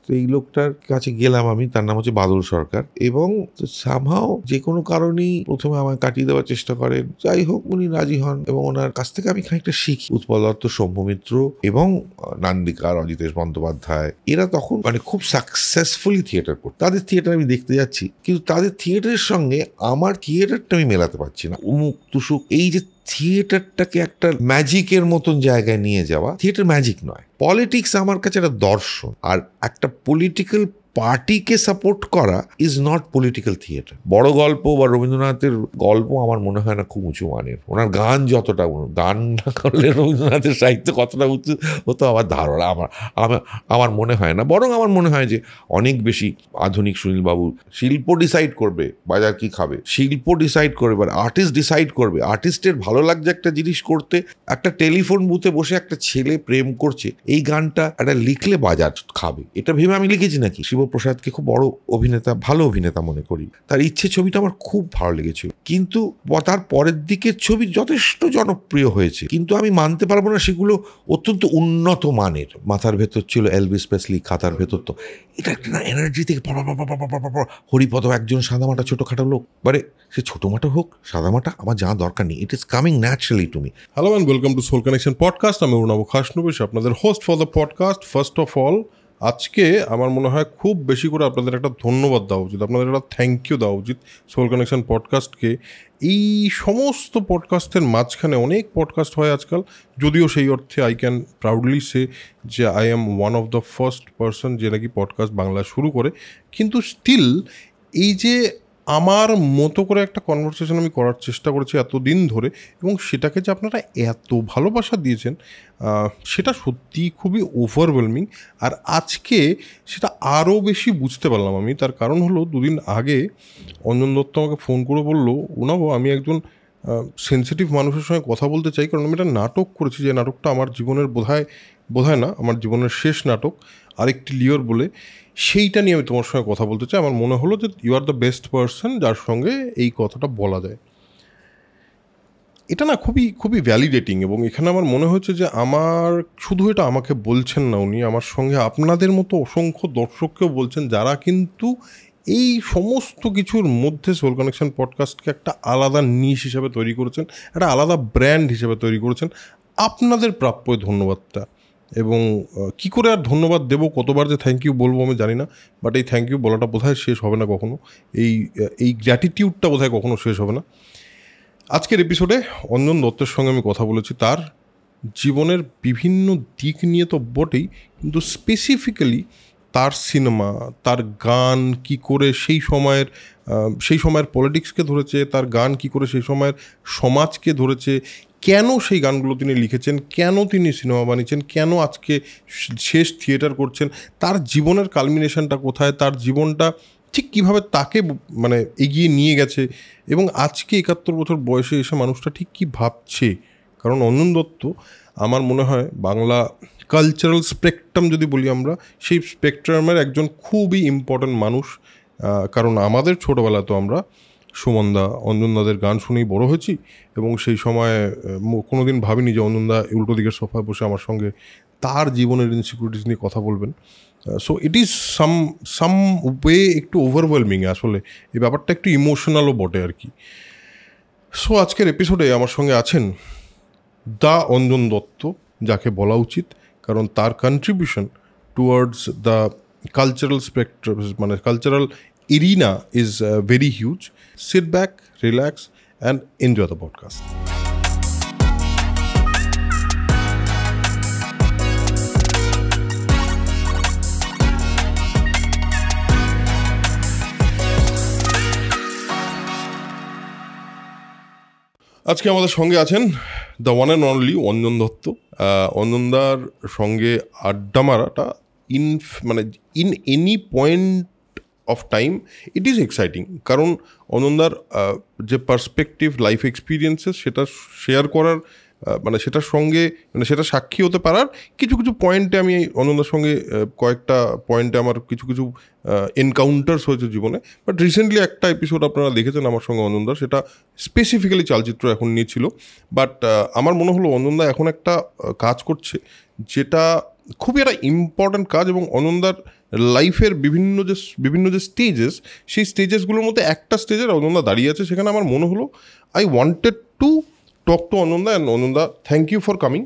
তো এই লোকটার কাছে গেলাম আমি, তার নাম হচ্ছে বাদল সরকার, এবং সামহাও যে কোনো কারণেই প্রথমে আমায় কাটিয়ে দেওয়ার চেষ্টা করেন। যাই হোক, উনি রাজি হন এবং ওনার কাছ থেকে আমি খানিকটা শিখি। উৎপল দত্ত, সৌম্যমিত্র এবং নান্দিকার অজিতেশ বন্দ্যোপাধ্যায়, এরা তখন মানে খুব সাকসেসফুলি থিয়েটার করত। তাদের থিয়েটার আমি দেখতে যাচ্ছি, কিন্তু তাদের থিয়েটারের সঙ্গে আমার থিয়েটারটা আমি মেলাতে পারছি না। উমুক তুসুক, এই যে থিয়েটারটাকে একটা ম্যাজিকের মতন জায়গায় নিয়ে যাওয়া, থিয়েটার ম্যাজিক নয়। পলিটিক্স আমার কাছে একটা দর্শন, আর একটা পলিটিক্যাল পার্টিকে সাপোর্ট করা ইজ নট পলিটিক্যাল থিয়েটার। বড় গল্প বা রবীন্দ্রনাথের গল্প আমার মনে হয় না খুব উঁচু মানের। ওনার গান যতটা, গান না করলে রবীন্দ্রনাথের সাহিত্য কতটা উঁচু হতো আমার ধারণা, আমার মনে হয় না। বরং আমার মনে হয় যে অনেক বেশি আধুনিক সুনীলবাবু, শিল্প ডিসাইড করবে বাজার কি খাবে, শিল্প ডিসাইড করবে, আর্টিস্ট ডিসাইড করবে। আর্টিস্টের ভালো লাগছে একটা জিনিস করতে, একটা টেলিফোন বুথে বসে একটা ছেলে প্রেম করছে, এই গানটা একটা লিখলে বাজার খাবে, এটা ভেবে আমি লিখেছি নাকি? শিবপ্রসাদকে খুব বড় অভিনেতা, ভালো অভিনেতা মনে করি। তার ইচ্ছে ছবিটা আমার খুব ভালো লেগেছিল, কিন্তু তার পরের দিকের ছবি যথেষ্ট জনপ্রিয় হয়েছে, কিন্তু আমি মানতে পারবো না সেগুলো অত্যন্ত উন্নত মানের। মাথার ভেতর ছিল এলভিস প্রেসলি, খাতার ভেতর তো এটা একটা না এনার্জি থেকে হরিপদ একজন সাদামাটা ছোটখাটো লোক, মানে সে ছোটমাটো হোক সাদামাটা আমার জানা দরকার নেই, it is coming naturally to me. Hello and welcome to Soul Connection podcast. আমি অরুণাভ খাসনবিশ, আপনাদের host for the podcast. First of all, আজকে আমার মনে হয় খুব বেশি করে আপনাদের একটা ধন্যবাদ দেওয়া উচিত, আপনাদের একটা থ্যাংক ইউ দেওয়া উচিত সোল কানেকশন পডকাস্টকে। এই সমস্ত পডকাস্টের মাঝখানে অনেক পডকাস্ট হয় আজকাল, যদিও সেই অর্থে আই ক্যান প্রাউডলি সে যে I am one of the first person যে নাকি পডকাস্ট বাংলা শুরু করে, কিন্তু স্টিল এই যে আমার মতো করে একটা কনভারসেশন আমি করার চেষ্টা করেছি এতদিন ধরে, এবং সেটাকে যে আপনারা এত ভালোবাসা দিয়েছেন সেটা সত্যি খুবই ওভারওয়েলমিং। আর আজকে সেটা আরও বেশি বুঝতে পারলাম আমি। তার কারণ হলো, দুদিন আগে অঞ্জন দত্ত আমাকে ফোন করে বললো, ওনাবো আমি একজন সেন্সিটিভ মানুষের সঙ্গে কথা বলতে চাই, কারণ আমি একটা নাটক করেছি, যে নাটকটা আমার জীবনের বোধহয় না আমার জীবনের শেষ নাটক, আরেকটি লিওর বলে, সেইটা নিয়ে আমি তোমার সঙ্গে কথা বলতে চাই। আমার মনে হলো যে you are the best person যার সঙ্গে এই কথাটা বলা যায়। এটা না খুবই খুবই ভ্যালিডেটিং, এবং এখানে আমার মনে হচ্ছে যে আমার শুধু এটা আমাকে বলছেন না উনি, আমার সঙ্গে আপনাদের মতো অসংখ্য দর্শককেও বলছেন, যারা কিন্তু এই সমস্ত কিছুর মধ্যে সোল কানেকশন পডকাস্টকে একটা আলাদা নিশ হিসেবে তৈরি করেছেন, একটা আলাদা ব্র্যান্ড হিসেবে তৈরি করেছেন। আপনাদের প্রাপ্য ধন্যবাদটা, এবং কি করে আর ধন্যবাদ দেবো, কতবার যে থ্যাংক ইউ বলবো আমি জানি না, বাট এই থ্যাংক ইউ বলাটা বোধহয় শেষ হবে না কখনো, এই গ্র্যাটিটিউডটা বোধহয় কখনো শেষ হবে না। আজকের এপিসোডে অঞ্জন দত্তের সঙ্গে আমি কথা বলেছি তার জীবনের বিভিন্ন দিক নিয়ে তো বটেই, কিন্তু স্পেসিফিক্যালি তার সিনেমা, তার গান কি করে সেই সময়ের পলিটিক্সকে ধরেছে, তার গান কি করে সেই সময়ের সমাজকে ধরেছে, কেন সেই গানগুলো তিনি লিখেছেন, কেন তিনি সিনেমা বানিয়েছেন, কেন আজকে শেষ থিয়েটার করছেন, তার জীবনের কালমিনেশনটা কোথায়, তার জীবনটা ঠিক কীভাবে তাকে মানে এগিয়ে নিয়ে গেছে, এবং আজকে 71 বছর বয়সে এসে মানুষটা ঠিক কী ভাবছে। কারণ অঞ্জন দত্ত আমার মনে হয় বাংলা কালচারাল স্পেকট্রাম যদি বলি আমরা, সেই স্পেকট্রামের একজন খুবই ইম্পর্ট্যান্ট মানুষ। কারণ আমাদের ছোটোবেলা তো আমরা সুমনদা, অঞ্জনদাদের গান শুনেই বড় হয়েছি, এবং সেই সময় কোনো দিন ভাবিনি যে অঞ্জনদা উল্টো দিকের সোফায় বসে আমার সঙ্গে তার জীবনের ইনসিকিউরিটিস নিয়ে কথা বলবেন। So it is some way একটু ওভারওয়েলমিং, আসলে এই ব্যাপারটা একটু ইমোশনালও বটে আর কি। সো আজকের এপিসোডে আমার সঙ্গে আছেন দ্য অঞ্জন দত্ত, যাকে বলা উচিত, কারণ তার contribution towards the cultural spectrum, মানে cultural arena is very huge. Sit back, relax and enjoy the podcast. আজকে আমাদের সঙ্গে আছেন the one and only Anjan Dutt. অঞ্জনদার সঙ্গে আড্ডা মারাটা in any point of time it is exciting, কারণ অনন্দার যে পার্সপেক্টিভ লাইফ এক্সপিরিয়েন্সেস সেটা শেয়ার করার, সেটার সঙ্গে সেটা সাক্ষী হতে পারার কিছু পয়েন্টে আমি অনন্দার সঙ্গে কয়েকটা পয়েন্টে আমার কিছু এনকাউন্টার্স হয়েছে জীবনে। বাট রিসেন্টলি একটা এপিসোড আপনারা দেখেছেন আমার সঙ্গে অনন্দার, সেটা স্পেসিফিক্যালি চালচিত্র এখন নিয়েছিল। বাট আমার মনে হলো অনন্দা এখন একটা কাজ করছে যেটা খুবই একটা ইম্পর্ট্যান্ট কাজ, এবং অনন্দার লাইফের বিভিন্ন যে স্টেজেস, সেই স্টেজেসগুলোর মধ্যে একটা স্টেজের অনন্দা দাঁড়িয়ে আছে। সেখানে আমার মনে হলো I wanted to talk to অনন্দা। অ্যান্ড অনন্দা, thank you for coming.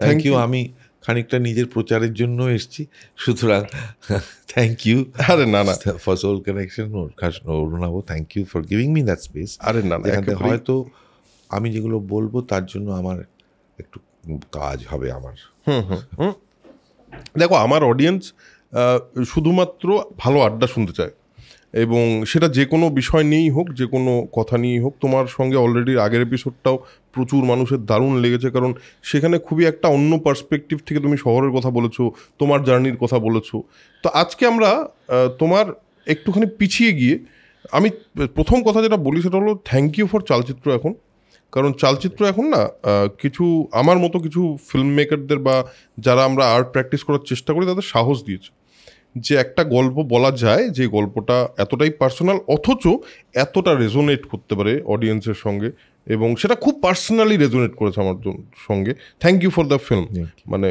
Thank you. আমি খানিকটা নিজের প্রচারের জন্য এসেছি, সুতরাং থ্যাংক ইউ। আরে না না, for Soul Connection Arunabha, thank you for giving me that space. আরে না না, হয়তো আমি যেগুলো বলবো তার জন্য আমার একটু কাজ হবে আমার। দেখো, আমার অডিয়েন্স শুধুমাত্র ভালো আড্ডা শুনতে চায়, এবং সেটা যে কোনো বিষয় নিয়েই হোক, যে কোনো কথা নিয়েই হোক। তোমার সঙ্গে অলরেডি আগের এপিসোডটাও প্রচুর মানুষের দারুণ লেগেছে, কারণ সেখানে খুবই একটা অন্য পার্সপেক্টিভ থেকে তুমি শহরের কথা বলেছো, তোমার জার্নির কথা বলেছো। তো আজকে আমরা তোমার একটুখানি পিছিয়ে গিয়ে, আমি প্রথম কথা যেটা বলি সেটা হলো থ্যাংক ইউ ফর চালচিত্র এখন। কারণ চালচিত্র এখন না কিছু আমার মতো কিছু ফিল্ম মেকারদের বা যারা আমরা আর্ট প্র্যাকটিস করার চেষ্টা করি তাদের সাহস দিয়েছে যে একটা গল্প বলা যায় যে গল্পটা এতটাই পার্সোনাল, অথচ এতটা রেজোনেট করতে পারে অডিয়েন্সের সঙ্গে, এবং সেটা খুব পার্সোনালি রেজোনেট করেছে আমার সঙ্গে। Thank you for the film. মানে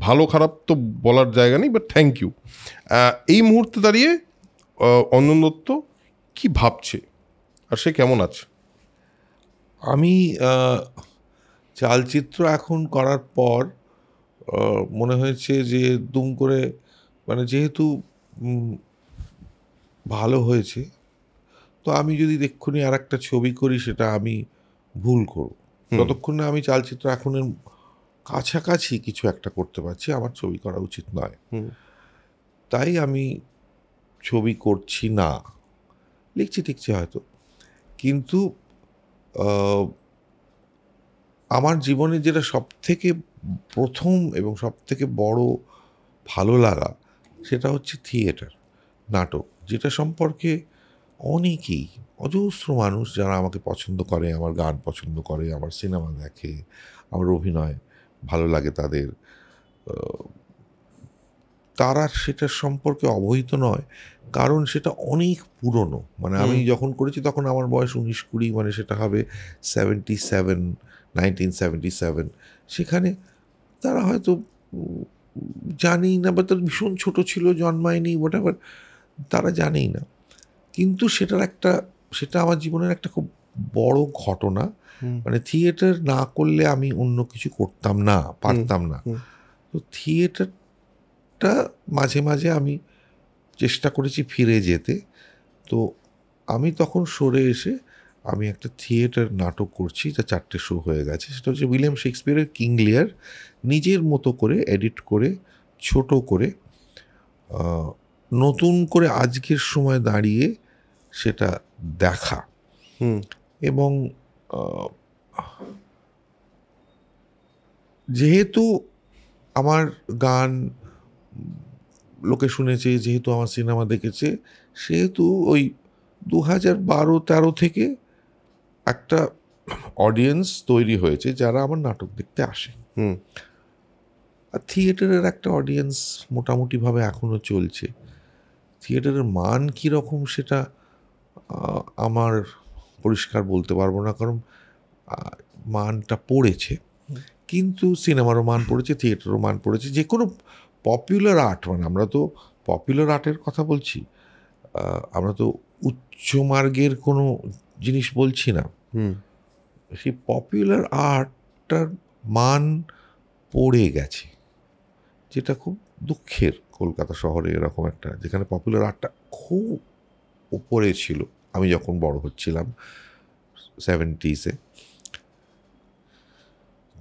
ভালো খারাপ তো বলার জায়গা নেই, বাট থ্যাংক ইউ। এই মুহূর্তে দাঁড়িয়ে অঞ্জন দত্ত কি ভাবছে আর সে কেমন আছে? আমি চালচিত্র এখন করার পর মনে হয়েছে যে দুম করে, মানে যেহেতু ভালো হয়েছে, তো আমি যদি এক্ষুনি আর একটা ছবি করি সেটা আমি ভুল করব। ততক্ষণ না আমি চালচিত্র এখনের কাছাকাছি কিছু একটা করতে পারছি, আমার ছবি করা উচিত নয়। তাই আমি ছবি করছি না, লিখছি টিকছি হয়তো। কিন্তু আমার জীবনে যেটা সব থেকে প্রথম এবং সব থেকে বড় ভালো লাগা, সেটা হচ্ছে থিয়েটার, নাটক, যেটা সম্পর্কে অনেকেই, অজস্র মানুষ যারা আমাকে পছন্দ করে, আমার গান পছন্দ করে, আমার সিনেমা দেখে, আমার অভিনয় ভালো লাগে তাদের, তারা সেটার সম্পর্কে অবহিত নয়, কারণ সেটা অনেক পুরনো। মানে আমি যখন করেছি তখন আমার বয়স 19-20, মানে সেটা হবে 1977। সেখানে তারা হয়তো জানেই না, বা তারা ভীষণ ছোট ছিল, জন্মায়নি, হোয়াটএভার, তারা জানেই না। কিন্তু সেটা আমার জীবনের একটা খুব বড় ঘটনা। মানে থিয়েটার না করলে আমি অন্য কিছু করতাম না, পারতাম না। তো থিয়েটারটা মাঝে মাঝে আমি চেষ্টা করেছি ফিরে যেতে। তো আমি তখন সরে এসে আমি একটা থিয়েটার নাটক করছি, যা 4টে শো হয়ে গেছে। সেটা হচ্ছে উইলিয়াম শেক্সপিয়ারের কিং লিয়ার, নিজের মতো করে এডিট করে, ছোট করে, নতুন করে আজকের সময় দাঁড়িয়ে সেটা দেখা। এবং যেহেতু আমার গান লোকে শুনেছে, যেহেতু আমার সিনেমা দেখেছে, সেহেতু ওই 2012-13 থেকে একটা অডিয়েন্স তৈরি হয়েছে যারা আমার নাটক দেখতে আসে। আর থিয়েটারের একটা অডিয়েন্স মোটামুটিভাবে এখনও চলছে। থিয়েটারের মান কীরকম সেটা আমার পরিষ্কার বলতে পারবো না, কারণ মানটা পড়েছে, কিন্তু সিনেমারও মান পড়েছে, থিয়েটারও মান পড়েছে। যে কোনো পপুলার আর্ট, মানে আমরা তো পপুলার আর্টের কথা বলছি, আমরা তো উচ্চমার্গের কোনো জিনিস বলছি না। সেই পপুলার আর্টটার মান পড়ে গেছে, যেটা খুব দুঃখের। কলকাতা শহরে এরকম একটা, যেখানে পপুলার আর্টটা খুব উপরে ছিল আমি যখন বড় হচ্ছিলাম 70s।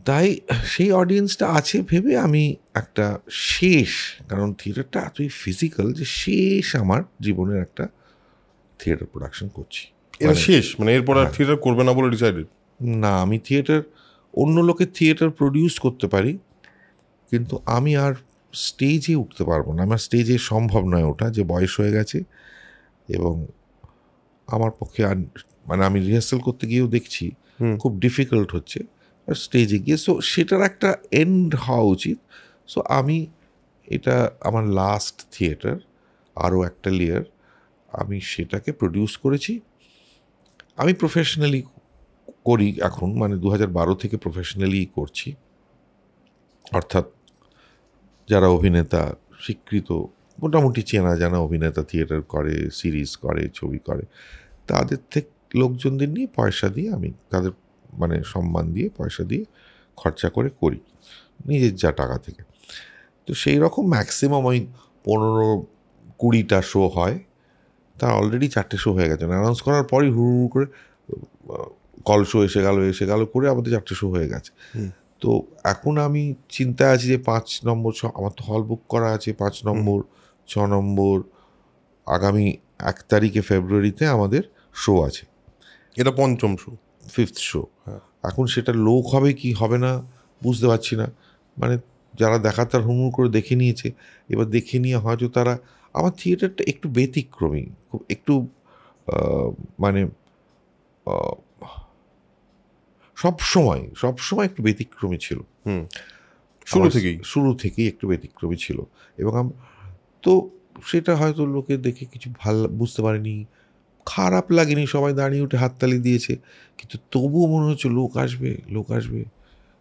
তাই সেই অডিয়েন্সটা আছে ভেবে আমি একটা শেষ, কারণ থিয়েটারটা এতই ফিজিক্যাল, যে শেষ আমার জীবনের একটা থিয়েটার প্রোডাকশন করছি। এটা শেষ, মানে এরপর আর থিয়েটার করবে না বলে ডিসাইডেড? না, আমি থিয়েটার, অন্য লোকের থিয়েটার প্রডিউস করতে পারি, কিন্তু আমি আর স্টেজে উঠতে পারবো না। আমার স্টেজে সম্ভব নয় ওটা, যে বয়স হয়ে গেছে, এবং আমার পক্ষে আর, মানে আমি রিহার্সাল করতে গিয়েও দেখছি খুব ডিফিকাল্ট হচ্ছে আর স্টেজে গিয়ে। সো সেটার একটা এন্ড হওয়া উচিত। সো আমি, এটা আমার লাস্ট থিয়েটার, আরও একটা লেয়ার, আমি সেটাকে প্রডিউস করেছি। আমি প্রফেশনালি করি এখন, মানে 2012 থেকে প্রফেশনালি করছি। অর্থাৎ যারা অভিনেতা, স্বীকৃত মোটামুটি চেনা জানা অভিনেতা, থিয়েটার করে, সিরিজ করে, ছবি করে, তাদের থেকে লোকজনদের নিয়ে পয়সা দিয়ে আমি তাদের মানে সম্মান দিয়ে পয়সা দিয়ে খরচা করে করি নিজের যা টাকা থেকে। তো সেই রকম ম্যাক্সিমাম ওই 15-20টা শো হয়, তার অলরেডি 4টে শো হয়ে গেছে। অ্যানাউন্স করার পরই হুড় করে কল শো এসে গেল করে আমাদের 4টে শো হয়ে গেছে। তো এখন আমি চিন্তায় আছি যে 5 নম্বর আমার তো হল বুক করা আছে, 5 নম্বর, 6 নম্বর, আগামী 1 তারিখে ফেব্রুয়ারিতে আমাদের শো আছে। এটা 5ম শো, 5th শো। এখন সেটা লোক হবে কি হবে না বুঝতে পারছি না। মানে যারা দেখার তার হুড় করে দেখে নিয়েছে, এবার দেখে নিয়ে হয়তো তারা, আমার থিয়েটারটা একটু ব্যতিক্রমী, খুব একটু মানে সবসময় একটু ব্যতিক্রমী ছিল। শুরু থেকেই একটু ব্যতিক্রমী ছিল। এবং তো সেটা হয়তো লোকে দেখে কিছু বুঝতে পারেনি, খারাপ লাগেনি, সবাই দাঁড়িয়ে উঠে হাততালি দিয়েছে, কিন্তু তবুও মনে হচ্ছে লোক আসবে।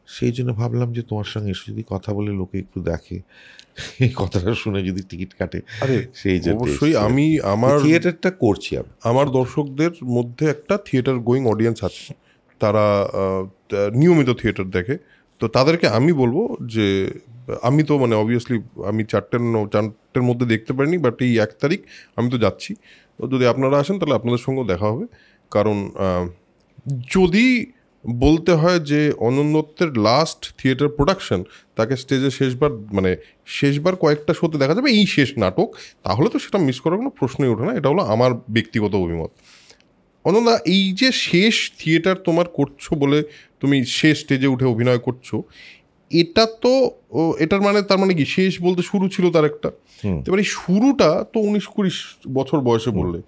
সেই জন্য ভাবলাম যে তোমার সঙ্গে এসে যদি কথা বলে লোকে একটু দেখে, এই কথাটা শুনে যদি টিকিট কাটে। সেই জন্য অবশ্যই আমি আমার থিয়েটারটা করছি। আমার দর্শকদের মধ্যে একটা থিয়েটার গোয়িং অডিয়েন্স আছে, তারা নিয়মিত থিয়েটার দেখে। তো তাদেরকে আমি বলবো যে আমি তো মানে অবভিয়াসলি আমি 4টের মধ্যে দেখতে পারিনি, বাট এই 1 তারিখ আমি তো যাচ্ছি। তো যদি আপনারা আসেন তাহলে আপনাদের সঙ্গেও দেখা হবে। কারণ যদি বলতে হয় যে অনন্ত দত্তের লাস্ট থিয়েটার প্রোডাকশন, তাকে স্টেজে শেষবার কয়েকটা শোতে দেখা যাবে, এই শেষ নাটক, তাহলে তো সেটা মিস করার কোনো প্রশ্নই ওঠে না। এটা হলো আমার ব্যক্তিগত অভিমত। অনন্দা, এই যে শেষ থিয়েটার তোমার করছো বলে তুমি শেষ স্টেজে উঠে অভিনয় করছো, এটা তো তার মানে কি শেষ বলতে শুরু ছিল তার একটা। এবার এই শুরুটা তো 19-20 বছর বয়সে বললে,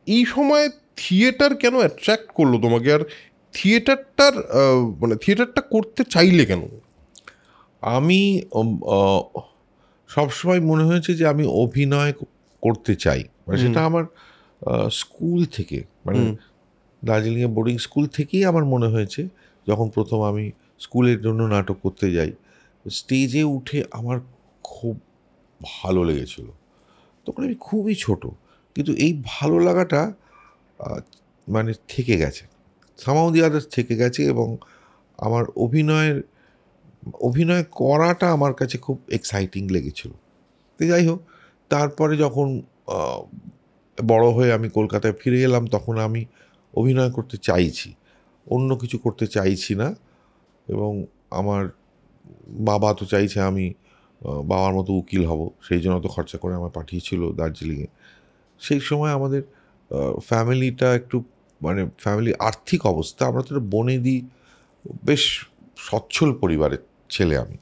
এই সময় থিয়েটার কেন অ্যাট্রাক্ট করলো তোমাকে, আর থিয়েটারটা করতে চাইলে কেন? আমি সবসময় মনে হয়েছে যে আমি অভিনয় করতে চাই, মানে সেটা আমার স্কুল থেকে, মানে দার্জিলিংয়ে বোর্ডিং স্কুল থেকেই আমার মনে হয়েছে। যখন প্রথম আমি স্কুলের জন্য নাটক করতে যাই, স্টেজে উঠে আমার খুব ভালো লেগেছিল। তখন আমি খুবই ছোট, কিন্তু এই ভালো লাগাটা মানে থেকে গেছে, সামাও দি আদার্স থেকে গেছে। এবং আমার অভিনয় করাটা আমার কাছে খুব এক্সাইটিং লেগেছিল। তো যাই হোক, তারপরে যখন বড় হয়ে আমি কলকাতায় ফিরে এলাম, তখন আমি অভিনয় করতে চাইছি, অন্য কিছু করতে চাইছি না। এবং আমার বাবা তো চাইছে আমি বাবার মতো উকিল হব, সেই জন্য তো খরচা করে আমার পাঠিয়েছিল দার্জিলিংয়ে। সেই সময় আমাদের ফ্যামিলিটা একটু মানে আর্থিক অবস্থা, আমরা তো বনেদি বেশ সচ্ছল পরিবারের ছেলে। আমি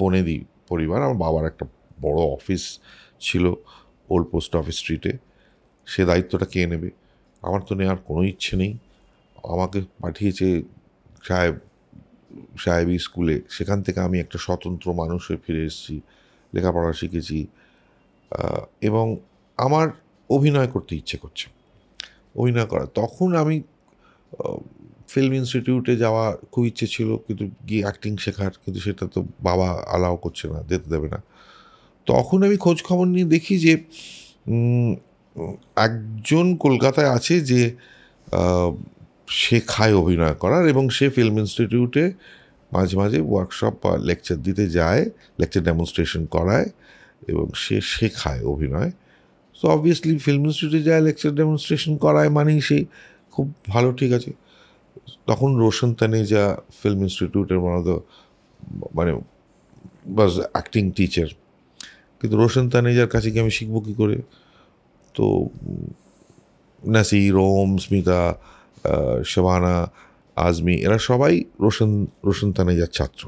বনেদি পরিবার, আমার বাবার একটা বড় অফিস ছিল ওল্ড পোস্ট অফিস স্ট্রিটে, সে দায়িত্বটা কে নেবে? আমার তো নেওয়ার কোনো ইচ্ছে নেই। আমাকে পাঠিয়েছে সাহেবী স্কুলে, সেখান থেকে আমি একটা স্বতন্ত্র মানুষ হয়ে ফিরে এসেছি, লেখাপড়া শিখেছি, এবং আমার অভিনয় করতে ইচ্ছে করছে, অভিনয় করা। তখন আমি ফিল্ম ইনস্টিটিউটে যাওয়া খুব ইচ্ছে ছিল, কিন্তু গিয়ে অ্যাক্টিং শেখার, কিন্তু সেটা তো বাবা অ্যালাউ করছে না, যেতে দেবে না। তখন আমি খোঁজ খবর নিয়ে দেখি যে একজন কলকাতায় আছে যে শেখায় অভিনয় করার, এবং সে ফিল্ম ইনস্টিটিউটে মাঝে মাঝে ওয়ার্কশপ বা লেকচার দিতে যায়, লেকচার ডেমনস্ট্রেশন করায়, এবং সে শেখায় অভিনয়। সো অবভিয়াসলি ফিল্ম ইনস্টিটিউটে যায়, লেকচার ডেমনস্ট্রেশন করায়, মানেই সেই খুব ভালো, ঠিক আছে। তখন রোশন তানেজা ফিল্ম ইনস্টিটিউটের মানে বাজ অ্যাক্টিং টিচার, কিন্তু রোশন তানেজার কাছে গিয়ে আমি শিখবো কী করে? তো নাসির, ওম, স্মিতা, শাবানা আজমি, এরা সবাই রোশন তানেজার ছাত্র।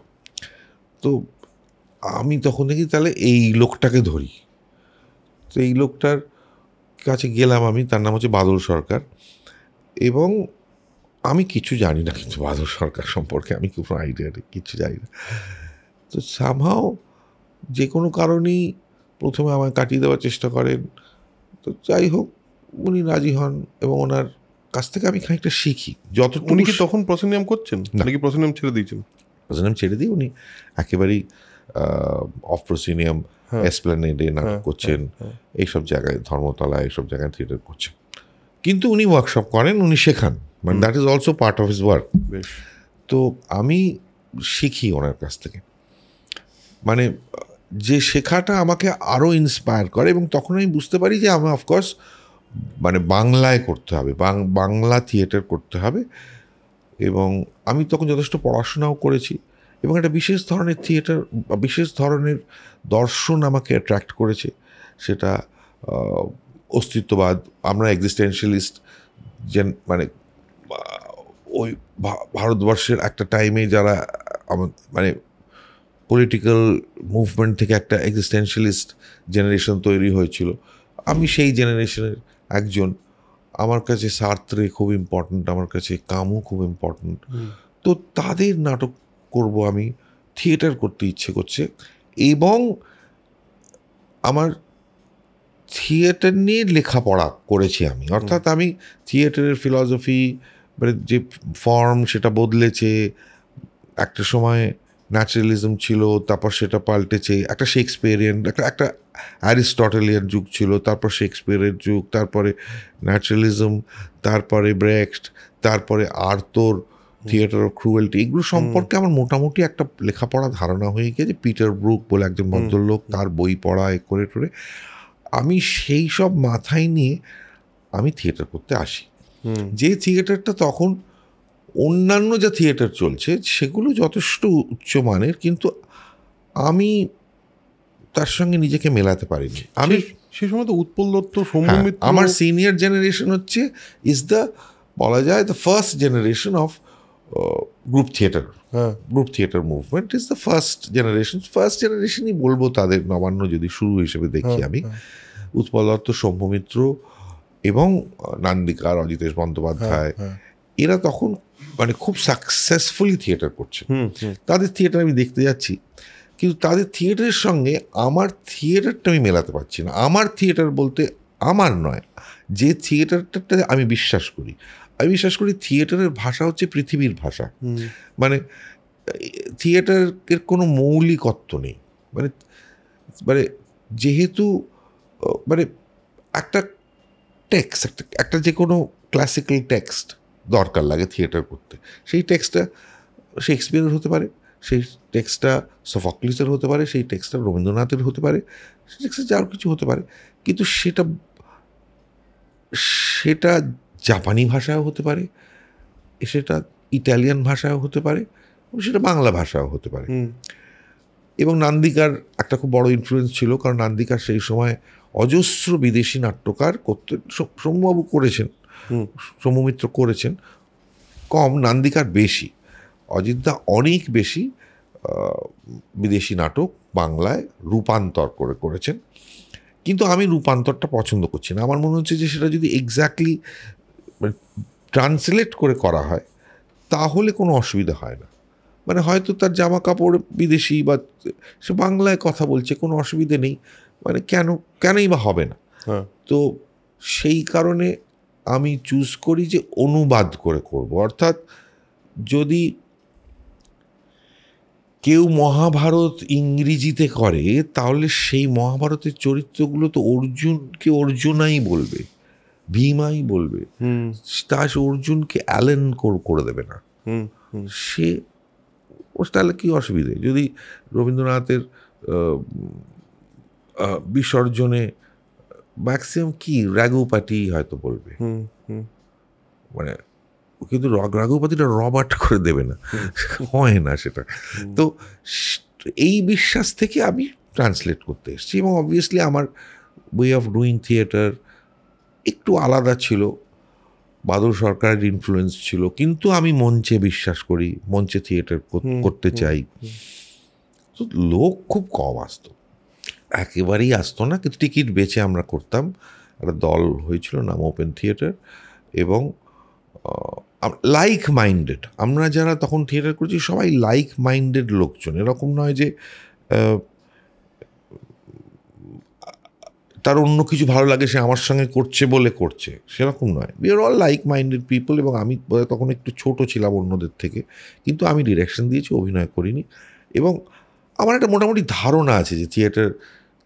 তো আমি তখন দেখি তাহলে এই লোকটাকে ধরি। তো এই লোকটার কাছে গেলাম আমি, তার নাম হচ্ছে বাদল সরকার। এবং আমি কিছু জানি না, কিন্তু বাদল সরকার সম্পর্কে আমি কোনো আইডিয়া নেই, কিছু জানি না। তো সামহাও যে কোনো কারণেই প্রথমে আমায় কাটিয়ে দেওয়ার চেষ্টা করেন। তো যাই হোক, উনি রাজি হন, এবং ওনার কাছ থেকে আমি খানিকটা শিখি। উনি কি তখন প্রসেনিয়াম করছেন নাকি প্রসেনিয়াম ছেড়ে দিয়েছেন? প্রসেনিয়াম ছেড়ে দিই, উনি একেবারেই অফ প্রসেনিয়াম এসপ্ল্যানেডে নাটক করছেন, এইসব জায়গায় ধর্মতলা এইসব জায়গায় থিয়েটার করছেন। কিন্তু উনি ওয়ার্কশপ করেন, উনি শেখান, মানে that is also part of his work. তো আমি শিখি ওনার কাছ থেকে, মানে যে শেখাটা আমাকে আরও ইন্সপায়ার করে, এবং তখন আমি বুঝতে পারি যে আমি অফকোর্স মানে বাংলায় করতে হবে, বাংলা থিয়েটার করতে হবে। এবং আমি তখন যথেষ্ট পড়াশোনাও করেছি, এবং একটা বিশেষ ধরনের থিয়েটার, বিশেষ ধরনের দর্শন আমাকে অ্যাট্রাক্ট করেছে, সেটা অস্তিত্ববাদ। আমরা এক্সিস্টেন্সিয়ালিস্ট মানে ওই ভারতবর্ষের একটা টাইমে যারা মানে পলিটিক্যাল মুভমেন্ট থেকে একটা এক্সিস্টেন্সিয়ালিস্ট জেনারেশন তৈরি হয়েছিল, আমি সেই জেনারেশনের একজন। আমার কাছে সার্ত্রে খুব ইম্পর্ট্যান্ট, আমার কাছে কামু খুব ইম্পর্ট্যান্ট। তো তাদের নাটক করব, আমি থিয়েটার করতে ইচ্ছে করছে, এবং আমার থিয়েটার নিয়ে লেখাপড়া করেছি আমি। অর্থাৎ আমি থিয়েটারের ফিলসফি, মানে যে ফর্ম সেটা বদলেছে। একটা সময় ন্যাচারালিজম ছিল, তারপর সেটা পাল্টেছে, একটা শেক্সপিয়ারিয়ান, একটা অ্যারিস্টটলিয়ান যুগ ছিল, তারপর শেক্সপিয়ারের যুগ, তারপরে ন্যাচারালিজম, তারপরে ব্রেক্ট, তারপরে আর্থর থিয়েটার অফ ক্রুয়েলটি। এগুলো সম্পর্কে আমার মোটামুটি একটা লেখাপড়া ধারণা হয়ে গিয়েছে। পিটার ব্রুক বলে একজন ভদ্রলোক, তার বই পড়া এ করে টোরে আমি সেই সব মাথায় নিয়ে আমি থিয়েটার করতে আসি। যে থিয়েটারটা তখন অন্যান্য যা থিয়েটার চলছে সেগুলো যথেষ্ট উচ্চমানের, কিন্তু আমি তার সঙ্গে নিজেকে মেলাতে পারিনি। আমি সেই সময় তো উৎপল দত্ত, সৌম্য মিত্র, আমার সিনিয়র জেনারেশন হচ্ছে বলা যায় the first generation of group theatre. Group theatre movement is the first জেনারেশনই বলবো তাদের, নবান্ন যদি শুরু হিসেবে দেখি আমি। উৎপল দত্ত, সৌম্য মিত্র এবং নান্দিকার, অজিতেশ বন্দ্যোপাধ্যায়, এরা তখন মানে খুব সাকসেসফুলি থিয়েটার করছে। তাদের থিয়েটার আমি দেখতে যাচ্ছি, কিন্তু তাদের থিয়েটারের সঙ্গে আমার থিয়েটারটা আমি মেলাতে পারছি না। আমার থিয়েটার বলতে আমার নয়, যে থিয়েটারটা আমি বিশ্বাস করি থিয়েটারের ভাষা হচ্ছে পৃথিবীর ভাষা। মানে থিয়েটারের কোনো মৌলিকত্ব নেই। মানে মানে যেহেতু মানে একটা টেক্সট, একটা যে কোনো ক্লাসিক্যাল টেক্সট দরকার লাগে থিয়েটার করতে, সেই টেক্সটটা শেক্সপিয়ারের হতে পারে, সেই টেক্সটটা সোফোক্লিসের হতে পারে, সেই টেক্সটটা রবীন্দ্রনাথের হতে পারে, সেই টেক্সটটা যার কিছু হতে পারে, কিন্তু সেটা জাপানি ভাষাও হতে পারে, সেটা ইটালিয়ান ভাষাও হতে পারে, সেটা বাংলা ভাষাও হতে পারে। এবং নান্দিকার একটা খুব বড় ইনফ্লুয়েন্স ছিল, কারণ নান্দিকার সেই সময় অজস্র বিদেশি নাট্যকার করতে, সৌম্যবাবু করেছেন, সৌম্যমিত্র করেছেন, কম, নান্দিকার বেশি, অজিতদা অনেক বেশি বিদেশি নাটক বাংলায় রূপান্তর করেছেন। কিন্তু আমি রূপান্তরটা পছন্দ করছি না। আমার মনে হচ্ছে যে সেটা যদি এক্স্যাক্টলি ট্রান্সলেট করে করা হয় তাহলে কোনো অসুবিধা হয় না। মানে হয়তো তার জামা কাপড় বিদেশি, বা সে বাংলায় কথা বলছে, কোনো অসুবিধে নেই, মানে কেনই বা হবে না। তো সেই কারণে আমি চুজ করি যে অনুবাদ করে করব। অর্থাৎ যদি কেউ মহাভারত ইংরেজিতে করে, তাহলে সেই মহাভারতের চরিত্রগুলো তো অর্জুনকে অর্জুনাই বলবে, ভীমাই বলবে, তা সে অর্জুনকে অ্যালেন করে দেবে না। সে ওর তাহলে কী অসুবিধে? যদি রবীন্দ্রনাথের বিসর্জনে ম্যাক্সিমাম কি রাঘুপাতি হয়তো বলবে, মানে কিন্তু রাঘুপাতিটা রবার্ট করে দেবে না, হয় না সেটা। তো এই বিশ্বাস থেকে আমি ট্রান্সলেট করতে এসেছি, এবং অবভিয়াসলি আমার ওয়ে অফ ডুইং থিয়েটার একটু আলাদা ছিল, বাদল সরকারের ইনফ্লুয়েন্স ছিল, কিন্তু আমি মঞ্চে বিশ্বাস করি, মঞ্চে থিয়েটার করতে চাই। তো লোক খুব কম আসতো, একেবারেই আসতো না, কিন্তু টিকিট বেচে আমরা করতাম। একটা দল হয়েছিল, নাম ওপেন থিয়েটার, এবং লাইক মাইন্ডেড, আমরা যারা তখন থিয়েটার করেছি সবাই লাইক মাইন্ডেড লোকজন। এরকম নয় যে তার অন্য কিছু ভালো লাগে সে আমার সঙ্গে করছে বলে করছে, সেরকম নয়। We are all like minded people. এবং আমি তখন একটু ছোট ছিলাম অন্যদের থেকে, কিন্তু আমি ডিরেকশন দিয়েছি, অভিনয় করিনি। এবং আমার একটা মোটামুটি ধারণা আছে যে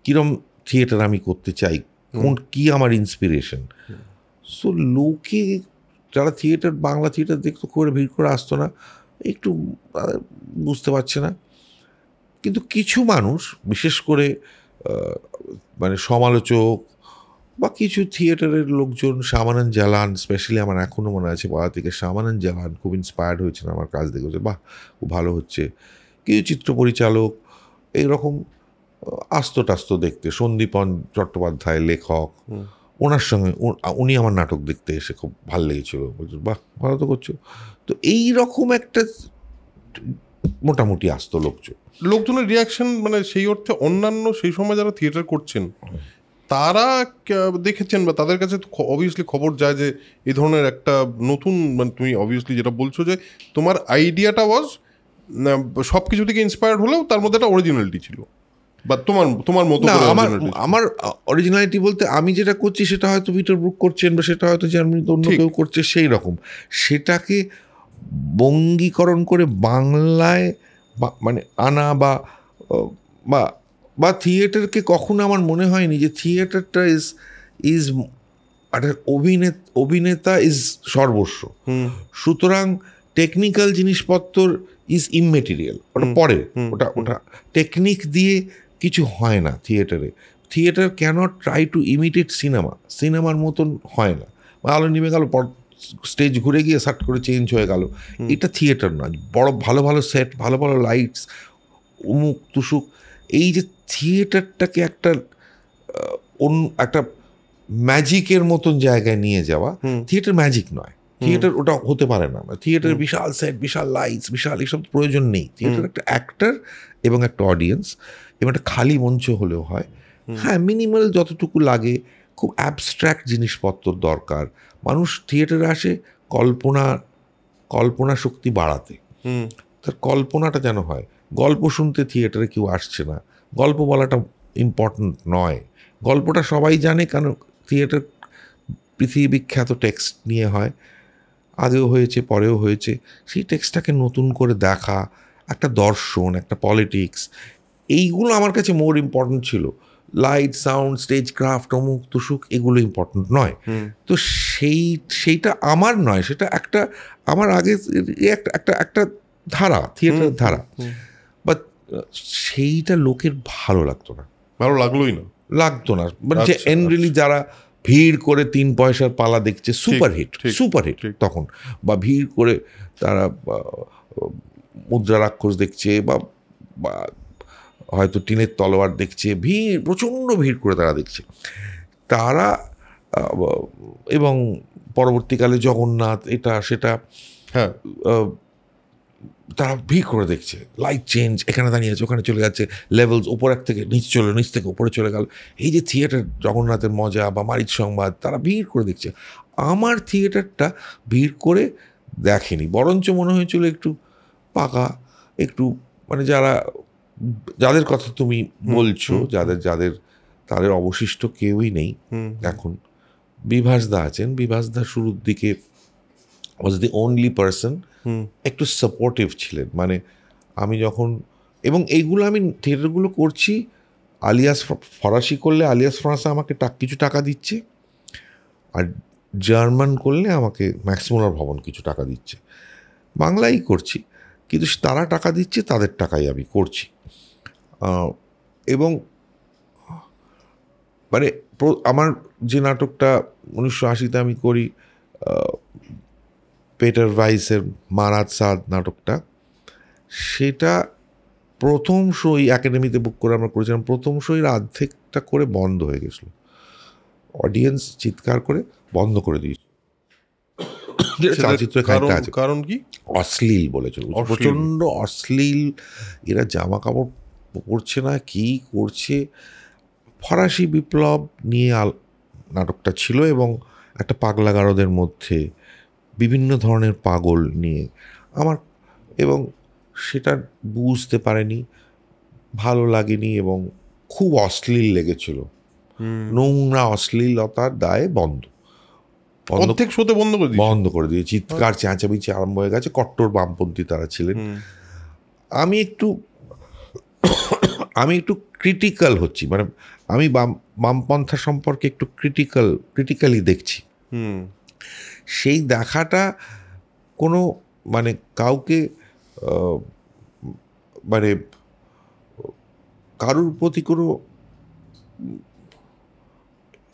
কিরম থিয়েটার আমি করতে চাই, কি আমার ইন্সপিরেশন। সো লোকে যারা থিয়েটার, বাংলা থিয়েটার দেখতো, করে ভিড় করে আসতো না, একটু বুঝতে পারছে না। কিন্তু কিছু মানুষ, বিশেষ করে মানে সমালোচক বা কিছু থিয়েটারের লোকজন, শামানন জালান স্পেশালি, আমার এখনও মনে আছে পাড়া থেকে শামানন জালান খুব ইন্সপায়ার্ড হয়েছেন আমার কাজ দেখে, বাহ খুব ভালো হচ্ছে। কিছু চিত্র পরিচালক এইরকম আস্ত টাস্ত দেখতে, সন্দীপন চট্টোপাধ্যায় লেখক, ওনার সঙ্গে উনি আমার নাটক দেখতে এসে খুব ভালো লেগেছিল, বলছিল বাহ ভালো তো করছো। তো এইরকম একটা মোটামুটি আসতো লোকজনের রিয়াকশন, মানে সেই অর্থে অন্যান্য সেই সময় যারা থিয়েটার করছেন তারা দেখেছেন বা তাদের কাছে অবভিয়াসলি খবর যায় যে এই ধরনের একটা নতুন, মানে তুমি অবভিয়াসলি যেটা বলছো যে তোমার আইডিয়াটা ওয়াজ সব কিছু থেকে ইন্সপায়ার্ড হলেও তার মধ্যে একটা অরিজিনালিটি ছিল, বা তোমার মতো না, করে আমার অরিজিনালিটি বলতে আমি যেটা করছি সেটা হয়তো পিটার ব্রুক করছেন, বা সেটা হয়তো জার্মানিতে অন্য কেউ করছে, সেই রকম সেটাকে বঙ্গীকরণ করে বাংলায় মানে আনা বা থিয়েটারকে কখনো আমার মনে হয়নি যে থিয়েটারটা ইজ অভিনেতা ইজ সর্বস্ব। সুতরাং টেকনিক্যাল জিনিসপত্র ইজ ইমমেটেরিয়াল, ওটা পরে, ওটা টেকনিক দিয়ে কিছু হয় না থিয়েটারে। Theatre cannot try to imitate সিনেমার মতন হয় না। আলো নেমে গেল, স্টেজ ঘুরে গিয়ে সাট করে চেঞ্জ হয়ে গেল, এটা থিয়েটার নয়। বড় ভালো ভালো সেট, ভালো ভালো লাইটস, উমুক তুসুক, এই যে থিয়েটারটাকে একটা ম্যাজিকের মতন জায়গায় নিয়ে যাওয়া, থিয়েটার ম্যাজিক নয়, থিয়েটার ওটা হতে পারে না। থিয়েটার বিশাল সেট, বিশাল লাইটস, বিশাল এইসব প্রয়োজন নেই। থিয়েটার একটা অ্যাক্টর এবং একটা অডিয়েন্স এবং একটা খালি মঞ্চ হলেও হয়। হ্যাঁ, মিনিমাল যতটুকু লাগে, খুব অ্যাবস্ট্র্যাক্ট জিনিসপত্র দরকার। মানুষ থিয়েটারে আসে কল্পনা শক্তি বাড়াতে, তার কল্পনাটা যেন হয়। গল্প শুনতে থিয়েটারে কেউ আসছে না, গল্প বলাটা ইম্পর্ট্যান্ট নয়। গল্পটা সবাই জানে, কারণ থিয়েটার পৃথিবী বিখ্যাত টেক্সট নিয়ে হয়, আগেও হয়েছে পরেও হয়েছে। সেই টেক্সটটাকে নতুন করে দেখা, একটা দর্শন, একটা পলিটিক্স, এইগুলো আমার কাছে মোর ইম্পর্ট্যান্ট ছিল। লাইট, সাউন্ড, স্টেজ ক্রাফট, অমুক তুসুক, এগুলো ইম্পর্ট্যান্ট নয়। তো সেইটা আমার নয়, সেটা একটা আমার আগে একটা ধারা, থিয়েটারের ধারা, বাট সেইটা লোকের ভালো লাগতো না, লাগতো না। মানে যে এনরিলি যারা ভিড় করে 3 পয়সার পালা দেখছে, সুপারহিট তখন, বা ভিড় করে তারা মুদ্রা রাক্ষস দেখছে, বা হয়তো টিনের তলোয়ার দেখছে, প্রচণ্ড ভিড় করে তারা দেখছে, তারা এবং পরবর্তীকালে জগন্নাথ, এটা সেটা, হ্যাঁ, তারা ভিড় করে দেখছে, লাইট চেঞ্জ, এখানে দাঁড়িয়ে আছে, ওখানে চলে যাচ্ছে, লেভেলস ওপর এক থেকে নিচ চলে, নিচ থেকে উপরে চলে গেল। এই যে থিয়েটার, জগন্নাথের মজা বা মারিচ সংবাদ, তারা ভিড় করে দেখছে। আমার থিয়েটারটা ভিড় করে দেখেনি, বরঞ্চ মনে হয়েছিল একটু পাকা, একটু মানে যাদের কথা তুমি বলছো, তাদের অবশিষ্ট কেউই নেই এখন। বিভাসদা আছেন, বিভাসদা শুরুর দিকে ওয়াজ দি অনলি পার্সন একটু সাপোর্টিভ ছিলেন। মানে আমি যখন, এবং এইগুলো আমি থিয়েটারগুলো করছি, আলিয়াস ফরাসি করলে আলিয়াস ফরাসা আমাকে কিছু টাকা দিচ্ছে, আর জার্মান করলে আমাকে ম্যাক্সমোলার ভবন কিছু টাকা দিচ্ছে। বাংলাই করছি, কিন্তু তারা টাকা দিচ্ছে, তাদের টাকাই আমি করছি। এবং মানে আমার যে নাটকটা 1980-তে আমি করি, পেটার ভাইসের মারাত সাদ নাটকটা, সেটা প্রথম শোই একাডেমিতে বুক করে আমরা করেছিলাম। প্রথম শোয়ের অর্ধেকটা করে বন্ধ হয়ে গেছিল, অডিয়েন্স চিৎকার করে বন্ধ করে দিয়েছে। কারণ কি? অশ্লীল বলেছিল, প্রচণ্ড অশ্লীল, এরা জামা কাপড় পরছে না, কি করছে। ফরাসি বিপ্লব নিয়ে নাটকটা ছিল, এবং একটা পাগলাগারদের মধ্যে বিভিন্ন ধরনের পাগল নিয়ে আমার, এবং সেটা বুঝতে পারেনি, ভালো লাগেনি, এবং খুব অশ্লীল লেগেছিল। নোংরা অশ্লীলতার দায়ে বন্ধ করে দিয়ে চিৎকার চেঁচামেচি আরম্ভ হয়ে গেছে। কট্টর বামপন্থী তারা ছিলেন। আমি একটু আমি একটু ক্রিটিক্যাল হচ্ছি, মানে আমি বামপন্থা সম্পর্কে একটু ক্রিটিক্যালি দেখছি। সেই দেখাটা কোনো মানে কাউকে মানে কারোর প্রতি কোনো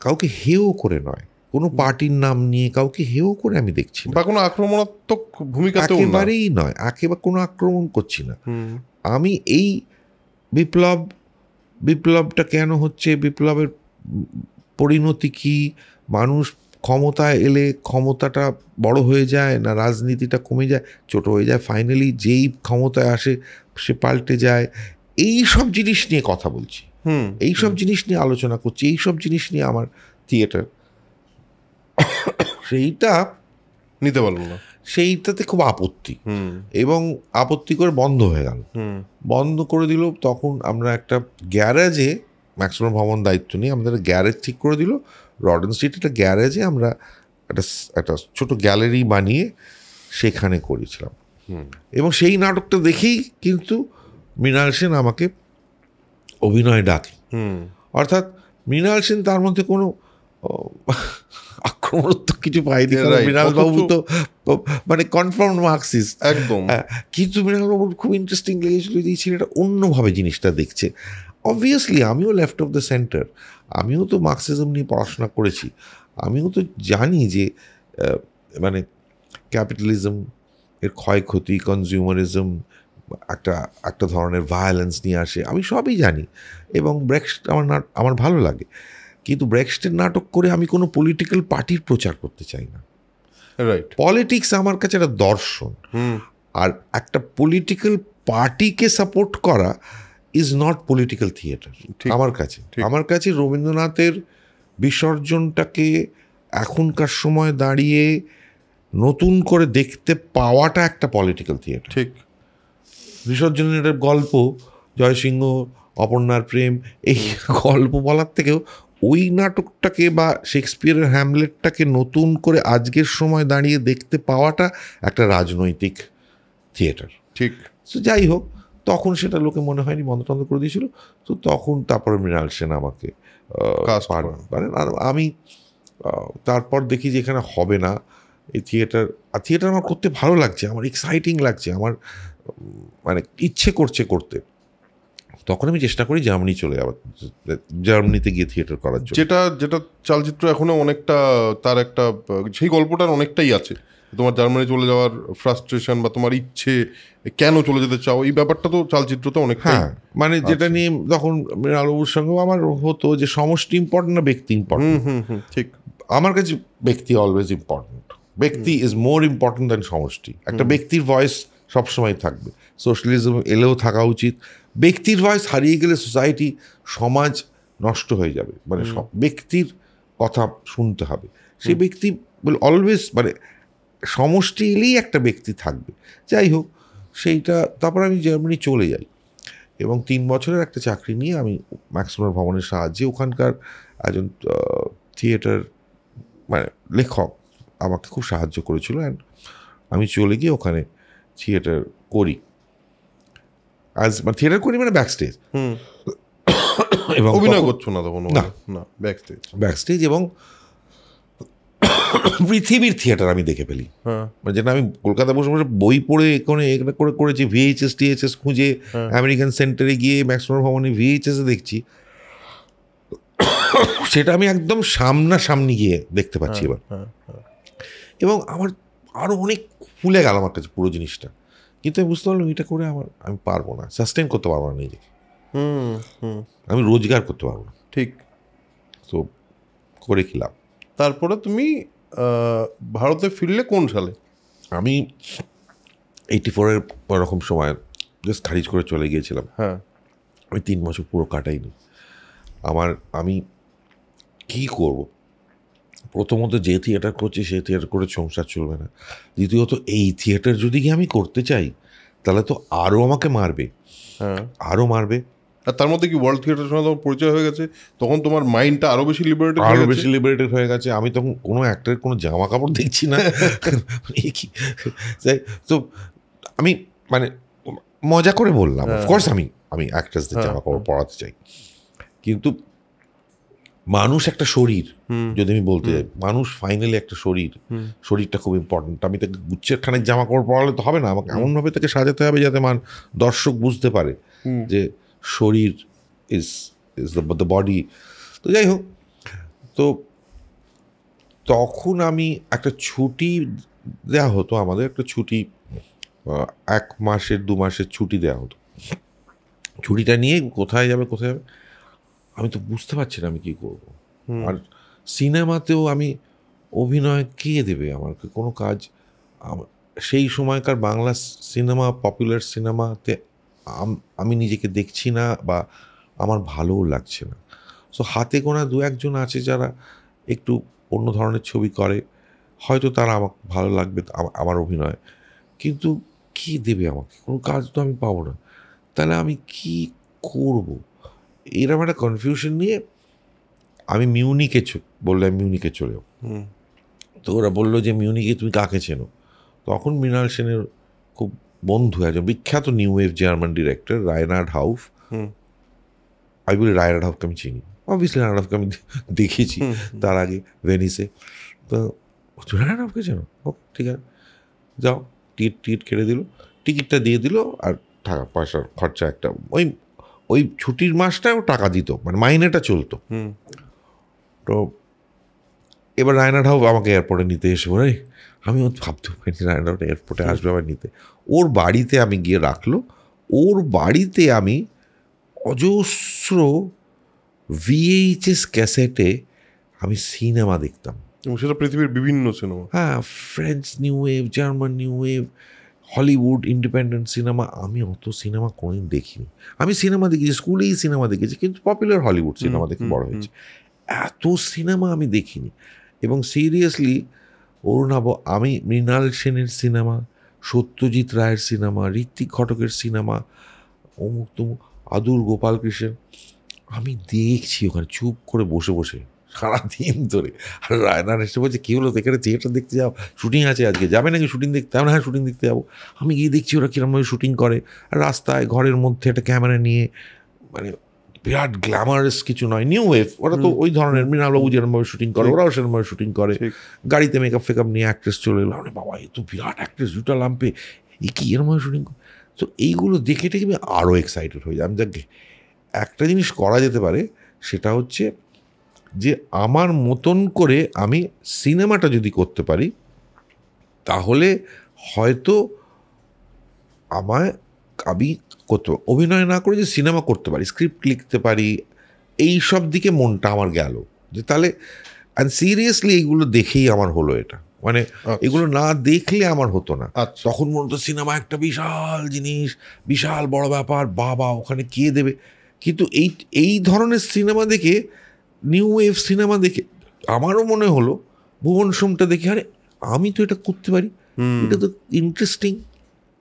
কাউকে হেয় করে নয়, কোনো পার্টির নাম নিয়ে কাউকে হেয় করে আমি দেখছি না, বা কোনো আক্রমণাত্মক ভূমিকাতেও না, একেবারেই নয়, একেবারে কোনো আক্রমণ করছি না। আমি এই বিপ্লবটা কেন হচ্ছে, বিপ্লবের পরিণতি কি, মানুষ ক্ষমতায় এলে ক্ষমতাটা বড় হয়ে যায় না রাজনীতিটা কমে যায়, ছোট হয়ে যায়, ফাইনালি যেই ক্ষমতায় আসে সে পাল্টে যায়, এই সব জিনিস নিয়ে কথা বলছি, এই সব জিনিস নিয়ে আলোচনা করছি, এই সব জিনিস নিয়ে আমার থিয়েটার। সেইটা নিতে পারলো না, সেইটাতে খুব আপত্তি, এবং আপত্তি করে বন্ধ হয়ে গেল, বন্ধ করে দিল। তখন আমরা একটা গ্যারেজে, ম্যাক্সিমাম ভবন দায়িত্ব নিয়ে আমাদের গ্যারেজ ঠিক করে দিল রডন স্ট্রিট, একটা গ্যারেজে আমরা একটা ছোট গ্যালারি বানিয়ে সেখানে করেছিলাম। এবং সেই নাটকটা দেখেই কিন্তু মৃণাল সেন আমাকে অভিনয় ডাকে। অর্থাৎ মৃণাল সেন তার মধ্যে কোনো আক্রমণাত্মক কিছু পাইনি, মৃণালবাবু তো মানে কনফার্ম মার্কসিস্ট একদম। কিন্তু মৃণালবাবুর খুব ইন্টারেস্টিং লেগেছিল যে এই ছেলেটা অন্যভাবে জিনিসটা দেখছে। অবভিয়াসলি আমিও লেফট অফ দ্য সেন্টার, আমিও তো মার্কসিজম নিয়ে পড়াশোনা করেছি, আমিও তো জানি যে মানে ক্যাপিটালিজম এর ক্ষয়ক্ষতি, কনজিউমারিজম একটা ধরনের ভায়োলেন্স নিয়ে আসে, আমি সবই জানি, এবং ব্রেক্সট আমার ভালো লাগে। কিন্তু ব্রেক্সটের নাটক করে আমি কোনো পলিটিক্যাল পার্টির প্রচার করতে চাই না। পলিটিক্স আমার কাছে একটা দর্শন, আর একটা পলিটিক্যাল পার্টিকে সাপোর্ট করা ইজ নট পলিটিক্যাল থিয়েটার আমার কাছে। রবীন্দ্রনাথের বিসর্জনটাকে এখনকার সময় দাঁড়িয়ে নতুন করে দেখতে পাওয়াটা একটা পলিটিক্যাল থিয়েটার। ঠিক, বিসর্জনের গল্প, জয়সিংহ, অপর্ণার প্রেম, এই গল্প বলার থেকেও ওই নাটকটাকে বা শেক্সপিয়ারের হ্যামলেটটাকে নতুন করে আজকের সময় দাঁড়িয়ে দেখতে পাওয়াটা একটা রাজনৈতিক থিয়েটার। ঠিক, তো যাই হোক, তখন সেটা লোকে মনে হয়নি, বন্ধ টন্ধ করে দিয়েছিল। তো তখন তারপরে মৃণাল সেন আমাকে পারেন, আর আমি তারপর দেখি যে এখানে হবে না এই থিয়েটার আমার করতে ভালো লাগছে, আমার এক্সাইটিং লাগছে, আমার মানে ইচ্ছে করছে করতে। তখন আমি চেষ্টা করি জার্মানি চলে যাওয়ার, জার্মানিতে গিয়ে থিয়েটার করার জন্য। যেটা চলচ্চিত্র এখনো অনেকটা তার একটা সেই গল্পটার অনেকটাই আছে, তোমার জার্মানি চলে যাওয়ার ফ্রাস্ট্রেশন বা তোমার ইচ্ছে কেন চলে যেতে চাও, এই ব্যাপারটা তো চলচ্চিত্রতে অনেক। হ্যাঁ, মানে যেটা নিয়ে তখন মৃণালবাবুর সঙ্গেও আমার হতো যে সমষ্টি ইম্পর্টেন্ট না ব্যক্তি ইম্পর্টেন্ট। ঠিক, আমার কাছে ব্যক্তি অলওয়েজ ইম্পর্টেন্ট, ব্যক্তি ইজ মোর ইম্পর্টেন্ট দ্যান সমষ্টি। একটা ব্যক্তির ভয়েস সবসময় থাকবে, সোশ্যালিজম এলেও থাকা উচিত। ব্যক্তির ভয়েস হারিয়ে গেলে সোসাইটি, সমাজ নষ্ট হয়ে যাবে, মানে ব্যক্তির কথা শুনতে হবে। সেই ব্যক্তি অলওয়েজ, মানে সমষ্টি এলেই একটা ব্যক্তি থাকবে। যাই হোক, সেইটা তারপর আমি জার্মানি চলে যাই, এবং 3 বছরের একটা চাকরি নিয়ে আমি ম্যাক্সিমাম ভবনের সাহায্যে, ওখানকার একজন থিয়েটার মানে লেখক আমাকে খুব সাহায্য করেছিল, অ্যান্ড আমি চলে গিয়ে ওখানে থিয়েটার করি, থিয়েটার করি মানে ব্যাক স্টেজ, এবং অভিনয় করছো না তখন? না, ব্যাক স্টেজ, এবং পৃথিবীর থিয়েটার আমি দেখে ফেলি, মানে যেটা আমি কলকাতা বসে বসে বই পড়ে এখানে করে করেছি, ভিএইচএস টিএইচএস খুঁজে আমেরিকান সেন্টারে গিয়ে ম্যাক্সিমাম ভবনে ভিএইচএসে দেখছি, সেটা আমি একদম সামনাসামনি গিয়ে দেখতে পাচ্ছি এবার। এবং আমার আরও অনেক ফুলে গেল আমার কাছে পুরো জিনিসটা, কিন্তু আমি বুঝতে পারলাম এটা করে আমি পারবো না, সাস্টেন করতে পারবো না নিজেকে, আমি রোজগার করতে পারবো না। ঠিক, তো করে খেলাম। তারপরে তুমি ভারতে ফিরলে কোন সালে? আমি 84-এর ওরকম সময় জাস্ট খারিজ করে চলে গিয়েছিলাম। হ্যাঁ, আমি 3 বছর পুরো কাটাইনি। আমি কি করব, প্রথমত যে থিয়েটার করছি সেই থিয়েটার করে সংসার চলবে না, দ্বিতীয়ত এই থিয়েটার যদি আমি করতে চাই তাহলে তো আরও আমাকে মারবে, আরও মারবে। আর তার মধ্যে কি ওয়ার্ল্ড থিয়েটারের সঙ্গে তোমার পরিচয় হয়ে গেছে, তখন তোমার মাইন্ডটা আরও বেশি লিবারেটেড হয়ে গেছে। আমি তখন কোনো অ্যাক্টরের কোনো জামা কাপড় দেখছি না, তো আমি মানে মজা করে বললাম, অফকোর্স আমি আমি অ্যাক্ট্রেসদের জামা কাপড় পরাতে চাই, কিন্তু মানুষ একটা শরীর, যদি আমি বলতে যাই, মানুষ ফাইনালি একটা শরীর, শরীরটা খুব ইম্পর্টেন্ট। আমি তাকে গুচ্ছের খানিক জামা কাপড় পরালে তো হবে না, আমাকে এমনভাবে তাকে সাজাতে হবে যাতে দর্শক বুঝতে পারে যে শরীর ইজ দ্য বডি। তো যাই হোক, তো তখন আমি একটা ছুটি দেওয়া হতো, আমাদের একটা ছুটি 1 মাসের 2 মাসের ছুটি দেওয়া হতো। ছুটিটা নিয়ে কোথায় যাবে, আমি তো বুঝতে পারছি না আমি কী করব। আর সিনেমাতেও আমি অভিনয় কে দেবে আমাকে, কোনো কাজ সেই সময়কার বাংলা সিনেমা, পপুলার সিনেমাতে আমি নিজেকে দেখছি না বা আমার ভালোও লাগছে না। সো হাতে গোনা 2-1 জন আছে যারা একটু অন্য ধরনের ছবি করে, হয়তো তারা আমাকে ভালো লাগবে আমার অভিনয়, কিন্তু কী দেবে আমাকে, কোনো কাজ তো আমি পাবো না, তাহলে আমি কি করব? এরকম একটা কনফিউশন নিয়ে আমি মিউনিকে বললাম মিউনিকে চলে যাও। তো ওরা বললো যে মিউনিকে তুমি কাকে চেনো? তখন মৃণাল সেনের খুব বন্ধু একজন বিখ্যাত new wave German director রাইনার্ড half. আমি বলি রাইনার্ড হাউফকে আমি চিনি, অবভিয়াসলি রাইনার্ড হাউফকে আমি দেখেছি তার আগে ভেনিসে। তো রাইনার্ড হাউফকে চেনো? ও ঠিক আছে, যাও। টিকিট কেটে দিল, টিকিটটা দিয়ে দিল, আর টাকা পয়সার খরচা একটা ওই ছুটির মাসটাও টাকা দিত, মানে মাইনেটা চলতো। তো এবার রায়নার্ড হাউফ আমাকে এয়ারপোর্টে নিতে এসে বলে, আমিও ভাবতেও পারিনি রায়নার্ড হাউফ এয়ারপোর্টে আসবে আবার নিতে। ওর বাড়িতে আমি গিয়ে রাখলো, ওর বাড়িতে আমি অজস্র VHS ক্যাসেটে আমি সিনেমা দেখতাম, এবং সেটা পৃথিবীর বিভিন্ন সিনেমা। হ্যাঁ, French new wave, German new wave, Hollywood, independent cinema. আমি অত সিনেমা কোনোদিন দেখিনি। আমি সিনেমা দেখেছি, স্কুলেই সিনেমা দেখেছি, কিন্তু পপুলার হলিউড সিনেমা দেখে বড় হয়েছে। এত সিনেমা আমি দেখিনি। এবং সিরিয়াসলি অরুণাভ, আমি মৃণাল সেনের সিনেমা, সত্যজিৎ রায়ের সিনেমা, ঋত্বিক ঘটকের সিনেমা, অমুক তমুক, আদুর গোপালকৃষ্ণ, আমি দেখছি ওখানে চুপ করে বসে বসে সারাদিন ধরে। আর রায়নার এসে বলছে, কী হলো, এখানে থিয়েটার দেখতে যাও, শুটিং আছে আজকে, যাবে নাকি শুটিং দেখতে? আমি হ্যাঁ, শুটিং দেখতে যাবো। আমি গিয়ে দেখছি ওরা কীরকমভাবে শুটিং করে, আর রাস্তায় ঘরের মধ্যে একটা ক্যামেরা নিয়ে, মানে বিরাট গ্ল্যামারাস কিছু নয়, নিউ ওয়েভ, ওরা তো ওই ধরনের, মৃণালবাবু যেরকমভাবে শুটিং করে ওরাও সেরকমভাবে শুটিং করে। গাড়িতে মেকআপ ফেকআপ নিয়ে অ্যাক্ট্রেস চলে এলো, আরে বাবা, এ তো বিরাট অ্যাক্ট্রেস, জুটা লাম্পে, এ কি এরমভাবে শুটিং করে? তো এইগুলো দেখে টেকে আমি আরও এক্সাইটেড হয়ে যাই। আমি যাকে একটা জিনিস করা যেতে পারে, সেটা হচ্ছে যে আমার মতন করে আমি সিনেমাটা যদি করতে পারি, তাহলে হয়তো আমি করতে অভিনয় না করে যে সিনেমা করতে পারি, স্ক্রিপ্ট লিখতে পারি, এই সব দিকে মনটা আমার গেল। যে তাহলে অ্যান্ড সিরিয়াসলি এইগুলো দেখেই আমার হলো এটা, মানে এগুলো না দেখলে আমার হতো না। তখন মনে হতো সিনেমা একটা বিশাল জিনিস, বিশাল বড় ব্যাপার, বাবা ওখানে কে দেবে। কিন্তু এই ধরনের সিনেমা দেখে, নিউ ওয়েভ সিনেমা দেখে আমারও মনে হলো, ভুবন সোমটা দেখে, আরে আমি তো এটা করতে পারি, এটা তো ইন্টারেস্টিং,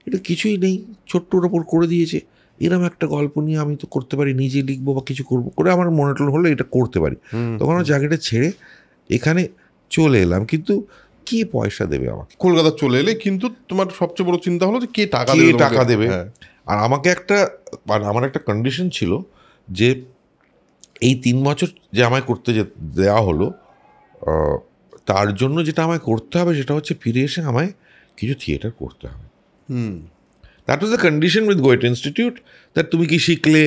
এটা কিছুই নেই, ছোট্টর ওপর করে দিয়েছে, এরকম একটা গল্প নিয়ে আমি তো করতে পারি, নিজে লিখবো বা কিছু করবো করে, আমার মনে হলো এটা করতে পারি। তখন আমার চাকরিটা ছেড়ে এখানে চলে এলাম। কিন্তু কে পয়সা দেবে আমাকে? কলকাতা চলে এলে, কিন্তু তোমার সবচেয়ে বড় চিন্তা হলো যে কে টাকা দেবে। আর আমাকে আমার একটা কন্ডিশন ছিল যে এই 3 বছর যে আমায় করতে দেওয়া হলো, তার জন্য যেটা আমায় করতে হবে সেটা হচ্ছে ফিরে এসে আমায় কিছু থিয়েটার করতে হবে। That was the condition with গোয়েট institute, that তুমি কি শিখলে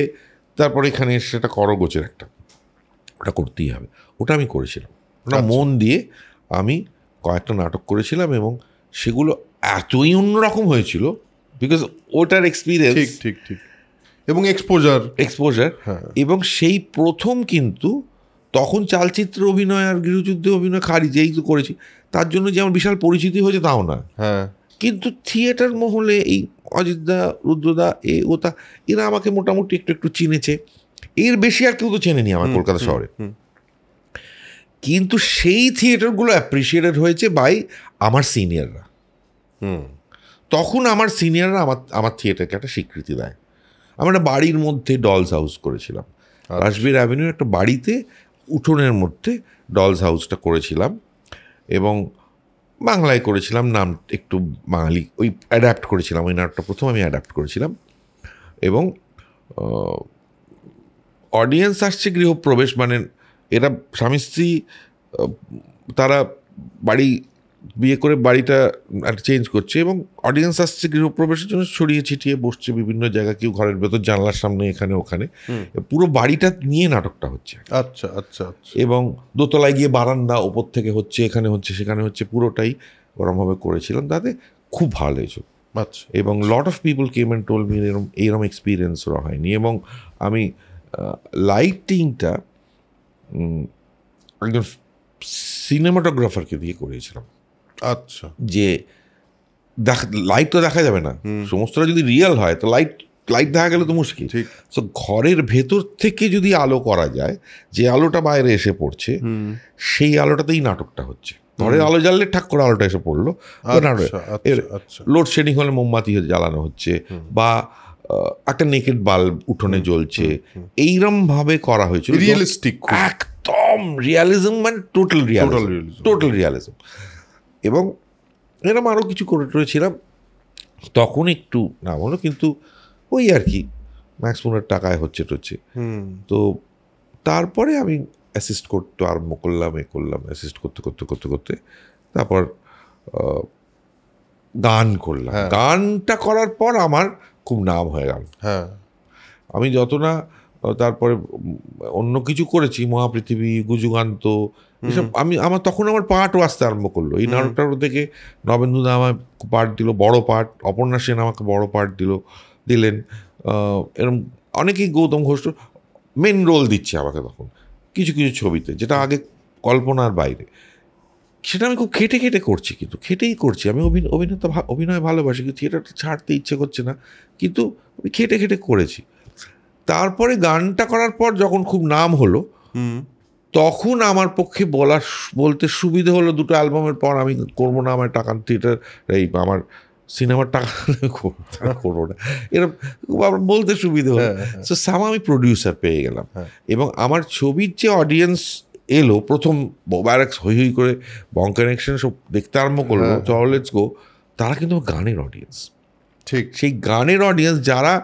তারপরে এখানে সেটা করো, গোছের একটা, ওটা করতেই হবে। ওটা আমি করেছিলাম, ওটা মন দিয়ে আমি কয়েকটা নাটক করেছিলাম, এবং সেগুলো এতই অন্যরকম হয়েছিল বিকজ ওটার এক্সপিরিয়েন্স, ঠিক এবং এক্সপোজার, এবং সেই প্রথম, কিন্তু তখন চালচিত্র অভিনয় আর গৃহযুদ্ধে অভিনয় খারি যেই তো করেছি, তার জন্য যে আমার বিশাল পরিচিতি হয়েছে তাও না। কিন্তু থিয়েটার মহলে এই অজিতদা, রুদ্রদা, ওটা এরা আমাকে মোটামুটি একটু চিনেছে, এর বেশি আর কেউ তো চেনেনি আমার কলকাতা শহরে। কিন্তু সেই থিয়েটারগুলো অ্যাপ্রিসিয়েটেড হয়েছে বাই আমার সিনিয়ররা। তখন আমার সিনিয়ররা আমার থিয়েটারকে একটা স্বীকৃতি দেয়। আমরা একটা বাড়ির মধ্যে ডলস হাউস করেছিলাম, রাসবিহারী অ্যাভিনিউ একটা বাড়িতে উঠোনের মধ্যে ডলস হাউসটা করেছিলাম, এবং বাংলায় করেছিলাম, নাম একটু বাঙালি, ওই অ্যাডাপ্ট করেছিলাম, ওই নাটকটা প্রথম আমি অ্যাডাপ্ট করেছিলাম। এবং অডিয়েন্স আসছে গৃহপ্রবেশ, মানে এরা স্বামী স্ত্রী তারা বাড়ি বিয়ে করে বাড়িটা চেঞ্জ করছে এবং অডিয়েন্স আসছে গৃহপ্রবেশের জন্য, ছড়িয়ে ছিটিয়ে বসছে বিভিন্ন জায়গায়, কেউ ঘরের ভেতর জানলার সামনে, এখানে ওখানে, পুরো বাড়িটা নিয়ে নাটকটা হচ্ছে। আচ্ছা আচ্ছা আচ্ছা। এবং দোতলায় গিয়ে বারান্দা, ওপর থেকে হচ্ছে, এখানে হচ্ছে, সেখানে হচ্ছে, পুরোটাই ওরমভাবে করেছিলাম, তাতে খুব ভালো হয়েছে। আচ্ছা। এবং lot of people came and told me এইরকম এক্সপিরিয়েন্স ওরা হয়নি। এবং আমি লাইটিংটা একজন সিনেমাটোগ্রাফারকে দিয়ে করিয়েছিলাম। আচ্ছা। যে লাইট তো দেখা যাবে না, সমস্তটা যদি রিয়েল হয় তো লাইট দেখা গেলে তো মুশকিল। তো ঘরের ভেতর থেকে যদি আলো করা যায়, যে আলোটা বাইরে এসে পড়ছে সেই আলোটাতেই নাটকটা হচ্ছে। ঘরের আলো জ্বাললে ঠাক করে আলোটা এসে পড়লো, লোডশেডিং হলে মোমবাতি জ্বালানো হচ্ছে, বা একটা নেকেড বাল্ব উঠোনে জ্বলছে, এইরকম ভাবে করা হয়েছিল, রিয়েলিস্টিক, একদম রিয়ালিজম, মানে টোটাল রিয়ালিজম। এবং এরকম আরও কিছু করেছিলাম, তখন একটু না বলো, কিন্তু ওই আর কি ম্যাক্সমুনের টাকায় হচ্ছে। তো তারপরে আমি অ্যাসিস্ট করতে আরম্ভ করলাম, অ্যাসিস্ট করতে তারপর গান করলাম। গানটা করার পর আমার খুব নাম হয়ে গেল। আমি যত না তারপরে অন্য কিছু করেছি, মহাপৃথিবী, গুজুগান্ত, এসব আমার তখন আমার পার্টও আসতে আরম্ভ করলো। এই নাটকটার থেকে নবেন্দুদা আমার পার্ট দিল, বড় পার্ট, অপর্ণা সেন আমাকে বড় পার্ট দিলেন, এরকম অনেকেই, গৌতম ঘোষ মেন রোল দিচ্ছে আমাকে তখন কিছু কিছু ছবিতে, যেটা আগে কল্পনার বাইরে। সেটা আমি খুব খেটে করছি, কিন্তু খেটেই করছি। আমি অভিনয় ভালোবাসি, কিন্তু থিয়েটারটা ছাড়তে ইচ্ছে করছে না, কিন্তু আমি খেটে করেছি। তারপরে গানটা করার পর যখন খুব নাম হলো, তখন আমার পক্ষে বলতে সুবিধে হলো, দুটো অ্যালবামের পর আমি করবো না, আমার টাকা, থিয়েটার আমার সিনেমার টাকা করবো না, এরকম বলতে সুবিধে হলো। তো সামা আমি প্রডিউসার পেয়ে গেলাম। এবং আমার ছবির যে অডিয়েন্স এলো, প্রথম ব্যারাক্স হই করে বং কানেকশন সব দেখতে আরম্ভ করলো, চলো লেটস গো, তারা কিন্তু গানের অডিয়েন্স। ঠিক সেই গানের অডিয়েন্স যারা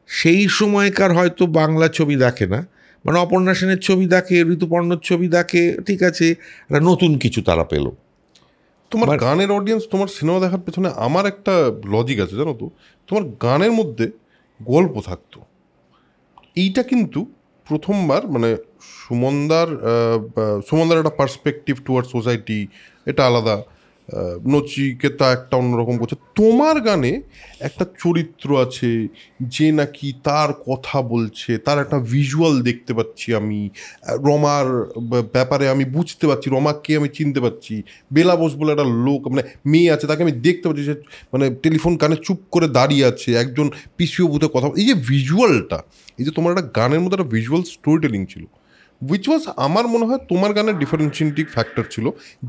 সেই সময়কার হয়তো বাংলা ছবি দেখে না, মানে অপর্ণা সেনের ছবি দেখে, ঋতুপর্ণর ছবি দেখে, ঠিক আছে, নতুন কিছু তারা পেল। তোমার গানের অডিয়েন্স তোমার সিনেমা দেখার পেছনে আমার একটা লজিক আছে, জানো তো, তোমার গানের মধ্যে গল্প থাকতো। এইটা কিন্তু প্রথমবার, মানে সুমনদার একটা পার্সপেক্টিভ টুয়ার্ড সোসাইটি, এটা আলাদা, নচিকেতা একটা অন্যরকম করছে। তোমার গানে একটা চরিত্র আছে যে নাকি তার কথা বলছে, তার একটা ভিজুয়াল দেখতে পাচ্ছি আমি, রমার ব্যাপারে আমি বুঝতে পারছি, রমাকে আমি চিনতে পারছি, বেলা বোস বলে একটা লোক, মানে মেয়ে আছে, তাকে আমি দেখতে পাচ্ছি, সে মানে টেলিফোন কানে চুপ করে দাঁড়িয়ে আছে, একজন পিসিও বুথে কথা, এই যে ভিজুয়ালটা, এই যে তোমার একটা গানের মধ্যে একটা ভিজুয়াল স্টোরি টেলিং ছিল, উইচ ওয়াজ আমার মনে হয় তোমার গানের ডিফারেন্সিয়েটিং ফ্যাক্টর ছিল,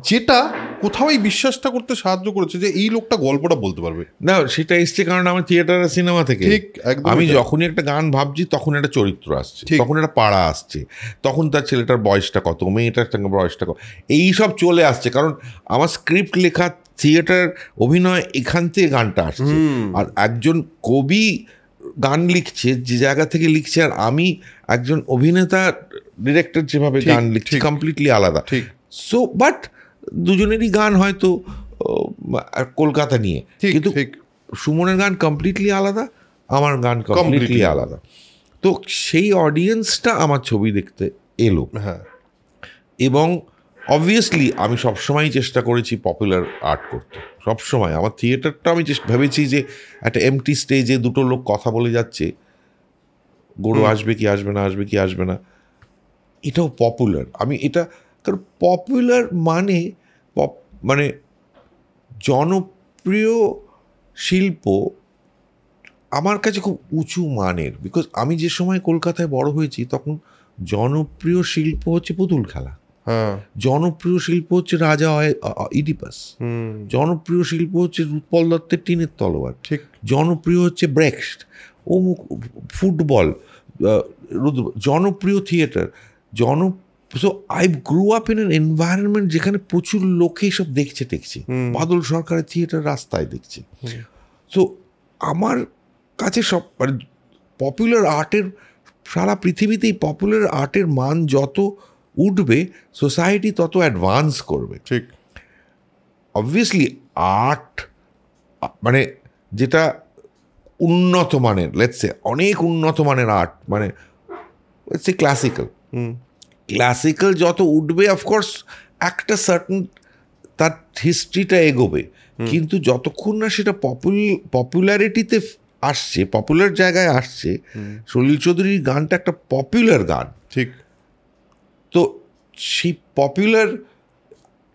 যেটা কোথাও এই বিশ্বাসটা করতে সাহায্য করেছে যে এই লোকটা গল্পটা বলতে পারবে। না, সেটা এসছে কারণ আমার থিয়েটার আর সিনেমা থেকে। ঠিক, আমি যখনই একটা গান ভাবছি তখন একটা চরিত্র আসছে, তখন একটা পাড়া আসছে, তখন তার ছেলেটার বয়সটা কত, মেয়েটার বয়সটা কত, এইসব চলে আসছে। কারণ আমার স্ক্রিপ্ট লেখা, থিয়েটার, অভিনয়, এখান থেকে গানটা আসছে। আর একজন কবি গান লিখছে যে জায়গা থেকে লিখছে, আর আমি একজন অভিনেতা, ডিরেক্টর যেভাবে গান লিখছি, কমপ্লিটলি আলাদা। সো বাট দুজনেরই গান হয়তো কলকাতা নিয়ে, কিন্তু সুমনের গান কমপ্লিটলি আলাদা, আমার গান কমপ্লিটলি আলাদা। তো সেই অডিয়েন্সটা আমার ছবি দেখতে এলো। এবং অবভিয়াসলি আমি সবসময় চেষ্টা করেছি পপুলার আর্ট করতে, সবসময়। আমার থিয়েটারটা আমি ভেবেছি যে একটা এমটি স্টেজে দুটো লোক কথা বলে যাচ্ছে, গরু আসবে কি আসবে না, আসবে কি আসবে না, এটাও পপুলার। আমি এটা, কারণ পপুলার মানে জনপ্রিয় শিল্প আমার কাছে খুব উঁচু মানের। বিকজ আমি যে সময় কলকাতায় বড় হয়েছি তখন জনপ্রিয় শিল্প হচ্ছে পুতুল খেলা, জনপ্রিয় শিল্প হচ্ছে রাজা ইডিপাস, জনপ্রিয় শিল্প হচ্ছে উৎপল দত্তের টিনের তলোয়ার, জনপ্রিয় হচ্ছে ব্রেক্সট, অমুক, ফুটবল, জনপ্রিয় theatre, so I grow up in an environment যেখানে প্রচুর লোকে সব দেখছে টেকছে, বাদল সরকারের থিয়েটার রাস্তায় দেখছে। সো আমার কাছে সব, মানে পপুলার আর্টের, সারা পৃথিবীতেই পপুলার আর্টের মান যত উঠবে সোসাইটি তত অ্যাডভান্স করবে। ঠিক। অবভিয়াসলি আর্ট মানে যেটা উন্নত মানের, লেটস সে অনেক উন্নত মানের আর্ট, মানে লেটস সে ক্লাসিক্যাল যত উঠবে অফকোর্স একটা সার্টেন তার হিস্ট্রিটা এগোবে, কিন্তু যতক্ষণ না সেটা পপুলারিটিতে আসছে, পপুলার জায়গায় আসছে, সলিল চৌধুরীর গানটা একটা পপুলার গান। ঠিক। তো সেই পপুলার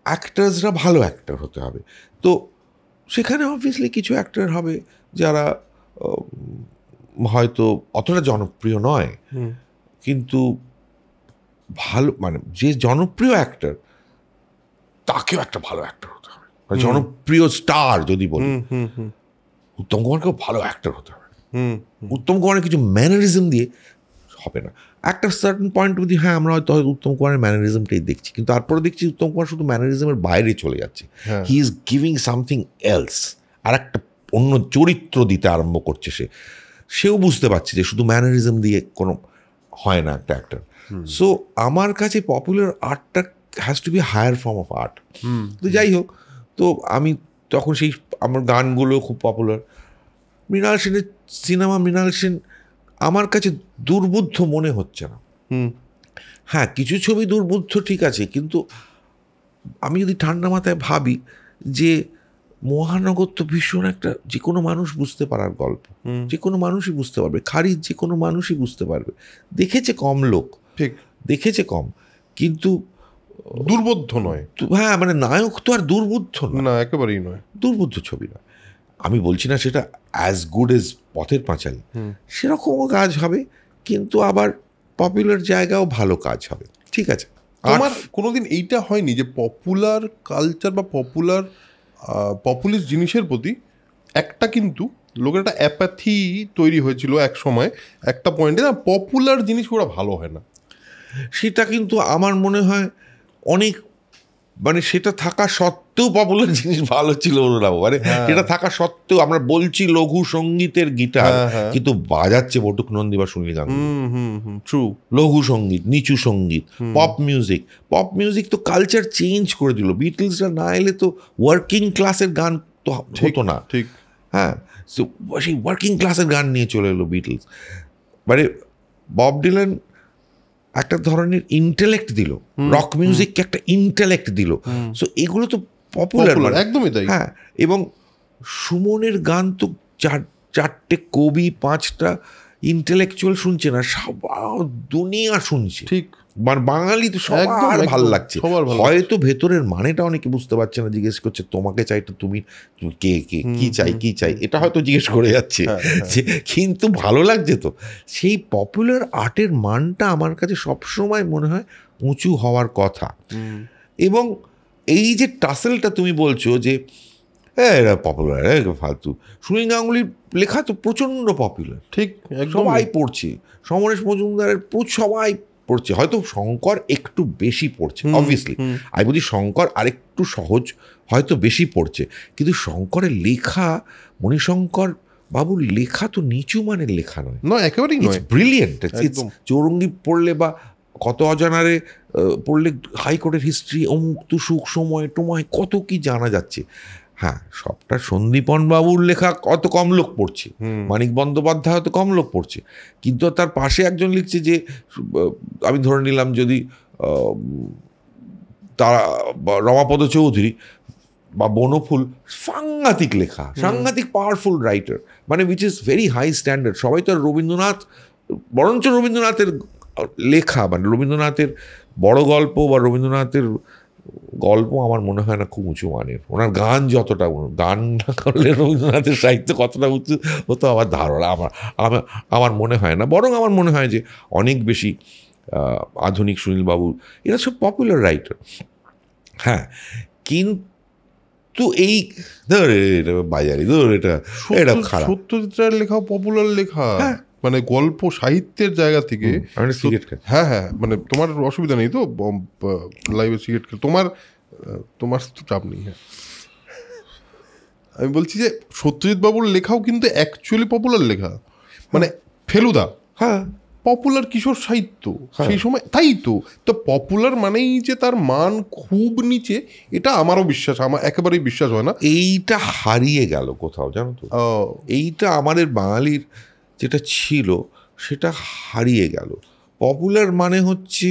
অ্যাক্টার্সরা ভালো অ্যাক্টর হতে হবে। তো সেখানে অবভিয়াসলি কিছু অ্যাক্টর হবে যারা হয়তো অতটা জনপ্রিয় নয়, কিন্তু ভালো, মানে যে জনপ্রিয় অ্যাক্টর তাকেও একটা ভালো অ্যাক্টর হতে হবে। জনপ্রিয় স্টার যদি বলি, উত্তম কুমারকেও ভালো অ্যাক্টর হতে হবে। উত্তম কুমারের কিছু ম্যানারিজম দিয়ে হবে না। একটা সার্টেন পয়েন্ট অবধি হ্যাঁ আমরা হয়তো উত্তম কুমারের ম্যানারিজমটাই দেখছি, কিন্তু তারপরে দেখছি উত্তম কুমার শুধু ম্যানারিজমের বাইরে চলে যাচ্ছে। He is giving something else, আর একটা অন্য চরিত্র দিতে আরম্ভ করছে। সেও বুঝতে পারছে যে শুধু ম্যানারিজম দিয়ে কোনো হয় না একটা অ্যাক্টর। সো আমার কাছে পপুলার আর্টটা has to be higher form of art. তো যাই হোক, তো আমি তখন সেই আমার গানগুলো খুব পপুলার। মৃণাল সেনের সিনেমা, মৃণাল সেন আমার কাছে দুর্বোধ্য মনে হচ্ছে না। হ্যাঁ, কিছু ছবি দুর্বোধ্য ঠিক আছে, কিন্তু আমি যদি ঠান্ডা মাথায় ভাবি যে মহানগর তো ভীষণ একটা যে কোনো মানুষ বুঝতে পারার গল্প, যে কোনো মানুষই বুঝতে পারবে, খারিজ যে কোনো মানুষই বুঝতে পারবে। দেখেছে কম লোক, ঠিক দেখেছে কম, কিন্তু দুর্বোধ্য নয়। হ্যাঁ, মানে নায়ক তো আর দুর্বোধ্য না, একেবারেই নয়, দুর্বোধ্য ছবি নয়। আমি বলছি না সেটা as good age Pather Panchali, সেরকমও কাজ হবে, কিন্তু আবার পপুলার জায়গাও ভালো কাজ হবে। ঠিক আছে, আমার কোনোদিন এইটা হয়নি যে পপুলার কালচার বা পপুলিস্ট জিনিসের প্রতি একটা কিন্তু লোকের একটা অ্যাপ্যাথি তৈরি হয়েছিল এক সময়, একটা পয়েন্টে না পপুলার জিনিস ওরা ভালো হয় না। সেটা কিন্তু আমার মনে হয় অনেক, মানে সেটা থাকা সত্ত্বেও পপুলার জিনিস ভালো ছিল ওরা, মানে সেটা থাকা সত্ত্বেও আমরা বলছি লঘু সঙ্গীতের গিটার, কিন্তু বাজাচ্ছে বটুক নন্দী বা সুনীল গাঙ্গুলি। ট্রু। লঘু সঙ্গীত, নিচু সঙ্গীত, পপ মিউজিক তো কালচার চেঞ্জ করে দিল। বিটলসরা না এলে তো ওয়ার্কিং ক্লাসের গান তো হতো না। ঠিক। হ্যাঁ, সেই ওয়ার্কিং ক্লাসের গান নিয়ে চলে এলো বিটলস। মানে বব ডিলান একটা ধরনের ইন্টেলেক্ট দিল, রক মিউজিককে একটা ইন্টেলেক্ট দিল। সো এগুলো তো পপুলার, একদমই তাই। হ্যাঁ, এবং সুমনের গান তো চারটে কবি, 5টা ইন্টেলেকচুয়াল শুনছে না, সব দুনিয়া শুনছে। ঠিক, মানে বাঙালি তো সবার ভালো লাগছে, হয়তো ভেতরের মানেটা অনেকে বুঝতে পারছে না, জিজ্ঞেস করছে তোমাকে চাইটা তুমি কে কে কি চাই, এটা হয়তো জিজ্ঞেস করে যাচ্ছে, কিন্তু ভালো লাগছে। তো সেই পপুলার আর্টের মানটা আমার কাছে সবসময় মনে হয় উঁচু হওয়ার কথা। এবং এই যে টাসেলটা তুমি বলছো যে এরা পপুলার, ফালতু, সুনীল গাঙ্গুলির লেখা তো প্রচণ্ড পপুলার, ঠিক, সবাই পড়ছে, সমরেশ মজুমদারের সবাই পড়ছে, হয়তো শঙ্কর একটু বেশি পড়ছে, অবভিয়াসলি আমি বলছি শঙ্কর আরেকটু সহজ হয়তো বেশি পড়ছে, কিন্তু শঙ্করের লেখা, মণিশঙ্কর বাবুর লেখা তো নিচু মানের লেখা নয়, একেবারেই নয়, ব্রিলিয়েন্ট। চৌরঙ্গি পড়লে বা কত অজানারে পড়লে হাইকোর্টের হিস্ট্রি, অমুক তুসুক, সময় টময় কত কি জানা যাচ্ছে। হ্যাঁ, সবটা সন্দীপন বাবুর লেখা কত কম লোক পড়ছে, মানিক বন্দ্যোপাধ্যায় হয়তো কম লোক পড়ছে, কিন্তু তার পাশে একজন লিখছে যে, আমি ধরে নিলাম যদি তারা রমাপদ চৌধুরী বা বনফুল, সাংঘাতিক লেখা, সাংঘাতিক পাওয়ারফুল রাইটার, মানে which is very high standard. সবাই তো রবীন্দ্রনাথ, বরঞ্চ রবীন্দ্রনাথের লেখা, মানে রবীন্দ্রনাথের বড় গল্প বা রবীন্দ্রনাথের গল্প আমার মনে হয় না খুব উঁচু মানের। ওনার গান যতটা, গান না করলে রবীন্দ্রনাথের সাহিত্য কতটা উঁচু হতো আমার ধারণা, আমার মনে হয় না। বরং আমার মনে হয় যে অনেক বেশি আধুনিক সুনীলবাবু এরা সব পপুলার রাইটার। হ্যাঁ, কিন্তু এই বাজারি এটা খারাপ। সত্যজিৎ রায়ের লেখা পপুলার লেখা, মানে গল্প সাহিত্যের জায়গা থেকে। হ্যাঁ, মানে তোমার অসুবিধা নেই তো লাইভে সিগারেট খেলে? তোমার তো চাপ নেই। হ্যাঁ, আমি বলছি যে সত্যজিৎ বাবুর লেখাও কিন্তু অ্যাকচুয়ালি পপুলার লেখা, মানে ফেলুদা হ্যাঁ পপুলার কিশোর সাহিত্য হ্যাঁ। সেই সময়, তাই তো পপুলার মানেই যে তার মান খুব নিচে, এটা আমারও বিশ্বাস, আমার একেবারেই বিশ্বাস হয় না। এইটা হারিয়ে গেল কোথাও, জানো তো, এইটা আমাদের বাঙালির যেটা ছিল সেটা হারিয়ে গেল। পপুলার মানে হচ্ছে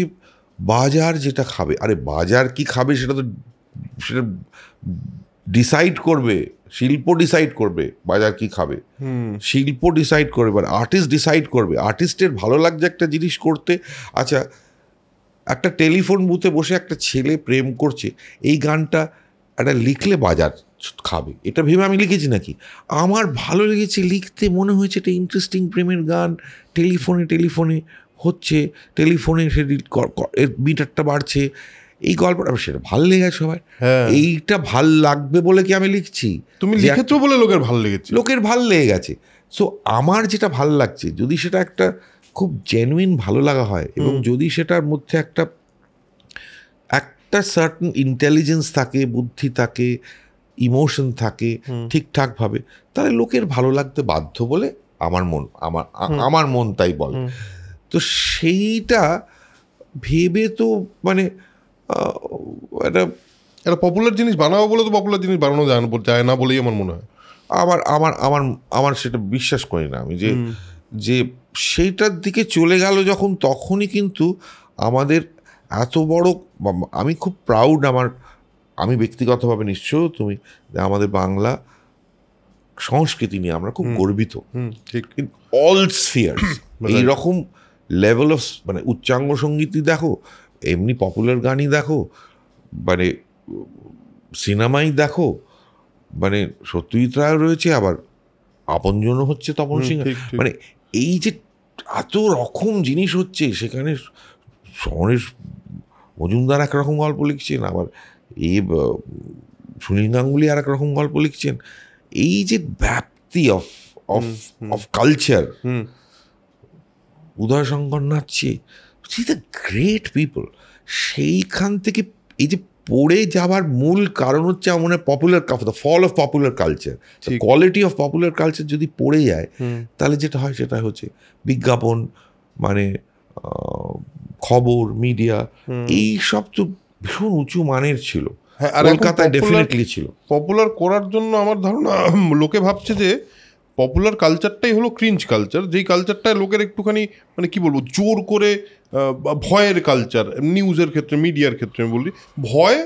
বাজার যেটা খাবে। আরে বাজার কি খাবে সেটা ডিসাইড করবে শিল্প, ডিসাইড করবে বাজার কি খাবে, শিল্প ডিসাইড করবে, আর আর্টিস্ট ডিসাইড করবে। আর্টিস্টের ভালো লাগছে একটা জিনিস করতে। আচ্ছা, একটা টেলিফোন বুথে বসে একটা ছেলে প্রেম করছে, এই গানটা একটা লিখলে বাজার খাবে, এটা ভেবে আমি লিখেছি নাকি? আমার ভালো লেগেছে লিখতে, মনে হয়েছে এটা ইন্টারেস্টিং প্রেমের গান, টেলিফোনে হচ্ছে, টেলিফোনে সে মিটারটা বাড়ছে, এই গল্পটা সেটা ভাল লেগেছে সবাই। এইটা ভাল লাগবে বলে কি আমি লিখছি? তুমি লিখেছো বলে লোকের ভাল লেগেছে, লোকের ভাল লেগে গেছে। সো আমার যেটা ভাল লাগছে, যদি সেটা একটা খুব জেনুইন ভালো লাগা হয়, এবং যদি সেটার মধ্যে একটা সার্টেন ইন্টেলিজেন্স থাকে, বুদ্ধি থাকে, ইমোশন থাকে ঠিকঠাকভাবে, তাহলে লোকের ভালো লাগতে বাধ্য বলে আমার মন তাই বলে। তো সেইটা ভেবে তো মানে একটা পপুলার জিনিস বানাবো বলে তো পপুলার জিনিস বানানো যায় না বলেই আমার মনে হয়। আমার সেটা বিশ্বাস করি না আমি, যে সেইটার দিকে চলে গেল যখন, তখনই কিন্তু আমাদের এত বড়, আমি খুব প্রাউড, আমি ব্যক্তিগতভাবে নিশ্চয় তুমি, আমাদের বাংলা সংস্কৃতি নিয়ে আমরা খুব গর্বিত। ইন অল স্ফিয়ার্স এইরকম লেভেল অফ, মানে উচ্চাঙ্গ সঙ্গীতই দেখো, এমনি পপুলার গানই দেখো, মানে সিনেমাই দেখো, মানে সত্যজিৎ রায় রয়েছে, আবার আপনজনও হচ্ছে তপন সিং, মানে এই যে এত রকম জিনিস হচ্ছে সেখানে, শহরের মজুমদার একরকম গল্প লিখছেন, আবার সুনীল গাঙ্গুলি আর একরকম গল্প লিখছেন, এই যে ব্যাপ্তি অফ কালচার, উদয়শঙ্কর নাচছে, গ্রেট পিপল, সেইখান থেকে এই যে পড়ে যাবার মূল কারণ হচ্ছে আমার মনে হয় popular, the fall of popular culture, quality of popular culture যদি পড়ে যায়, তাহলে যেটা হয় সেটা হচ্ছে বিজ্ঞাপন, মানে খবর, মিডিয়া, এই সব তো ভীষণ উঁচু মানের ছিল, কলকাতায় ডেফিনেটলি ছিল। পপুলার করার জন্য আমার ধারণা লোকে ভাবছে যে পপুলার কালচারটাই হলো ক্রিঞ্জ কালচার, যেই কালচারটায় লোকের একটুখানি, মানে কি বলবো, জোর করে ভয়ের কালচার, নিউজের ক্ষেত্রে, মিডিয়ার ক্ষেত্রে আমি বলি, ভয়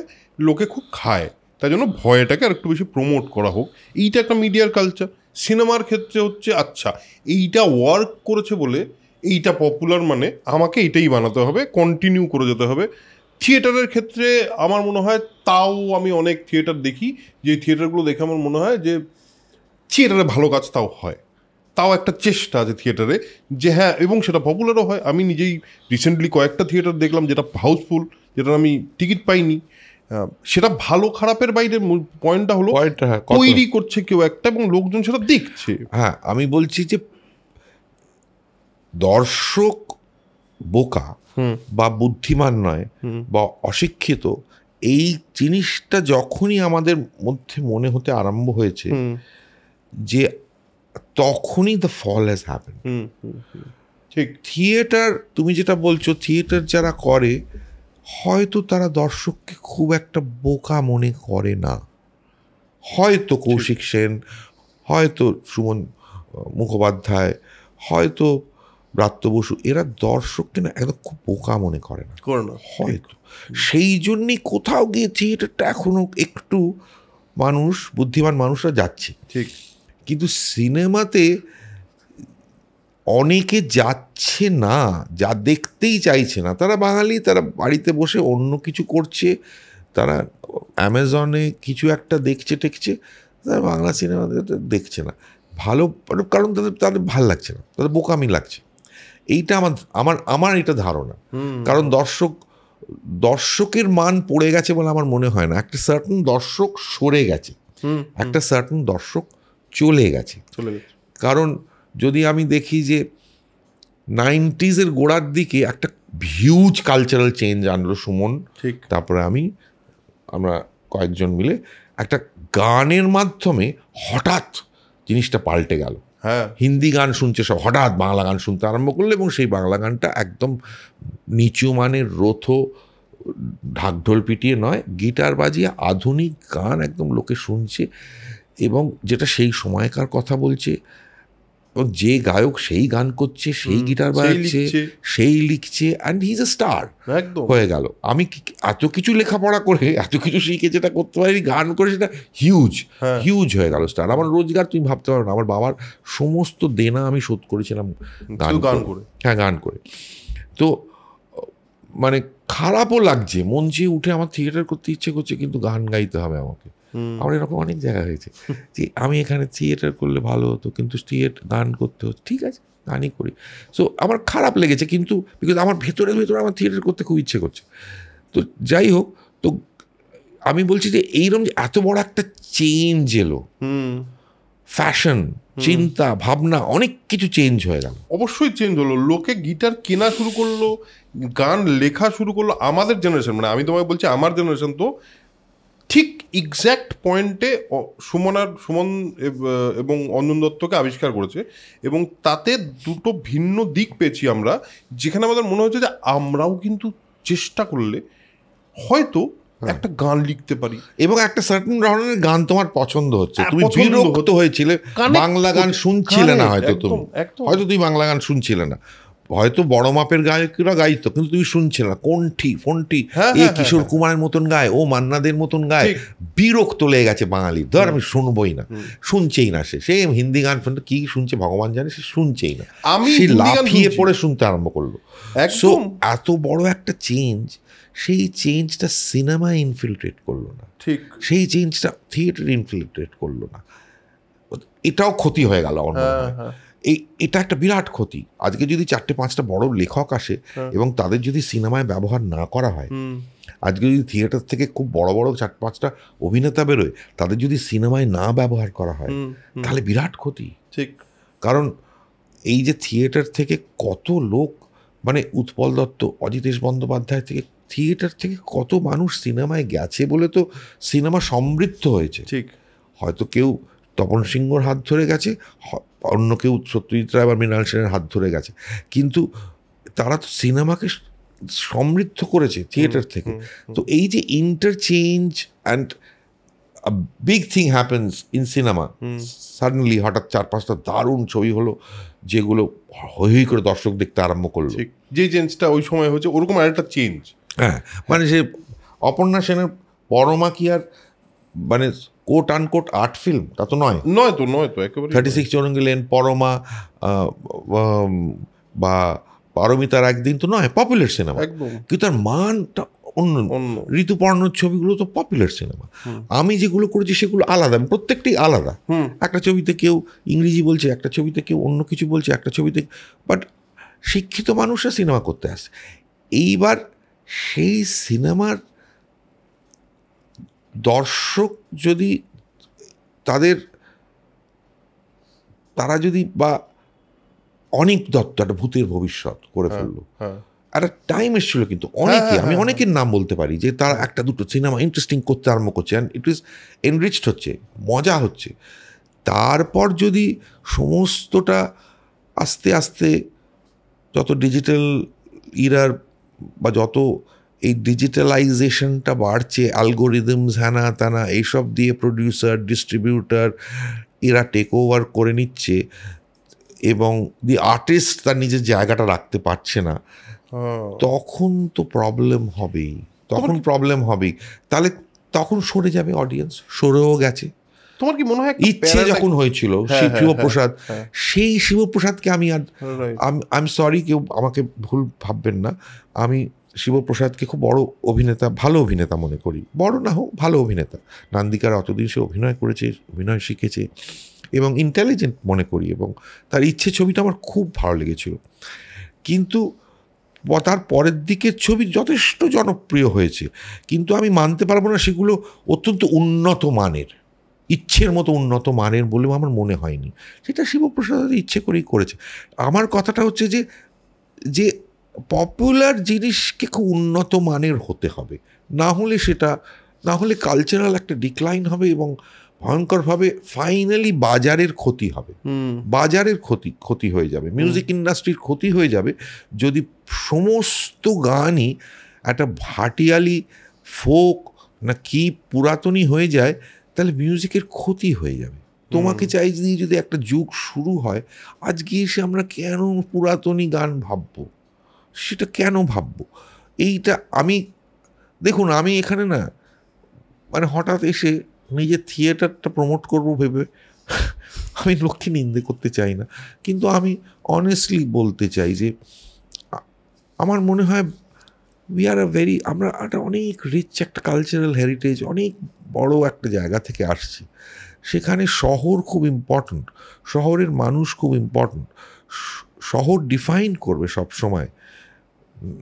লোকে খুব খায়, তাই জন্য ভয়টাকে আর একটু বেশি প্রমোট করা হোক, এইটা একটা মিডিয়ার কালচার। সিনেমার ক্ষেত্রে হচ্ছে, আচ্ছা এইটা ওয়ার্ক করেছে বলে এইটা পপুলার, মানে আমাকে এইটাই বানাতে হবে, কন্টিনিউ করে যেতে হবে। থিয়েটারের ক্ষেত্রে আমার মনে হয়, তাও আমি অনেক থিয়েটার দেখি, যে থিয়েটারগুলো দেখে আমার মনে হয় যে থিয়েটারে ভালো কাজ তাও হয়, তাও একটা চেষ্টা আছে থিয়েটারে যে হ্যাঁ, এবং সেটা পপুলারও হয়। আমি নিজেই রিসেন্টলি কয়েকটা থিয়েটার দেখলাম যেটা হাউসফুল, যেটা আমি টিকিট পাইনি, সেটা ভালো খারাপের বাইরে পয়েন্টটা হলো তৈরি করছে কেউ একটা, এবং লোকজন সেটা দেখছে। হ্যাঁ, আমি বলছি যে দর্শক বোকা বা বুদ্ধিমান নয় বা অশিক্ষিত, এই জিনিসটা যখনই আমাদের মধ্যে মনে হতে আরম্ভ হয়েছে, যে তখনই দ্য ফল হ্যাজ হ্যাপেন। ঠিক, থিয়েটার, তুমি যেটা বলছো, থিয়েটার যারা করে হয়তো তারা দর্শককে খুব একটা বোকা মনে করে না, হয়তো কৌশিক সেন, হয়তো সুমন মুখোপাধ্যায়, হয়তো ব্রাত্য বসু, এরা দর্শককে না একদম খুব বোকা মনে করে না, হয়তো সেই জন্যই কোথাও গিয়ে থিয়েটারটা এখনো একটু মানুষ, বুদ্ধিমান মানুষরা যাচ্ছে। ঠিক, কিন্তু সিনেমাতে অনেকে যাচ্ছে না, যা দেখতেই চাইছে না, তারা বাঙালি, তারা বাড়িতে বসে অন্য কিছু করছে, তারা অ্যামাজনে কিছু একটা দেখছে টেকছে, তারা বাংলা সিনেমা দেখছে না ভালো, কারণ তাদের ভাল লাগছে না, তাদের বোকামি লাগছে। এইটা আমার এটা ধারণা, কারণ দর্শকের মান পড়ে গেছে বলে আমার মনে হয় না, একটা সার্টেন দর্শক সরে গেছে, একটা সার্টেন দর্শক চলে গেছে। কারণ যদি আমি দেখি যে 90s গোড়ার দিকে একটা হিউজ কালচারাল চেঞ্জ আনলো সুমন, তারপরে আমরা কয়েকজন মিলে একটা গানের মাধ্যমে হঠাৎ জিনিসটা পাল্টে গেল। হ্যাঁ, হিন্দি গান শুনছে সব, হঠাৎ বাংলা গান শুনতে আরম্ভ করলো এবং সেই বাংলা গানটা একদম নিচু মানের রথো ঢাকঢোল পিটিয়ে নয়, গিটার বাজিয়ে আধুনিক গান একদম লোকে শুনছে, এবং যেটা সেই সময়কার কথা বলছে, এবং যে গায়ক সেই গান করছে, সেই গিটার বাজাচ্ছে, সেই লিখছে, and he is a star একদম হয়ে গেল। আমি এত কিছু লেখাপড়া করে এত কিছু শিখে যেটা করতে পারি, গান করে সেটা হিউজ হিউজ হয়ে গেল স্টার। আমার রোজগার তুমি ভাবতে পারো না, আমার বাবার সমস্ত দেনা আমি শোধ করেছিলাম গান করে। হ্যাঁ, গান করে। তো মানে খারাপও লাগছে, মঞ্চে উঠে আমার থিয়েটার করতে ইচ্ছে করছে, কিন্তু গান গাইতে হবে আমাকে। আমার এরকম অনেক জায়গা হয়েছে যে আমি এখানে থিয়েটার করলে ভালো হতো, কিন্তু গান করতে হতো, ঠিক আছে গানই করি। সো আমার খারাপ লেগেছে, কিন্তু বিকজ আমার ভেতরে আমার থিয়েটার করতে খুব ইচ্ছে করছে। তো যাই হোক, তো আমি বলছি যে এইরকম যে এত বড় একটা চেঞ্জ এলো, ফ্যাশন, চিন্তা ভাবনা, অনেক কিছু চেঞ্জ হয়ে গেল। অবশ্যই চেঞ্জ হলো, লোকে গিটার কেনা শুরু করলো, গান লেখা শুরু করলো। আমাদের জেনারেশন, মানে আমি তোমাকে বলছি আমার জেনারেশন, তো ঠিক এক্স্যাক্ট পয়েন্টে সুমন এবং অঞ্জন দত্তকে আবিষ্কার করেছে, এবং তাতে দুটো ভিন্ন দিক পেয়েছি আমরা, যেখানে আমাদের মনে হচ্ছে যে আমরাও কিন্তু চেষ্টা করলে হয়তো একটা গান লিখতে পারি, এবং একটা সার্টেন ধরনের গান তোমার পছন্দ হচ্ছে, তুমি বিরক্ত হয়েছিলে বাংলা গান শুনছিলে না, হয়তো তুমি বাংলা গান শুনছিলে না, হয়তো বড় মাপের গায়করা গাইতো, কিন্তু তুমি শুনছিলে না, ফোনটি এ কিশোর কুমারের মতন গায়, ও মান্নাদের মতন গায়, বিরক্ত লেগে গেছে বাঙালির, ধর আমি শুনবই না, শুনছেই না, সে হিন্দি গান কি শুনছে ভগবান জানে, সে শুনছেই না, সে লাফিয়ে পড়ে শুনতে আরম্ভ করলো। সো এত বড় একটা চেঞ্জ, সেই চেঞ্জটা সিনেমায় ইনফিল্ট্রেট করলো না, ঠিক সেই চেঞ্জটা থিয়েটার ইনফিল্ট্রেট করলো না, এটাও ক্ষতি হয়ে গেল আমার মনে হয়। এটা একটা বিরাট ক্ষতি। আজকে যদি 4-5টা বড় লেখক আসে এবং তাদের যদি সিনেমায় ব্যবহার না করা হয়, আজকে যদি থিয়েটার থেকে খুব বড় বড় 4-5টা অভিনেতা বেরোয়, তাদের যদি সিনেমায় না ব্যবহার করা হয়, তাহলে বিরাট ক্ষতি। ঠিক, কারণ এই যে থিয়েটার থেকে কত লোক, মানে উৎপল দত্ত, অজিতেশ বন্দ্যোপাধ্যায় থেকে, থিয়েটার থেকে কত মানুষ সিনেমায় গেছে বলে তো সিনেমা সমৃদ্ধ হয়েছে। ঠিক, হয়তো কেউ তপন সিংহর হাত ধরে গেছে, অন্য কেউ সত্যজিৎ রায় বা মৃণাল সেনের হাত ধরে গেছে, কিন্তু তারা তো সিনেমাকে সমৃদ্ধ করেছে থিয়েটার থেকে। তো এই যে interchange and big thing happens in cinema, suddenly হঠাৎ 4-5টা দারুণ ছবি হলো, যেগুলো হই করে দর্শক দেখতে আরম্ভ করলো। যে চেঞ্জটা ওই সময় হয়েছে, ওরকম আরেকটা চেঞ্জ। হ্যাঁ, মানে সে অপর্ণা সেনের পরমা কি আর মানে কোট আনকোট আর্ট ফিল্ম? তা তো নয় তো একেবারে 36 চৌরঙ্গি লেন, পরমা বা পারমিতার একদিন তো নয় পপুলার সিনেমা, কিন্তু তার মানটা অন্য। ঋতুপর্ণর ছবিগুলো তো পপুলার সিনেমা, আমি যেগুলো করেছি সেগুলো আলাদা, প্রত্যেকটাই আলাদা। একটা ছবিতে কেউ ইংরেজি বলছে, একটা ছবিতে কেউ অন্য কিছু বলছে, একটা ছবিতে, বাট শিক্ষিত মানুষরা সিনেমা করতে আসে। এইবার সেই সিনেমার দর্শক যদি তারা যদি বা অনেক দত্ত একটা ভূতের ভবিষ্যৎ করে ফেললো, একটা টাইম এসেছিল কিন্তু অনেকে, আমি অনেকের নাম বলতে পারি যে তারা একটা দুটো সিনেমা ইন্টারেস্টিং করতে আরম্ভ করছে, অ্যান্ড ইট ইজ এনরিচড হচ্ছে, মজা হচ্ছে। তারপর যদি সমস্তটা আস্তে আস্তে যত ডিজিটাল ইরার বা যত এই ডিজিটালাইজেশনটা বাড়ছে, অ্যালগোরিদমস হ্যানা ত্যানা এইসব দিয়ে প্রডিউসার, ডিস্ট্রিবিউটার এরা টেক ওভার করে নিচ্ছে, এবং দি আর্টিস্ট তার নিজের জায়গাটা রাখতে পারছে না, তখন তো প্রবলেম হবেই, তাহলে তখন সরে যাবে অডিয়েন্স, সরেও গেছে। তোমার কি মনে হয় ইচ্ছে যখন হয়েছিল শিবপ্রসাদ, সেই শিবপ্রসাদকে আমি আই এম সরি, কেউ আমাকে ভুল ভাববেন না, আমি শিবপ্রসাদকে খুব বড় অভিনেতা, ভালো অভিনেতা মনে করি, বড় না হোক ভালো অভিনেতা। নান্দিকার অতদিন সে অভিনয় করেছে, অভিনয় শিখেছে এবং ইন্টেলিজেন্ট মনে করি, এবং তার ইচ্ছে ছবিটা আমার খুব ভালো লেগেছিল। কিন্তু তার পরের দিকের ছবি যথেষ্ট জনপ্রিয় হয়েছে, কিন্তু আমি মানতে পারবো না সেগুলো অত্যন্ত উন্নত মানের, ইচ্ছের মতো উন্নত মানের বলেও আমার মনে হয়নি। সেটা শিবপ্রসাদ ইচ্ছে করেই করেছে। আমার কথাটা হচ্ছে যে পপুলার জিনিসকে খুব উন্নত মানের হতে হবে, না হলে কালচারাল একটা ডিক্লাইন হবে, এবং ভয়ঙ্করভাবে ফাইনালি বাজারের ক্ষতি হবে, বাজারের ক্ষতি হয়ে যাবে, মিউজিক ইন্ডাস্ট্রির ক্ষতি হয়ে যাবে যদি সমস্ত গানই একটা ভাটিয়ালি ফোক না কি পুরাতনই হয়ে যায়, তাহলে মিউজিকের ক্ষতি হয়ে যাবে। তোমাকে চাই যদি একটা যুগ শুরু হয়, আজকে এসে আমরা কেন পুরাতনী গান ভাববো, সেটা কেন ভাববো? এইটা দেখুন আমি এখানে না মানে হঠাৎ এসে নিজের থিয়েটারটা প্রমোট করবো ভেবে আমি লোককে নিন্দে করতে চাই না, কিন্তু আমি অনেস্টলি বলতে চাই যে আমার মনে হয় আমরা একটা অনেক রিচ একটা কালচারাল হেরিটেজ, অনেক বড় একটা জায়গা থেকে আসছি। সেখানে শহর খুব ইম্পর্ট্যান্ট, শহরের মানুষ খুব ইম্পর্ট্যান্ট। শহর ডিফাইন করবে সব সময়,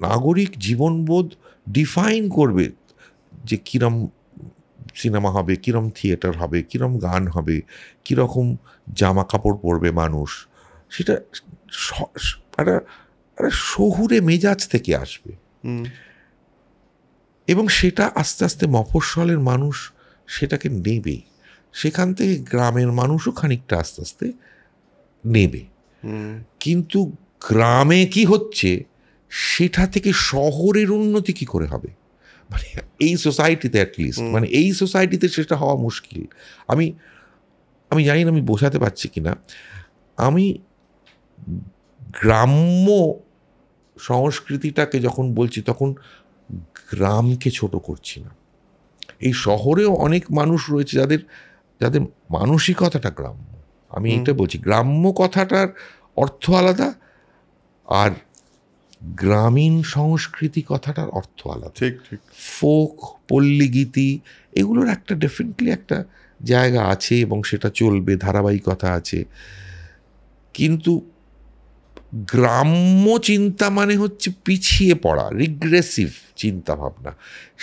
নাগরিক জীবনবোধ ডিফাইন করবে যে কিরম সিনেমা হবে, কিরম থিয়েটার হবে, কিরম গান হবে, কীরকম জামা কাপড় পরবে মানুষ। সেটা একটা শহুরে মেজাজ থেকে আসবে এবং সেটা আস্তে আস্তে মফস্বলের মানুষ সেটাকে নেবে, সেখান থেকে গ্রামের মানুষও খানিকটা আস্তে আস্তে নেবে। কিন্তু গ্রামে কি হচ্ছে সেটা থেকে শহরের উন্নতি কি করে হবে, মানে এই সোসাইটিতে অ্যাটলিস্ট, মানে এই সোসাইটিতে সেটা হওয়া মুশকিল। আমি জানি না আমি বোঝাতে পারছি কিনা। আমি গ্রাম্য সংস্কৃতিটাকে যখন বলছি তখন গ্রামকে ছোট করছি না। এই শহরেও অনেক মানুষ রয়েছে যাদের মানসিকতাটা গ্রাম্য। আমি এটা বলছি, গ্রাম্য কথাটার অর্থ আলাদা আর গ্রামীণ সংস্কৃতি কথাটার অর্থ আলাদা। ঠিক ঠিক। ফোক, পল্লীগীতি এগুলোর একটা ডেফিনেটলি একটা জায়গা আছে এবং সেটা চলবে, ধারাবাহিকতা আছে। কিন্তু গ্রাম্য চিন্তা মানে হচ্ছে পিছিয়ে পড়া, রিগ্রেসিভ চিন্তা ভাবনা।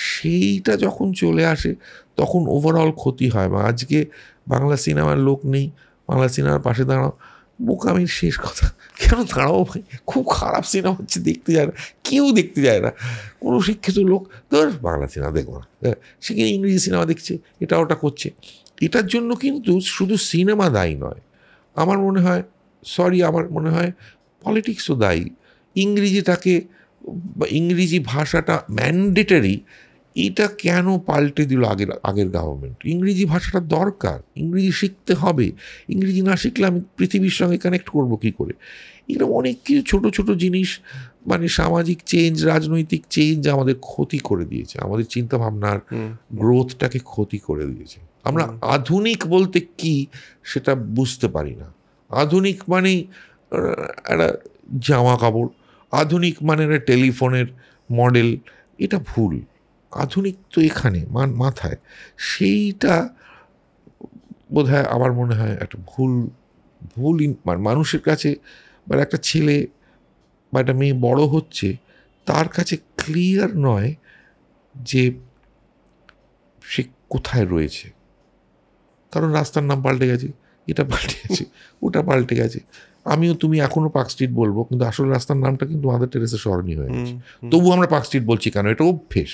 সেইটা যখন চলে আসে তখন ওভারঅল ক্ষতি হয়। আজকে বাংলা সিনেমার লোক নেই, বাংলা সিনেমার পাশে দাঁড়াও, বোকামির শেষ কথা। কেন দাঁড়াও ভাই, খুব খারাপ সিনেমা হচ্ছে, দেখতে যায় না কেউ, দেখতে যায় না কোনো শিক্ষিত লোক। ধর বাংলা সিনেমা দেখবো না, সেখানে ইংরেজি সিনেমা দেখছে, এটা ওটা করছে। এটার জন্য কিন্তু শুধু সিনেমা দায়ী নয়, আমার মনে হয় পলিটিক্সও দায়ী। ইংরেজি ভাষাটা ম্যান্ডেটরি, এটা কেন পাল্টে দিল আগের গভর্নমেন্ট? ইংরেজি ভাষাটা দরকার, ইংরেজি শিখতে হবে। ইংরেজি না শিখলে আমি পৃথিবীর সঙ্গে কানেক্ট করবো কী করে? এরকম অনেক কিছু ছোটো ছোটো জিনিস, মানে সামাজিক চেঞ্জ, রাজনৈতিক চেঞ্জ আমাদের ক্ষতি করে দিয়েছে, আমাদের চিন্তাভাবনার গ্রোথটাকে ক্ষতি করে দিয়েছে। আমরা আধুনিক বলতে কি সেটা বুঝতে পারি না। আধুনিক মানেই একটা জামা কাপড়, আধুনিক মানে একটা টেলিফোনের মডেল, এটা ভুল। আধুনিক তো এখানে মাথায়, সেইটা বোধহয় আমার মনে হয় একটা ভুল মানুষের কাছে। মানে একটা ছেলে বা একটা মেয়ে বড় হচ্ছে, তার কাছে ক্লিয়ার নয় যে সে কোথায় রয়েছে, কারণ রাস্তার নাম পাল্টে গেছে, এটা পাল্টে গেছে, ওটা পাল্টে গেছে। আমিও তুমি এখনো পার্ক স্ট্রিট বলবো, কিন্তু আসলে রাস্তার নামটা কিন্তু মাদার টেরেসা সরণি হয়ে গেছে। তবু আমরা পার্ক স্ট্রিট বলছি কেন? এটা অভ্যেস।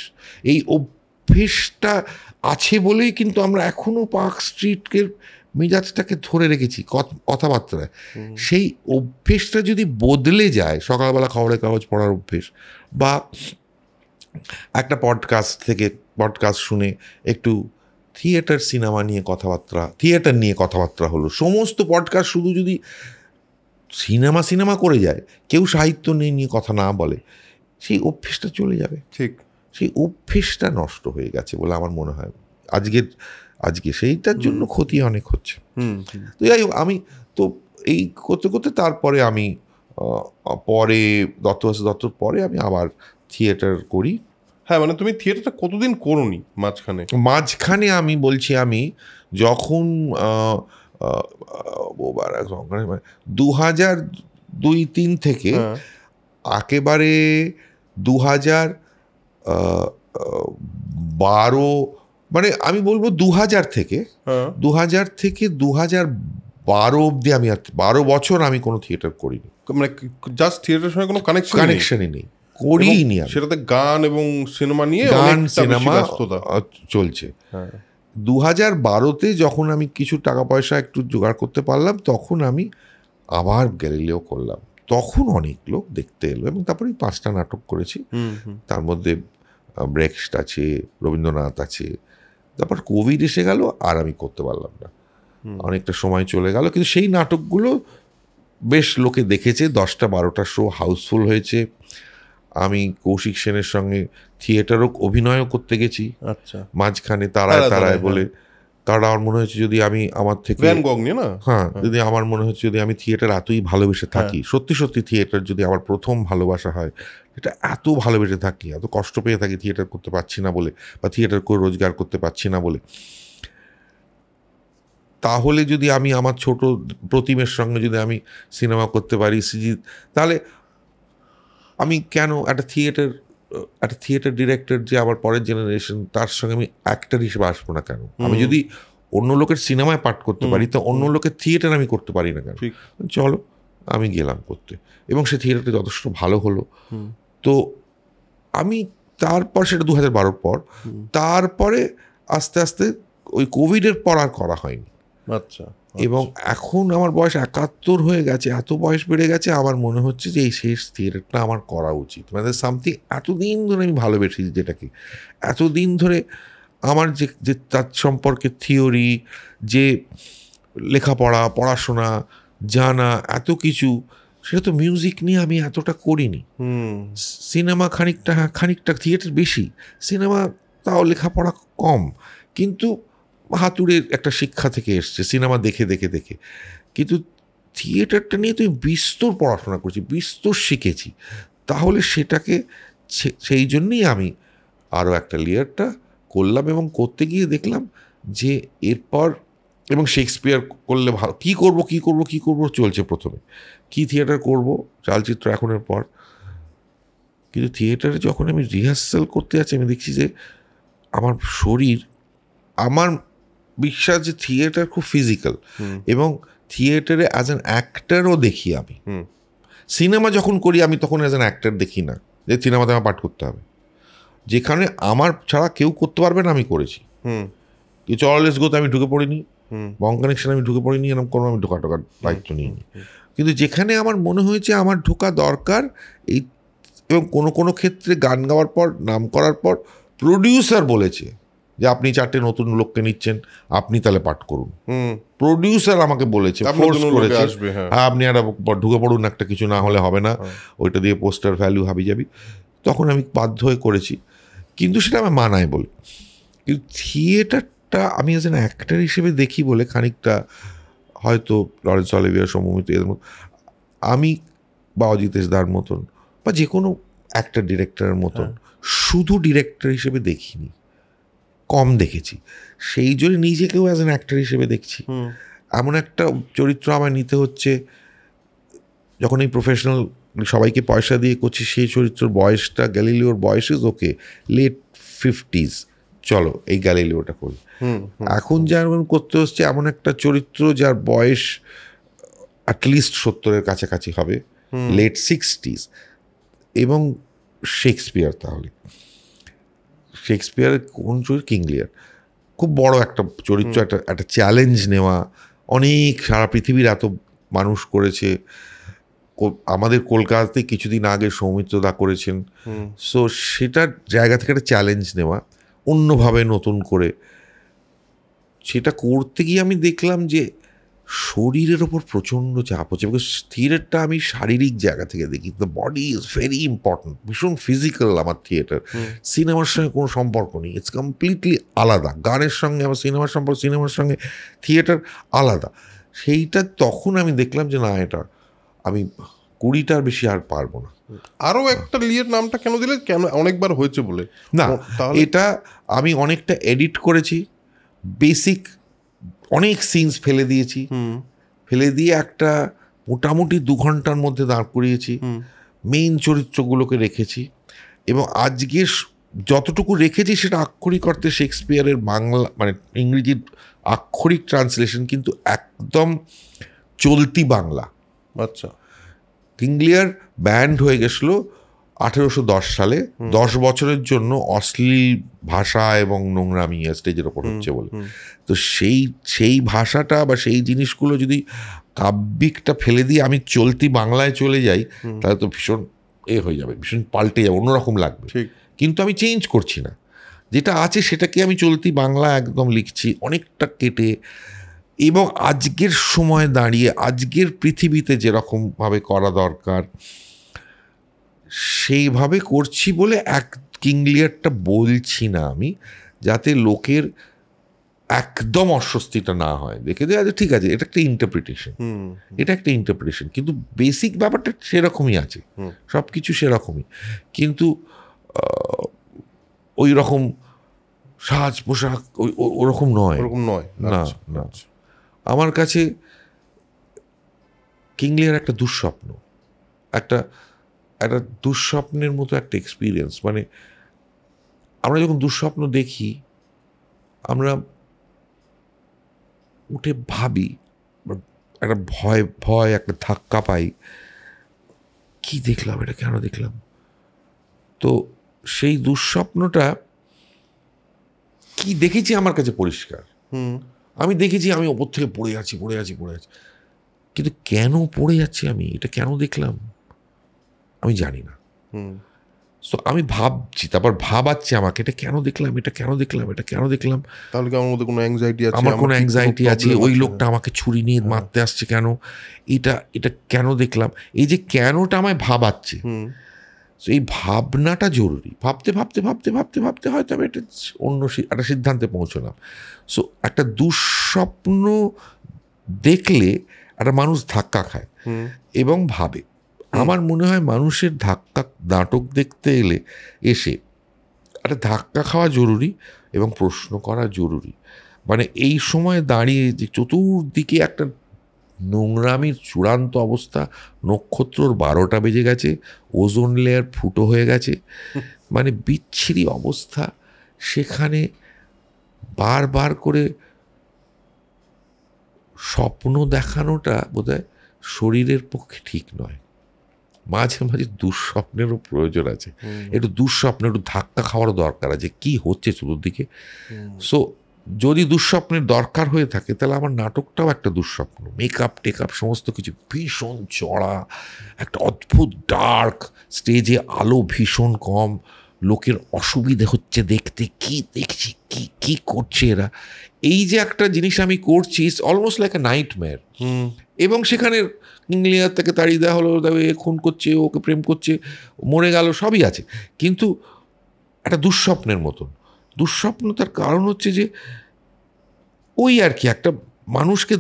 এই অভ্যেসটা আছে বলেই কিন্তু আমরা এখনো পার্ক স্ট্রিটের মেজাজটাকে ধরে রেখেছি কথাবার্তায়। সেই অভ্যেসটা যদি বদলে যায়, সকালবেলা খবরের কাগজ পড়ার অভ্যেস, বা একটা পডকাস্ট শুনে একটু থিয়েটার নিয়ে কথাবার্তা হলো। সমস্ত পডকাস্ট শুধু যদি সিনেমা করে যায়, কেউ সাহিত্য নিয়ে কথা না বলে, সেই অভ্যেসটা চলে যাবে। ঠিক, সেই অভ্যেসটা নষ্ট হয়ে গেছে বলে আমার মনে হয় আজকে সেইটার জন্য ক্ষতি অনেক হচ্ছে। তো যাই হোক, আমি তো এই করতে করতে তারপরে আমি পরে দত্তর পরে আমি আবার থিয়েটার করি। হ্যাঁ, মানে তুমি থিয়েটারটা কতদিন করোনি মাঝখানে? আমি বলছি, আমি যখন 2002-03 থেকে একেবারে 2012, মানে আমি বলবো 2000 থেকে 2012 অবধি আমি 12 বছর আমি কোনো থিয়েটার করিনি। মানে জাস্ট থিয়েটারের সঙ্গে কোনো কানেকশনই নেই, করিনি। সেটাতে গান এবং সিনেমা নিয়ে সিনেমা চলছে। 2012-তে যখন আমি কিছু টাকা পয়সা একটু জোগাড় করতে পারলাম, তখন আমি আবার গ্যালিলিও করলাম। তখন অনেক লোক দেখতে এলো এবং তারপরে 5টা নাটক করেছি। তার মধ্যে ব্রেক্সট আছে, রবীন্দ্রনাথ আছে। তারপর কোভিড এসে গেল, আর আমি করতে পারলাম না, অনেকটা সময় চলে গেল। কিন্তু সেই নাটকগুলো বেশ লোকে দেখেছে, 10টা-12টা শো হাউসফুল হয়েছে। আমি কৌশিক সেনের সঙ্গে থিয়েটারও অভিনয়ও করতে গেছি। আচ্ছা, মাঝখানে তারায় তারায় বলে, কারণ আমার মনে হয়েছে যদি আমি আমার থেকে হ্যাঁ, যদি আমার মনে হচ্ছে যদি আমি থিয়েটার এতই ভালোবেসে থাকি, সত্যি সত্যি থিয়েটার যদি আমার প্রথম ভালোবাসা হয়, এটা এত ভালোবেসে থাকি, এত কষ্ট পেয়ে থাকি থিয়েটার করতে পারছি না বলে, বা থিয়েটার করে রোজগার করতে পারছি না বলে, তাহলে যদি আমি আমার ছোট প্রতিমের সঙ্গে যদি আমি সিনেমা করতে পারি, তাহলে আমি কেন একটা থিয়েটার ডিরেক্টর যে আমার পরের জেনারেশন, তার সঙ্গে আমি অ্যাক্টর হিসেবে আসবো না কেন? আমি যদি অন্য লোকের সিনেমায় পাঠ করতে পারি, তো অন্য লোকের থিয়েটার আমি করতে পারি না কেন? চলো, আমি গেলাম করতে, এবং সে থিয়েটারটা যথেষ্ট ভালো হলো। তো আমি তারপর, সেটা 2012 পর, তারপরে আস্তে আস্তে ওই কোভিডের পর আর করা হয়নি। আচ্ছা। এবং এখন আমার বয়স 71 হয়ে গেছে, এত বয়স বেড়ে গেছে, আমার মনে হচ্ছে যে এই শেষ থিয়েটারটা আমার করা উচিত। মানে সামথিং এতদিন ধরে আমি ভালোবেসেছি যেটাকে, এতদিন ধরে আমার যে তার সম্পর্কে থিওরি, যে লেখাপড়া, পড়াশোনা, জানা, এত কিছু, সেটা তো মিউজিক নিয়ে আমি এতটা করিনি। সিনেমা খানিকটা থিয়েটার বেশি, সিনেমা তাও লেখাপড়া কম, কিন্তু হাতুড়ের একটা শিক্ষা থেকে এসছে, সিনেমা দেখে দেখে দেখে। কিন্তু থিয়েটারটা নিয়ে তো বিস্তর পড়াশোনা করছি, বিস্তর শিখেছি। তাহলে সেটাকে সেই জন্যই আমি আরও একটা লেয়ারটা করলাম, এবং করতে গিয়ে দেখলাম যে এরপর, এবং শেক্সপিয়ার করলে ভালো, কী করবো চলছে প্রথমে, কি থিয়েটার করব, চালচিত্র এখনের পর। কিন্তু থিয়েটারে যখন আমি রিহার্সাল করতে যাচ্ছি, আমি দেখছি যে আমার শরীর, আমার বিশ্বাস যে থিয়েটার খুব ফিজিক্যাল, এবং থিয়েটারে অ্যাজ অ্যান অ্যাক্টারও দেখি আমি। সিনেমা যখন করি আমি তখন অ্যাজ অ্যান অ্যাক্টার দেখি না যে সিনেমাতে আমার পাঠ করতে হবে, যেখানে আমার ছাড়া কেউ করতে পারবে না, আমি করেছি। কি চলেস গোতে আমি ঢুকে পড়িনি, বং কানেকশন আমি ঢুকে পড়িনি, এরকম কোনো আমি ঢোকার দায়িত্ব নিইনি। কিন্তু যেখানে আমার মনে হয়েছে আমার ঢোকা দরকার, এই, এবং কোনো ক্ষেত্রে গান গাওয়ার পর, নাম করার পর প্রডিউসার বলেছে যে আপনি 4টে নতুন লোককে নিচ্ছেন, আপনি তাহলে পাঠ করুন। প্রডিউসার আমাকে বলেছে, ফোর্স করেছে, হ্যাঁ আপনি একটা ঢুকে পড়ুন, একটা কিছু না হলে হবে না, ওইটা দিয়ে পোস্টার ভ্যালু হাবি যাবি। তখন আমি বাধ্য হয়ে করেছি, কিন্তু সেটা আমার মানায় বলে। কিন্তু থিয়েটারটা আমি অ্যাজ অ্যান অ্যাক্টার হিসেবে দেখি বলে খানিকটা হয়তো লরেন্স অলিভিয়ার, সমমিত, এদের মতো আমি, বা অজিতেশ দার মতন, বা যে কোনো অ্যাক্টার ডিরেক্টরের মতন শুধু ডিরেক্টর হিসেবে দেখিনি, কম দেখেছি। সেই জন্য নিজেকেও অ্যাজ অ্যান অ্যাক্টর হিসেবে দেখছি। এমন একটা চরিত্র আমায় নিতে হচ্ছে, যখন এই প্রফেশনাল সবাইকে পয়সা দিয়ে করছি, সেই চরিত্রের বয়সটা, গ্যালিলিওর বয়স ইজ ওকে লেট 50s, চলো এই গ্যালিলিওটা করি। এখন যেমন করতে হচ্ছে এমন একটা চরিত্র যার বয়স অ্যাটলিস্ট 70-এর কাছাকাছি হবে, লেট 60s, এবং শেক্সপিয়ার, তাহলে শেক্সপিয়ারের কোন চরিত্র? কিং লিয়ার, খুব বড় একটা চরিত্র, একটা চ্যালেঞ্জ নেওয়া, অনেক, সারা পৃথিবীর এত মানুষ করেছে, আমাদের কলকাতাতে কিছুদিন আগে সৌমিত্র দা করেছেন। সো সেটার জায়গা থেকে একটা চ্যালেঞ্জ নেওয়া, অন্যভাবে নতুন করে সেটা করতে গিয়ে আমি দেখলাম যে শরীরের ওপর প্রচণ্ড চাপ হচ্ছে, বিকজ থিয়েটারটা আমি শারীরিক জায়গা থেকে দেখি, the body is very important, ভীষণ ফিজিক্যাল আমার থিয়েটার। সিনেমার সঙ্গে কোনো সম্পর্ক নেই, ইটস কমপ্লিটলি আলাদা। গানের সঙ্গে আমার সিনেমার সম্পর্ক, সিনেমার সঙ্গে থিয়েটার আলাদা। সেইটা তখন আমি দেখলাম যে না, এটা আমি 20টার বেশি আর পারবো না। আরও একটা লিয়ের নামটা কেন দিলে? কেন? অনেকবার হয়েছে বলে না, এটা আমি অনেকটা এডিট করেছি, বেসিক অনেক সিনস ফেলে দিয়েছি, ফেলে দিয়ে একটা মোটামুটি 2 ঘন্টার মধ্যে দাঁড় করিয়েছি, মেইন চরিত্রগুলোকে রেখেছি, এবং আজকে যতটুকু রেখেছি সেটা আক্ষরিক অর্থে শেক্সপিয়ারের বাংলা, মানে ইংরেজির আক্ষরিক ট্রান্সলেশন, কিন্তু একদম চলতি বাংলা। আচ্ছা, কিং লিয়ার ব্যান্ড হয়ে গেছিলো 1810 সালে 10 বছরের জন্য অশ্লীল ভাষা এবং নোংরামি স্টেজের ওপর হচ্ছে বলে। তো সেই ভাষাটা বা সেই জিনিসগুলো যদি কাব্যিকটা ফেলে দিয়ে আমি চলতি বাংলায় চলে যাই, তাহলে তো ভীষণ হয়ে যাবে, ভীষণ পাল্টে যাবে, অন্যরকম লাগবে। কিন্তু আমি চেঞ্জ করছি না, যেটা আছে সেটাকে আমি চলতি বাংলা একদম লিখছি, অনেকটা কেটে। এবং আজকের সময় দাঁড়িয়ে আজকের পৃথিবীতে যেরকমভাবে করা দরকার সেইভাবে করছি বলে কিং লিয়ারটা বলছি না আমি, যাতে লোকের একদম অস্বস্তিটা না হয়। দেখে যে আচ্ছা ঠিক আছে, এটা একটা ইন্টারপ্রিটেশন, এটা একটা ইন্টারপ্রিটেশন, কিন্তু বেসিক ব্যাপারটা সেরকমই আছে, সব কিছু সেরকমই। কিন্তু ওই রকম সাজ পোশাক ওরকম নয়, না না। আমার কাছে কিং লিয়ার একটা দুঃস্বপ্ন, একটা দুঃস্বপ্নের মতো একটা এক্সপিরিয়েন্স। মানে আমরা যখন দুঃস্বপ্ন দেখি, আমরা উঠে ভাবি, একটা ভয় একটা ধাক্কা পাই, কি দেখলাম, এটা কেন দেখলাম। তো সেই দুঃস্বপ্নটা কি দেখেছি আমার কাছে পরিষ্কার। আমি দেখেছি আমি ওপর থেকে পড়ে আছি, কিন্তু কেন পড়ে যাচ্ছি আমি, এটা কেন দেখলাম আমি জানি না। সো আমি ভাবছি, তারপর ভাবাচ্ছি আমাকে, এটা কেন দেখলাম, এটা কেন দেখলাম, এটা কেন দেখলাম। তাহলে কি আমার মধ্যে কোনো অ্যাংজাইটি আছে? আমার কোনো অ্যাংজাইটি আছে? ওই লোকটা আমাকে ছুরি নিয়ে মারতে আসছে কেন, এটা কেন দেখলাম। এই যে কেনটা আমায় ভাবাচ্ছে, এই ভাবনাটা জরুরি। ভাবতে ভাবতে ভাবতে ভাবতে ভাবতে হয়তো আমি একটা একটা সিদ্ধান্তে পৌঁছলাম। সো একটা দুঃস্বপ্ন দেখলে একটা মানুষ ধাক্কা খায় এবং ভাবে। আমার মনে হয় মানুষের নাটক দেখতে এসে একটা ধাক্কা খাওয়া জরুরি এবং প্রশ্ন করা জরুরি। মানে এই সময় দাঁড়িয়ে যে চতুর্দিকে একটা নোংরামির চূড়ান্ত অবস্থা, নক্ষত্রর 12টা বেজে গেছে, ওজোন লেয়ার ফুটো হয়ে গেছে, মানে বিচ্ছিরি অবস্থা, সেখানে বারবার করে স্বপ্ন দেখানোটা বোধহয় শরীরের পক্ষে ঠিক নয়। মাঝে মাঝে দুঃস্বপ্নেরও প্রয়োজন আছে, একটু দুঃস্বপ্ন, একটু ধাক্কা খাওয়ার দরকার আছে, কি হচ্ছে চতুর্দিকে। সো যদি দুঃস্বপ্নের দরকার হয়ে থাকে, তাহলে আমার নাটকটাও একটা দুঃস্বপ্ন। মেকআপ টেকআপ সমস্ত কিছু ভীষণ চড়া, একটা অদ্ভুত ডার্ক, স্টেজে আলো ভীষণ কম, লোকের অসুবিধে হচ্ছে দেখতে, কি দেখছি, কি করছে এরা, এই যে একটা জিনিস আমি করছি, it's almost like a nightmare. এবং সেখানে কিং লিয়ার থেকে তাড়িয়ে দেওয়া হলো, খুন করছে, ওকে প্রেম করছে, মরে গেল, সবই আছে, কিন্তু একটা দুঃস্বপ্নের মতন। দুঃস্বপ্ন তার কারণ হচ্ছে যে ওই আর কি, একটা মানুষকে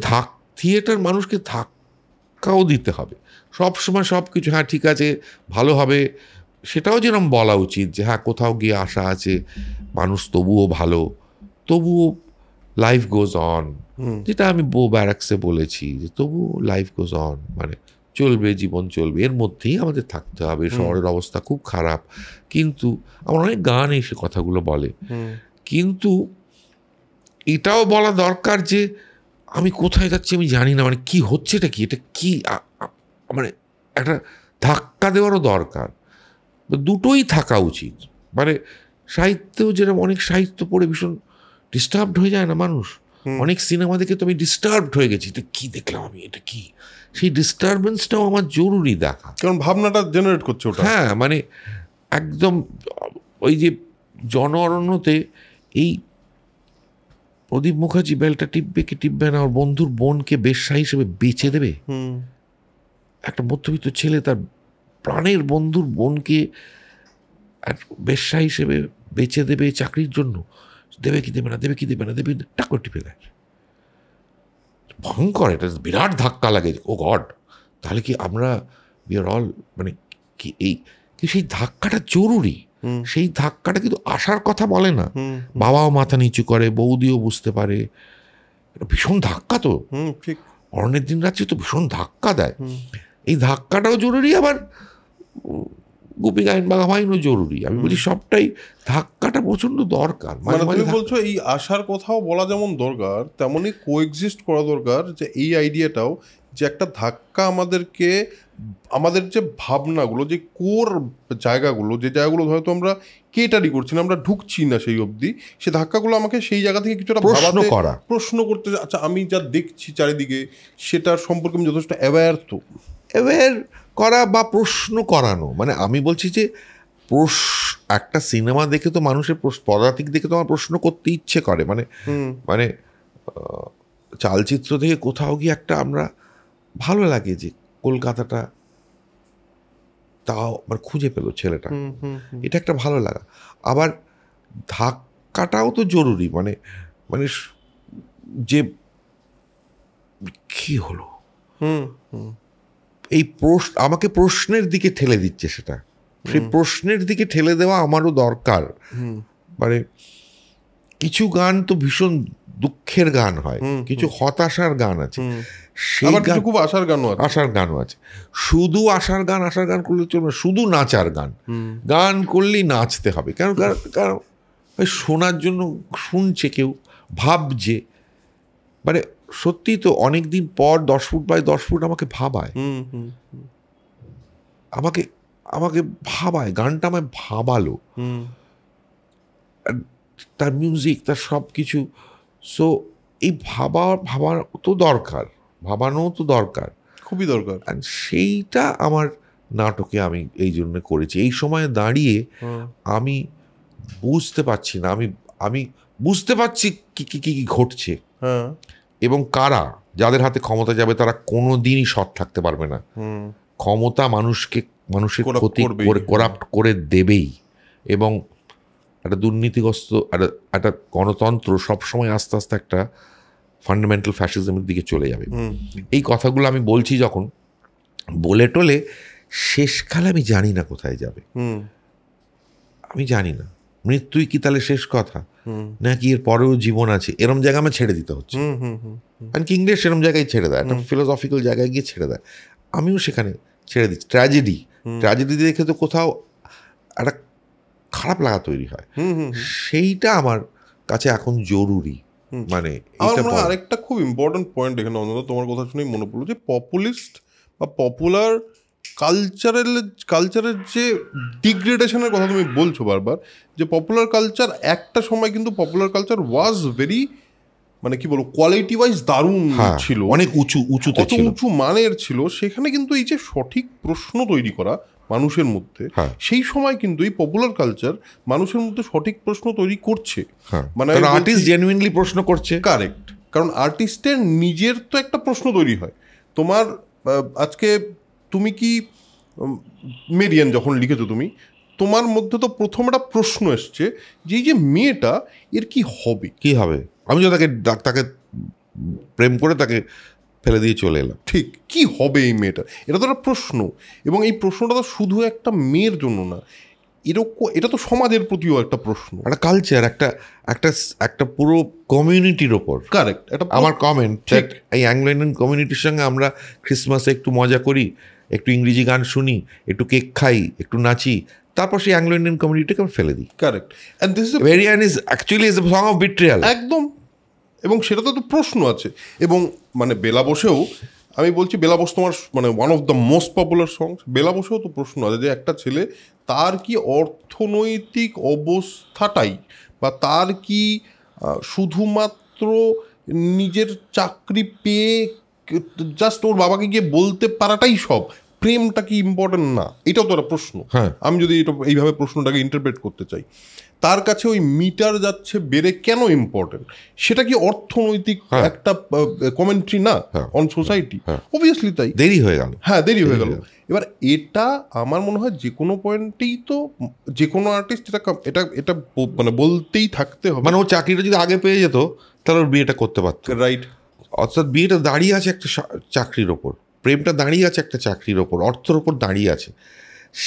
থিয়েটার মানুষকে ধাক্কাও দিতে হবে সবসময়, সব কিছু হ্যাঁ ঠিক আছে ভালো হবে, সেটাও যেরকম বলা উচিত যে হ্যাঁ কোথাও গিয়ে আশা আছে, মানুষ তবুও ভালো, তবুও লাইফ গোজ অন, যেটা আমি ব্যারাক্সে বলেছি যে তবুও লাইফ গোজ অন, মানে চলবে, জীবন চলবে, এর মধ্যেই আমাদের থাকতে হবে। শহরের অবস্থা খুব খারাপ, কিন্তু আমার অনেক গান এসে কথাগুলো বলে, কিন্তু এটাও বলা দরকার যে আমি কোথায় যাচ্ছি আমি জানি না, মানে কি হচ্ছে, এটা কি মানে একটা ধাক্কা দেওয়ারও দরকার। দুটোই থাকা উচিত। মানে সাহিত্যেও যেরকম অনেক সাহিত্য পড়ে ভীষণ ডিস্টার্বড হয়ে যায় না মানুষ, অনেক সিনেমা দেখে তো আমি ডিস্টার্বড হয়ে গেছি, এটা কি দেখলাম আমি, এটা কি, সেই ডিস্টারবেন্সটাও আমার জরুরি দেখা, কারণ ভাবনাটা জেনারেট করছে ওটা। হ্যাঁ, মানে একদম ওই যে জন অরণ্যতে এই প্রদীপ মুখার্জি বেলটা টিপবে কি টিপবে না, ওর বন্ধুর বোনকে বেশ্যা হিসেবে বেচে দেবে। একটা মধ্যবিত্ত ছেলে তার প্রাণের বন্ধুর বোনকে বেশ্যা হিসেবে বেচে দেবে চাকরির জন্য, দেবে কি দেবে না, দেবে কি দেবে না, দেবে টাক করে টিপে দেয়। ভয়ঙ্কর, এটা বিরাট ধাক্কা লাগে, ও গড। তাহলে কি আমরা উই আর অল, মানে কি এই, কি সেই ধাক্কাটা জরুরি, সেই ধাক্কাটা কিন্তু আসার কথা বলে না। বাবাও মাথা নিচু করে, বৌদিও বুঝতে পারে, ভীষণ ধাক্কা তো, ঠিক, অরণ্যের দিন রাত্রি তো ভীষণ ধাক্কা দেয়। এই ধাক্কাটাও জরুরি, আবার গুপি গাইন বা গামাইনও জরুরি। আমি বলছি সবটাই, ধাক্কাটা প্রচন্ড দরকার। মানে মাঝে তুমি মাঝে বলছো এই আশার কথাও বলা যেমন দরকার, তেমনই কোএক্সিস্ট করা দরকার, যে এই আইডিয়াটাও যে একটা ধাক্কা আমাদেরকে আমাদের যে ভাবনাগুলো, যে কোর জায়গাগুলো, যে জায়গাগুলো হয়তো আমরা কেটারি করছি না, আমরা ঢুকছি না সেই অবধি, সে ধাক্কাগুলো আমাকে সেই জায়গা থেকে কিছুটা প্রশ্ন ভাবাতে, করা, প্রশ্ন করতে, আচ্ছা আমি যা দেখছি চারিদিকে সেটার সম্পর্কে আমি যথেষ্ট অ্যাওয়্যার তো অ্যাওয়্যার করা বা প্রশ্ন করানো। মানে আমি বলছি যে একটা সিনেমা দেখে তো মানুষের পদাতিক দেখে তো আমার প্রশ্ন করতে ইচ্ছে করে। মানে মানে চালচিত্র থেকে কোথাও গিয়ে একটা আমরা ভালো লাগে যে কলকাতাটা তাও মানে খুঁজে পেল ছেলেটা, এটা একটা ভালো লাগা। আবার ধাক্কাটাও তো জরুরি। মানে মানে যে কি হলো, এই আমাকে প্রশ্নের দিকে ঠেলে দিচ্ছে, সেটা সেই প্রশ্নের দিকে ঠেলে দেওয়া আমারও দরকার। মানে কিছু গান তো ভীষণ দুঃখের গান হয়, কিছু হতাশার গান আছে, সেই গান খুব আশার গানও আছে। শুধু আশার গান করলে চলবে না, শুধু নাচার গান করলেই নাচতে হবে। কারণ শোনার জন্য শুনছে কেউ, ভাবছে। মানে সত্যি তো অনেক দিন পর 10 ফুট বাই 10 ফুট আমাকে ভাবায়, আমাকে ভাবায়, গানটা আমায় ভাবালো, তার মিউজিক, তার সব কিছু। সো এই ভাবার তো দরকার, ভাবানো তো দরকার, খুবই দরকার। সেইটা আমার নাটকে আমি এই জন্য করেছি। এই সময় দাঁড়িয়ে আমি বুঝতে পারছি না, আমি বুঝতে পারছি কি কি কি ঘটছে, এবং কারা যাদের হাতে ক্ষমতা যাবে তারা কোনোদিনই সৎ থাকতে পারবে না। ক্ষমতা মানুষের ক্ষতি করে, করাপ্ট করে দেবেই। এবং একটা দুর্নীতিগ্রস্ত একটা গণতন্ত্র সবসময় আস্তে আস্তে একটা ফান্ডামেন্টাল ফ্যাসিজমের দিকে চলে যাবে। এই কথাগুলো আমি বলছি যখন, বলে টোলে শেষকালে আমি জানি না কোথায় যাবে, আমি জানি না। মৃত্যুই কি তাহলে শেষ কথা, নাকি এর পরেও জীবন আছে? এরম জায়গা আমার ছেড়ে দিতে হচ্ছে। কারণ ইংরেজ সেরম জায়গায় ছেড়ে দেয়, একটা ফিলোসফিক্যাল জায়গায় গিয়ে ছেড়ে দেয়, আমিও সেখানে ছেড়ে দিচ্ছি। ট্র্যাজেডি দেখে তো কোথাও একটা খারাপ লাগা তৈরি হয়, সেইটা আমার কাছে এখন জরুরি। মানে আরেকটা খুব ইম্পর্টেন্ট পয়েন্ট এখানে অন্তত তোমার কথা শুনেই মনে পড়লো, যে পপুলিস্ট বা পপুলার কালচারের যে ডিগ্রেডেশনের কথা তুমি বলছো বারবার, যে পপুলার কালচার একটা সময় কিন্তু পপুলার কালচার ওয়াজ ভেরি, মানে কি বলবো, কোয়ালিটি ওয়াইজ দারুণ ছিল, অনেক উঁচু মানের ছিল। সেখানে কিন্তু এই যে সঠিক প্রশ্ন তৈরি করা মানুষের মধ্যে, সেই সময় কিন্তু এই পপুলার কালচার মানুষের মধ্যে সঠিক প্রশ্ন তৈরি করছে। মানে আর্টিস্ট জেনুইনলি প্রশ্ন করছে। কারেক্ট, কারণ আর্টিস্টের নিজের তো একটা প্রশ্ন তৈরি হয়। তোমার আজকে তুমি কি মেরিয়ান যখন লিখেছো, তোমার মধ্যে তো প্রথম একটা প্রশ্ন এসছে যে এই যে মেয়েটা, এর কি হবে। আমি তো তাকে প্রেম করে তাকে ফেলে দিয়ে চলে এলাম, ঠিক কি হবে এই মেয়েটা, এটা তো একটা প্রশ্ন। এবং এই প্রশ্নটা তো শুধু একটা মেয়ের জন্য না, এটা তো সমাজের প্রতিও একটা প্রশ্ন, একটা কালচার, একটা পুরো কমিউনিটির ওপর। কারেক্ট, আমার কমেন্ট, এই অ্যাংলো ইন্ডিয়ান কমিউনিটির সঙ্গে আমরা ক্রিসমাসে একটু মজা করি, একটু ইংরেজি গান শুনি, একটু কেক খাই, একটু নাচি, তারপর সেই অ্যাংলো ইন্ডিয়ান কমিউনিটিকে আমরা ফেলে দিই। Correct, and this is verian is actually is a song of betrayal. একদম। এবং সেটাতে তো প্রশ্ন আছে। এবং মানে বেলা বসেও, আমি বলছি বেলা বস তোমার মানে one of the most popular songs, Bela বসেও তো প্রশ্ন আছে যে একটা ছেলে, তার কি অর্থনৈতিক অবস্থাটাই, বা তার কি শুধুমাত্র নিজের চাকরি পেয়ে জাস্ট ওর বাবাকে গিয়ে বলতে পারাটাই সব, প্রেমটা কি ইম্পর্টেন্ট না? এটাও তো একটা প্রশ্ন। আমি যদি এটা এইভাবে প্রশ্নটাকে ইন্টারপ্রেট করতে চাই, তার কাছে ওই মিটার যাচ্ছে বেড়ে কেন ইম্পর্টেন্ট, সেটা কি অর্থনৈতিক একটা কমেন্ট্রি না অন সোসাইটি? অবভিয়াসলি তাই। দেরি হয়ে গেল। দেরি হয়ে গেল। এবার এটা আমার মনে হয় যে কোনো পয়েন্টেই তো যে কোনো আর্টিস্ট এটা মানে বলতেই থাকতে হবে। মানে ও চাকরিটা যদি আগে পেয়ে যেত তাহলে ওর বিয়েটা করতে পারতো। রাইট। অর্থাৎ বিয়েটা দাঁড়িয়ে আছে একটা চাকরির ওপর, প্রেমটা দাঁড়িয়ে আছে একটা চাকরির ওপর, অর্থের ওপর দাঁড়িয়ে আছে,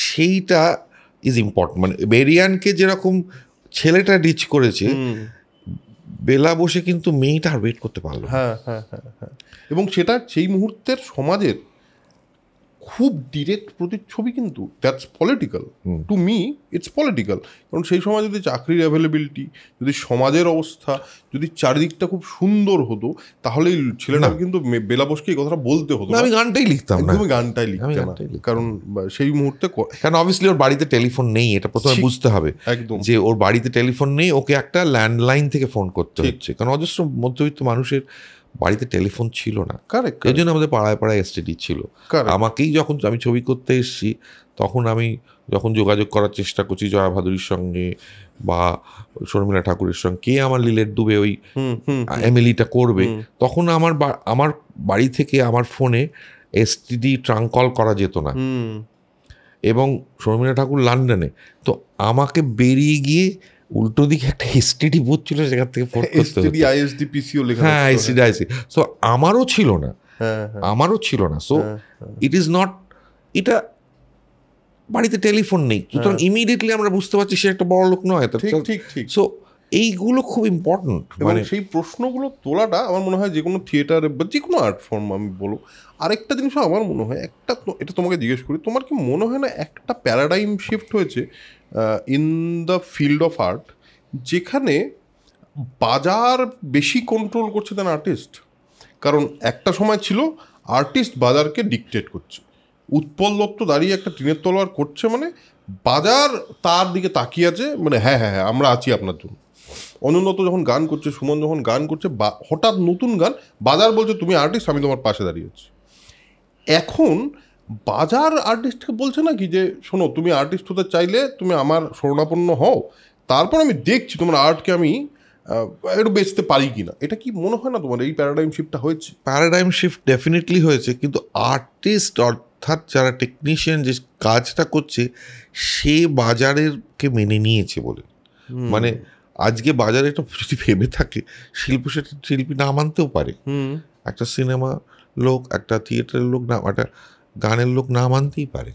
সেইটা ইজ ইম্পর্টেন্ট। মানে বেরিয়ানকে যেরকম ছেলেটা রিচ করেছে, বেলা বসে কিন্তু মেয়েটা আর ওয়েট করতে পারলো। এবং সেটা সেই মুহূর্তের সমাজের খুব ডিরেক্ট প্রতিচ্ছবি, কিন্তু that's political to me, it's political. কারণ সেই সময় যদি চাকরির অ্যাভেলেবিলিটি, যদি সমাজের অবস্থা, যদি চারিদিকটা খুব সুন্দর হতো, তাহলে এই ছেলেটাকে কিন্তু বেলা বোসকে এই কথাটা বলতে হতো না। আমি গানটাই লিখতাম না, একদমই গানটাই লিখতে না, কারণ সেই মুহূর্তে কারণ অবভিয়াসলি ওর বাড়িতে টেলিফোন নেই, এটা প্রথমে বুঝতে হবে একদম যে ওর বাড়িতে টেলিফোন নেই, ওকে একটা ল্যান্ডলাইন থেকে ফোন করতে হচ্ছে, কারণ অজস্র মধ্যবিত্ত মানুষের বাড়িতে টেলিফোন ছিল না। কারেক্ট, এই জন্য আমাদের পাড়ায় পাড়ায় এসটিডি ছিল। আমাকেই যখন আমি ছবি করতে এসেছি, তখন আমি যখন যোগাযোগ করার চেষ্টা করছি জয়া ভাদুরীর সঙ্গে বা শর্মিলা ঠাকুরের সঙ্গে, কে আমার লিলের ডুবে ওই এমএলইটা করবে, তখন আমার বাড়ি থেকে আমার ফোনে এসটিডি ট্রাঙ্ক কল করা যেত না, এবং শর্মিলা ঠাকুর লন্ডনে, তো আমাকে বেরিয়ে গিয়ে উল্টো দিকে একটা এসটিডি বুথ ছিল, সেখান থেকে ফোন করতে হতো। হ্যাঁ, আইসি। সো আমারও ছিল না, সো ইট ইজ নট, এটা বাড়িতে টেলিফোন নেই, সুতরাং ইমিডিয়েটলি আমরা বুঝতে পারছি সে একটা বড় লোক নয়। ঠিক। সো এইগুলো খুব ইম্পর্টেন্ট, মানে সেই প্রশ্নগুলো তোলাটা আমার মনে হয় যে কোনো থিয়েটারে বা যে কোনো আর্ট ফর্ম আমি বলো। আরেকটা জিনিস আমার মনে হয়, এটা তোমাকে জিজ্ঞেস করি, তোমার কি মনে হয় না একটা প্যারাডাইম শিফট হয়েছে in the field of art, যেখানে বাজার বেশি কন্ট্রোল করছে দেন আর্টিস্ট? কারণ একটা সময় ছিল আর্টিস্ট বাজারকে ডিকটেট করছে, উৎপল দত্ত দাঁড়িয়ে একটা টিনের তলোয়ার করছে, মানে বাজার তার দিকে তাকিয়ে আছে, মানে হ্যাঁ আমরা আছি আপনার জন্য। অনুন্নত যখন গান করছে, সুমন যখন গান করছে, হঠাৎ নতুন গান, বাজার বলছে তুমি আর্টিস্ট, আমি তোমার পাশে দাঁড়িয়ে আছি। এখন বাজার আর্টিস্টকে বলছে নাকি যে শোনো, তুমি আর্টিস্ট হতে চাইলে তুমি আমার শরণাপন্ন হও, তারপর আমি দেখছি তোমার আর্টকে আমি একটু বেচতে পারি কিনা। এটা কি মনে হয় না তোমার এই প্যারাডাইম শিফটটা হয়েছে? প্যারাডাইম শিফট ডেফিনেটলি হয়েছে, কিন্তু আর্টিস্ট অর্থাৎ যারা টেকনিশিয়ান যে কাজটা করছে, সে বাজারেরকে মেনে নিয়েছে বলে, মানে আজকে বাজারে একটা যদি ভেবে থাকে, শিল্পী না মানতেও পারে, একটা সিনেমা লোক, একটা থিয়েটারের লোক না, একটা গানের লোক না মানতেই পারে।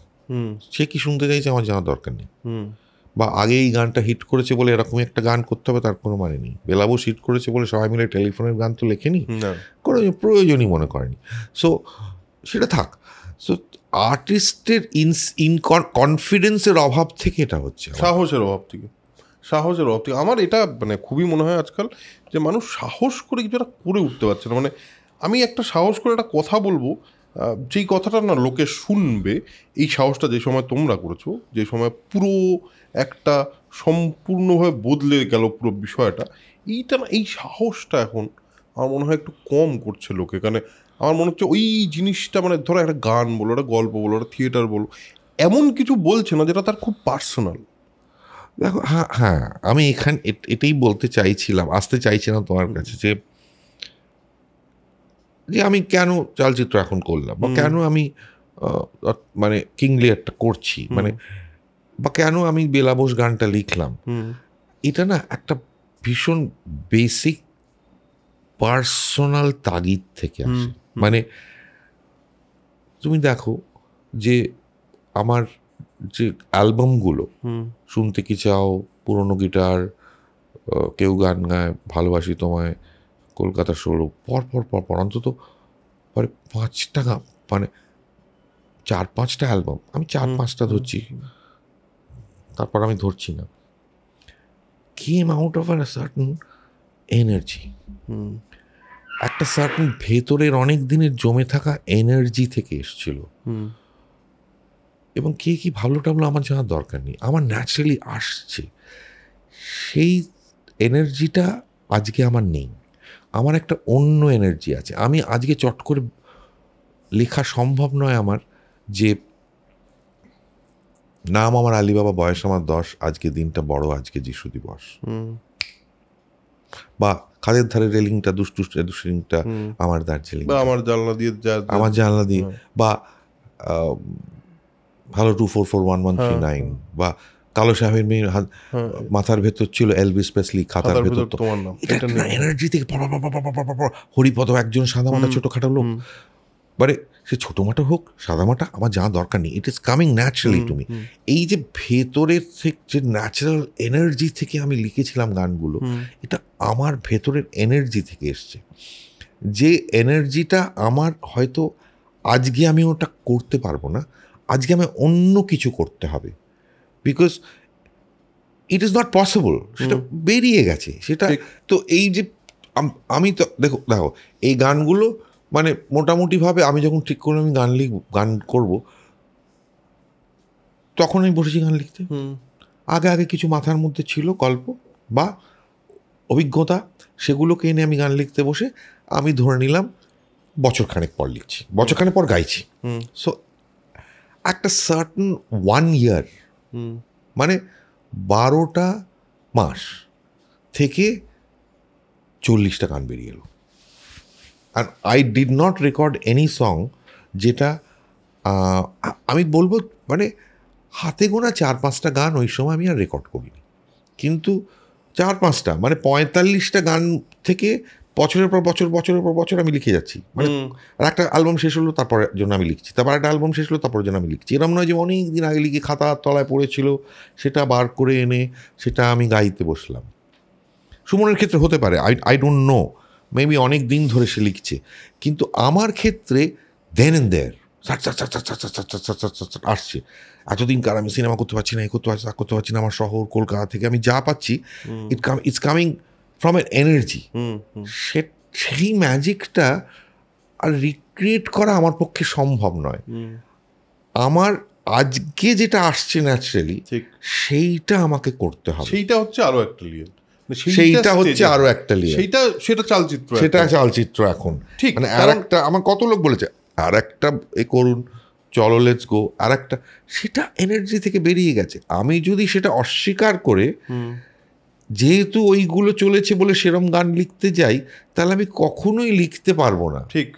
সে কি শুনতে চাইছে আমার জানার দরকার নেই, বা আগে এই গানটা হিট করেছে বলে এরকমই একটা গান করতে হবে তার কোনো মানে নেই। বেলা বোস হিট করেছে বলে সবাই মিলে টেলিফোনের গান তো লেখেনি, কোনো প্রয়োজনই মনে করেনি। সো সেটা থাক। সো আর্টিস্টের কনফিডেন্সের অভাব থেকে এটা হচ্ছে, সাহসের অভাব থেকে। আমার এটা মানে খুবই মনে হয় আজকাল যে মানুষ সাহস করে কিছু একটা করে উঠতে পারছে না। মানে আমি একটা সাহস করে একটা কথা বলবো, যেই কথাটা না লোকে শুনবে, এই সাহসটা যে সময় তোমরা করেছো, যে সময় পুরো একটা সম্পূর্ণভাবে বদলে গেল পুরো বিষয়টা, এইটা না, এই সাহসটা এখন আমার মনে হয় একটু কম করছে লোকে। কারণ আমার মনে হচ্ছে ওই জিনিসটা, মানে ধরো একটা গান বলো, একটা গল্প বলো, একটা থিয়েটার বলো, এমন কিছু বলছে না যেটা তার খুব পার্সোনাল। দেখো, হ্যাঁ আমি এটাই বলতে চাইছিলাম, আসতে চাইছিলাম তোমার কাছে, যে আমি কেন চলচ্চিত্র এখন করলাম, বা কেন আমি মানে কিং লিয়ারটা করছি, মানে বা কেন আমি বেলা বোস গানটা লিখলাম। এটা না একটা ভীষণ বেসিক পার্সোনাল তাগিদ থেকে আসে। মানে তুমি দেখো যে আমার যে অ্যালবামগুলো, শুনতে কি চাও, পুরনো গিটার, কেউ গান গায়, ভালোবাসি তোমায়, কলকাতা 16, পর অন্তত পরে 5টা গান, মানে 4-5টা অ্যালবাম, আমি 4-5টা ধরছি, তারপর আমি ধরছি না, came out of a certain energy, একটা সার্টেন ভেতরের অনেক দিনের জমে থাকা এনার্জি থেকে এসছিল। এবং কে কি ভালো টাবলো আমার জানার দরকার নেই, আমার ন্যাচারালি আসছে। সেই এনার্জিটা আজকে আমার নেই, আমার একটা অন্য এনার্জি আছে। আমি আজকে চট করে লেখা সম্ভব নয় আমার, যে নাম আমার আলিবাবা, বয়স আমার 10, আজকে দিনটা বড়, আজকে যিশু দিবস, বা খাদের ধারে রেলিংটা দুষ্টুটা আমার দার্জিলিং, আমার জানলা দিয়ে, বা ভালো 2441139, বা কালো সাহেবের মেয়ের মাথার ভেতর ছিল এলভিস প্রেসলি, খাতার ভেতর তোমার নাম। এটা এনার্জি থেকে হরিপদ একজন সাদামাটা ছোটখাটো লোক, মানে সে ছোটোমাটো হোক সাদামাটা, আমার জানা দরকার নেই, it is coming naturally to me. এই যে ভেতরের যে ন্যাচারাল এনার্জি থেকে আমি লিখেছিলাম গানগুলো, এটা আমার ভেতরের এনার্জি থেকে এসছে। যে এনার্জিটা আমার হয়তো আজকে আমি ওটা করতে পারবো না, আজকে আমি অন্য কিছু করতে হবে, because it is not possible, সেটা বেরিয়ে গেছে সেটা। তো এই যে আমি তো দেখো এই গানগুলো মানে মোটামুটিভাবে আমি যখন ঠিক করলাম আমি গান করব, তখন আমি বসেছি গান লিখতে। আগে কিছু মাথার মধ্যে ছিল গল্প বা অভিজ্ঞতা, সেগুলোকে এনে আমি গান লিখতে বসে আমি ধরে নিলাম বছরখানেক পর লিখছি, বছরখানেক পর গাইছি। সো একটা সার্টেন 1 year মানে 12টা মাস থেকে 40টা গান বেরিয়ে এলো। আর I did not record any song যেটা আমি বলবো মানে হাতে গোনা 4-5টা গান ওই সময় আমি আর রেকর্ড করিনি, কিন্তু 4-5টা মানে 45টা গান থেকে বছরের পর বছর আমি লিখে যাচ্ছি। মানে আর একটা অ্যালবাম শেষ হলো তারপরের জন্য আমি লিখছি, তারপর একটা অ্যালবাম শেষ হলো তারপরের জন্য আমি লিখছি। এরকম নয় যে অনেক দিন আগে লিখে খাতার তলায় পড়েছিল সেটা বার করে এনে সেটা আমি গাইতে বসলাম। সুমনের ক্ষেত্রে হতে পারে, আই ডোন্ট নো, মেবি অনেক দিন ধরে সে লিখছে, কিন্তু আমার ক্ষেত্রে দেন অ্যান্ড দেয়ার আসছে। এতদিন কার আমি সিনেমা করতে পারছি না, করতে পারছি না, আমার শহর কলকাতা থেকে আমি যা পাচ্ছি it's coming from N energy. সেই ম্যাজিকটা আর রিক্রিয়েট করা আমার পক্ষে সম্ভব নয়। আমার আজকে যেটা আসছে ন্যাচারালি সেইটা আমাকে করতে হবে, সেইটা হচ্ছে আরো একটা লেয়ার, সেইটা হচ্ছে আরো একটা লেয়ার, সেটা চালচিত্র, সেটা চালচিত্র এখন। ঠিক মানে আর একটা আমার কত লোক বলেছে আর একটা এ করুন, চলো লেটস গো, আর একটা, সেটা এনার্জি থেকে বেরিয়ে গেছে। আমি যদি সেটা অস্বীকার করে যেহেতু ওইগুলো চলেছে বলে সেরম গান লিখতে যাই, তাহলে আমি কখনোই লিখতে পারবো না। ঠিক,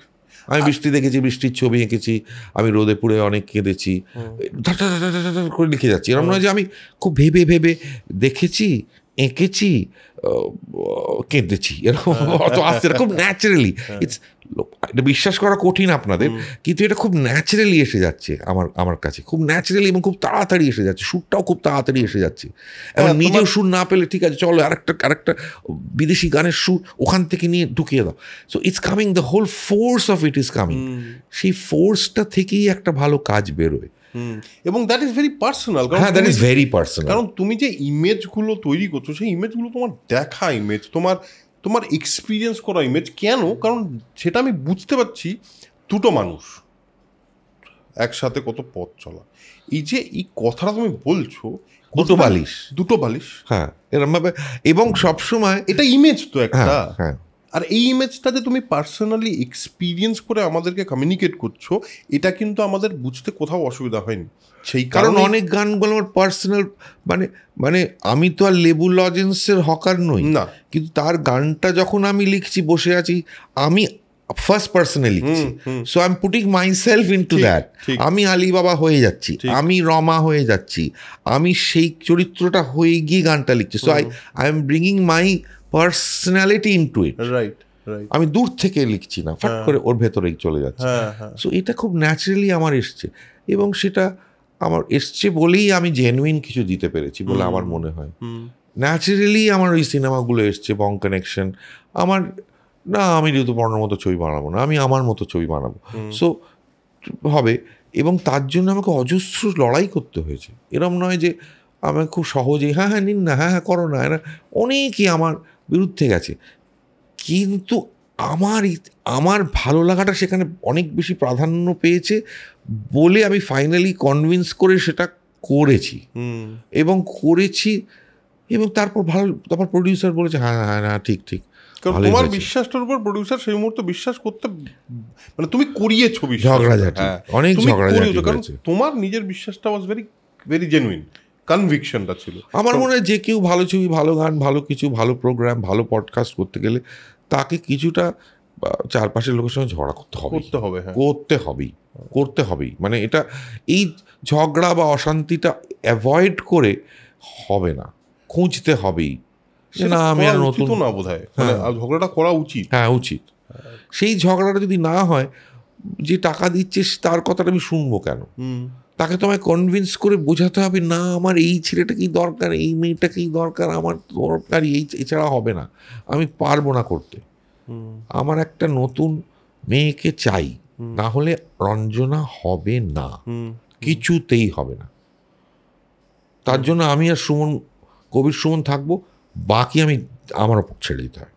আমি বৃষ্টি দেখেছি, বৃষ্টির ছবি এঁকেছি, আমি রোদে পুড়ে অনেক কেঁদেছি, করে লিখে যাচ্ছি। এরকম নয় যে আমি খুব ভেবে দেখেছি, এঁকেছি, কেঁদেছি, এরকম অত আসছে, খুব ন্যাচারালি। এটা বিশ্বাস করা কঠিন আপনাদের, কিন্তু এটা খুব ন্যাচারালি এসে যাচ্ছে আমার কাছে, খুব ন্যাচারালি এবং খুব তাড়াতাড়ি এসে যাচ্ছে। সুরটাও খুব তাড়াতাড়ি এসে যাচ্ছে। এবং নিজেও সুর না পেলে ঠিক আছে, চলো আরেকটা বিদেশি গানের সুর ওখান থেকে নিয়ে ঢুকিয়ে দাও। So it's coming, the whole force of it is coming. সেই ফোর্সটা থেকেই একটা ভালো কাজ বেরোয়। এবং দ্যাট ইজ ভেরি পার্সোনাল। হ্যাঁ, দ্যাট ইজ ভেরি পার্সোনাল। কারণ তুমি যে ইমেজগুলো তৈরি করছো, সেই ইমেজগুলো তোমার দেখা ইমেজ, তোমার এক্সপিরিয়েন্স করা ইমেজ। কেন? কারণ সেটা আমি বুঝতে পারছি, দুটো মানুষ একসাথে কত পথ চলা, এই কথাটা তুমি বলছো, দুটো বালিশ, হ্যাঁ, এরকম ভাবে। এবং সবসময় এটা ইমেজ তো একটা, হ্যাঁ। আর এই ইমেজটা যে তুমি পার্সোনালি এক্সপিরিয়েন্স করে আমাদেরকে কমিউনিকেট করছো, এটা কিন্তু আমাদের বুঝতে কোথাও অসুবিধা হয়নি। সেই কারণ অনেক গানগুলো আমার পার্সোনাল, মানে আমি তো আর লেবু লজেন্সের হকার নই না, কিন্তু তার গানটা যখন আমি লিখছি, বসে আছি, আমি ফার্স্ট পার্সনে লিখছি, so I am putting myself into that. আমি আলী বাবা হয়ে যাচ্ছি, আমি রমা হয়ে যাচ্ছি, আমি সেই চরিত্রটা হয়ে গিয়ে গানটা লিখছি। So I am bringing my personality into it. Right, আমি দূর থেকে লিখছি না, ফাট করে ওর ভেতরেই চলে যাচ্ছে। সো এটা খুব ন্যাচারালি আমার এসছে, এবং সেটা আমার এসছে বলেই আমি জেনুইন কিছু দিতে পেরেছি বলে আমার মনে হয়। ন্যাচারালি আমার ওই সিনেমাগুলো এসছে, বং কানেকশন, আমার না, আমি যেহেতু বর্ণর মতো ছবি বানাবো না, আমি আমার মতো ছবি বানাবো, সো হবে। এবং তার জন্য আমাকে অজস্র লড়াই করতে হয়েছে। এরম নয় যে আমাকে খুব সহজেই হ্যাঁ নিন না, হ্যাঁ করো না, এরা অনেকেই আমার বিরুদ্ধে গেছে, কিন্তু আমার ভালো লাগাটা সেখানে অনেক বেশি প্রাধান্য পেয়েছে বলে আমি ফাইনালি কনভিন্স করে সেটা করেছি এবং তারপর প্রডিউসার বলেছে হ্যাঁ ঠিক। তোমার বিশ্বাসটার উপর প্রডিউসার সেই মুহূর্তে বিশ্বাস করতে, মানে তুমি করিয়েছো ঝগড়াঝাটি, অনেক ঝগড়াঝাটি, কারণ তোমার নিজের বিশ্বাসটা ওয়াজ ভেরি ভেরি জেনুইন, কনভিকশনটা ছিল। আমার মনে হয় যে কেউ ভালো ছবি, ভালো গান, ভালো কিছু, ভালো প্রোগ্রাম, ভালো পডকাস্ট করতে গেলে তাকে কিছুটা চারপাশের লোকের সঙ্গে ঝগড়া করতে হবেই। মানে এটা, এই ঝগড়া বা অশান্তিটা অ্যাভয়েড করে হবে না, খুঁজতে হবেই না, আমি আর নতুন না, বোধহয় ঝগড়াটা করা উচিত। হ্যাঁ, উচিত। সেই ঝগড়াটা যদি না হয়, যে টাকা দিচ্ছে তার কথাটা আমি শুনবো কেন? তাকে তো আমায় কনভিন্স করে বোঝাতে হবে, না আমার এই ছেলেটাকেই দরকার, এই মেয়েটাকেই দরকার, আমার দরকার এছাড়া হবে না, আমি পারবো না করতে। আমার একটা নতুন মেয়েকে চাই, না হলে রঞ্জনা হবে না, কিছুতেই হবে না। তার জন্য আমি আর সুমন, কবির সুমন থাকবো, বাকি আমি আমার ওপর ছেড়ে দিতে হয়।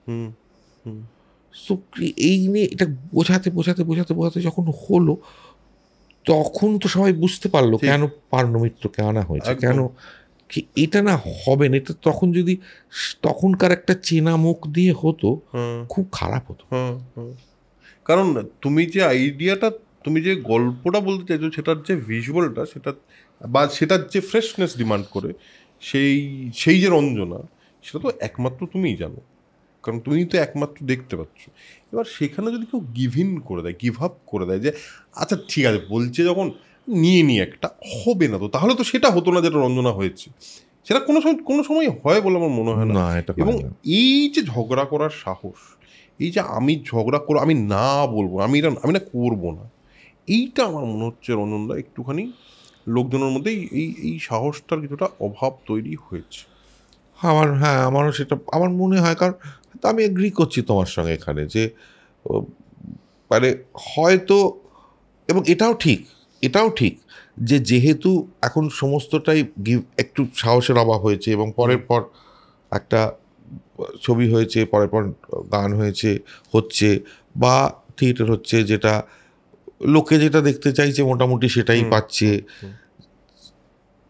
তো এই নিয়ে এটা বোঝাতে বোঝাতে বোঝাতে বোঝাতে যখন হলো, তখন তো সবাই বুঝতে পারলো কেন পার্ণ মিত্রকে আনা হয়েছে, কেন কি এটা না হবে না। এটা তখন যদি তখনকার একটা চেনা মুখ দিয়ে হতো, খুব খারাপ হতো। কারণ তুমি যে আইডিয়াটা, তুমি যে গল্পটা বলতে চাইছো, সেটার যে ভিজুয়ালটা, সেটা বা সেটার যে ফ্রেশনেস ডিমান্ড করে, সেই যে রঞ্জনা, সেটা তো একমাত্র তুমিই জানো, কারণ তুমি তো একমাত্র দেখতে পাচ্ছ। এবার সেখানে যদি কেউ গিভ ইন করে দেয়, গিভ আপ করে দেয় যে আচ্ছা ঠিক আছে বলছে যখন, নিয়ে একটা হবে না, তো তাহলে তো সেটা হতো না যেটা রঞ্জনা হয়েছে। সেটা কোনো সময় হয় বলে আমার মনে হয় না। এবং এই যে ঝগড়া করার সাহস, এই যে আমি ঝগড়া করবো, আমি না বলবো, আমি না করবো না, এইটা আমার মনে হচ্ছে রঞ্জনদা একটুখানি লোকজনের মধ্যে এই সাহসটার কিছুটা অভাব তৈরি হয়েছে। আমারও সেটা আমার মনে হয়। কারণ আমি এগ্রি করছি তোমার সঙ্গে এখানে যে মানে হয়তো, এবং এটাও ঠিক যে যেহেতু এখন সমস্তটাই একটু সাহসের অভাব হয়েছে, এবং পরের পর একটা ছবি হয়েছে, পরের পর গান হচ্ছে বা থিয়েটার হচ্ছে, যেটা লোকে যেটা দেখতে চাইছে মোটামুটি সেটাই পাচ্ছে,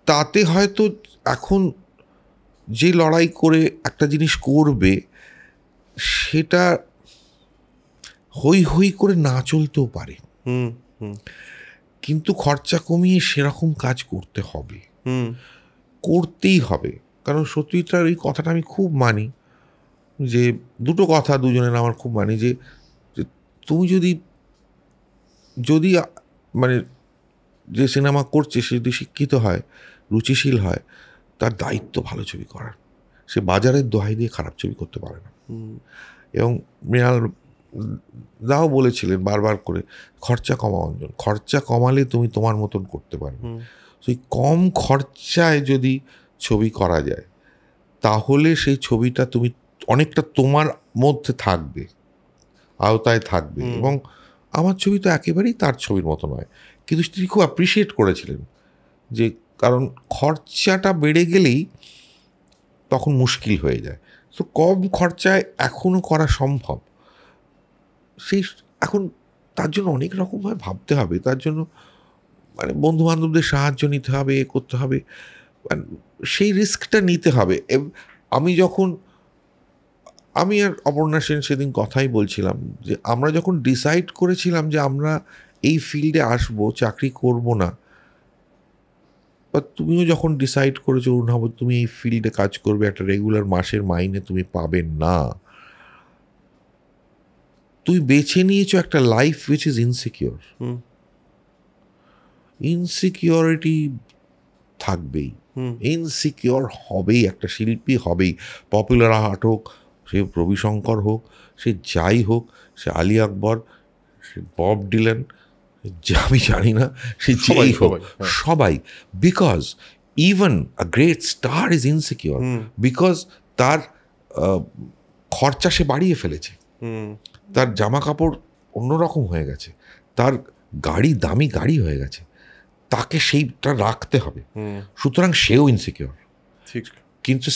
তাতে হয়তো এখন যে লড়াই করে একটা জিনিস করবে, সেটা হই হই করে না চলতেও পারে, কিন্তু খরচা কমিয়ে সেরকম কাজ করতেই হবে। কারণ সত্যিটার এই কথাটা আমি খুব মানি, যে দুটো কথা দুজনের আমার খুব মানি, যে তুমি যদি মানে যে সিনেমা করছে সে যদি শিক্ষিত হয়, রুচিশীল হয়, তার দায়িত্ব ভালো ছবি করার। সে বাজারের দোহাই দিয়ে খারাপ ছবি করতে পারে না। এবং মৃণাল দাও বলেছিলেন বারবার করে, খরচা কমা অঞ্জন, খরচা কমালে তুমি তোমার মতন করতে পারবে। সেই কম খরচায় যদি ছবি করা যায়, তাহলে সেই ছবিটা তুমি অনেকটা তোমার মধ্যে থাকবে, আওতায় থাকবে। এবং আমার ছবি তো একেবারেই তার ছবির মতো নয়, কিন্তু তিনি খুব অ্যাপ্রিসিয়েট করেছিলেন যে কারণ খরচাটা বেড়ে গেলেই তখন মুশকিল হয়ে যায়। তো কম খরচায় এখনও করা সম্ভব, এখন তার জন্য অনেক রকমভাবে ভাবতে হবে। তার জন্য মানে বন্ধু বান্ধবদের সাহায্য নিতে হবে, করতে হবে, সেই রিস্কটা নিতে হবে। আমি আর অপর্ণা সেন সেদিন কথাই বলছিলাম যে আমরা যখন ডিসাইড করেছিলাম যে আমরা এই ফিল্ডে আসবো, চাকরি করব না, বা তুমিও যখন ডিসাইড করেছো অরুণাভ তুমি এই ফিল্ডে কাজ করবে, একটা রেগুলার মাসের মাইনে তুমি পাবে না, তুই বেছে নিয়েছো একটা life which is insecure. Insecurity থাকবেই, ইনসিকিউর হবেই, একটা শিল্পী হবেই, পপুলার আর্ট হোক, সে রবিশঙ্কর হোক, সে যাই হোক, সে আলী আকবর, সে বব ডিলান, আমি জানি না, সে যেই হোক, সবাই। Because even a great star is insecure, because তার খরচা সে বাড়িয়ে ফেলেছে, তার জামা কাপড় অন্যরকম হয়ে গেছে, তার দামি গাড়ি হয়ে গেছে, তাকে সেইটা রাখতে হবে, সুতরাং সেও ইনসিকিউর। কিন্তু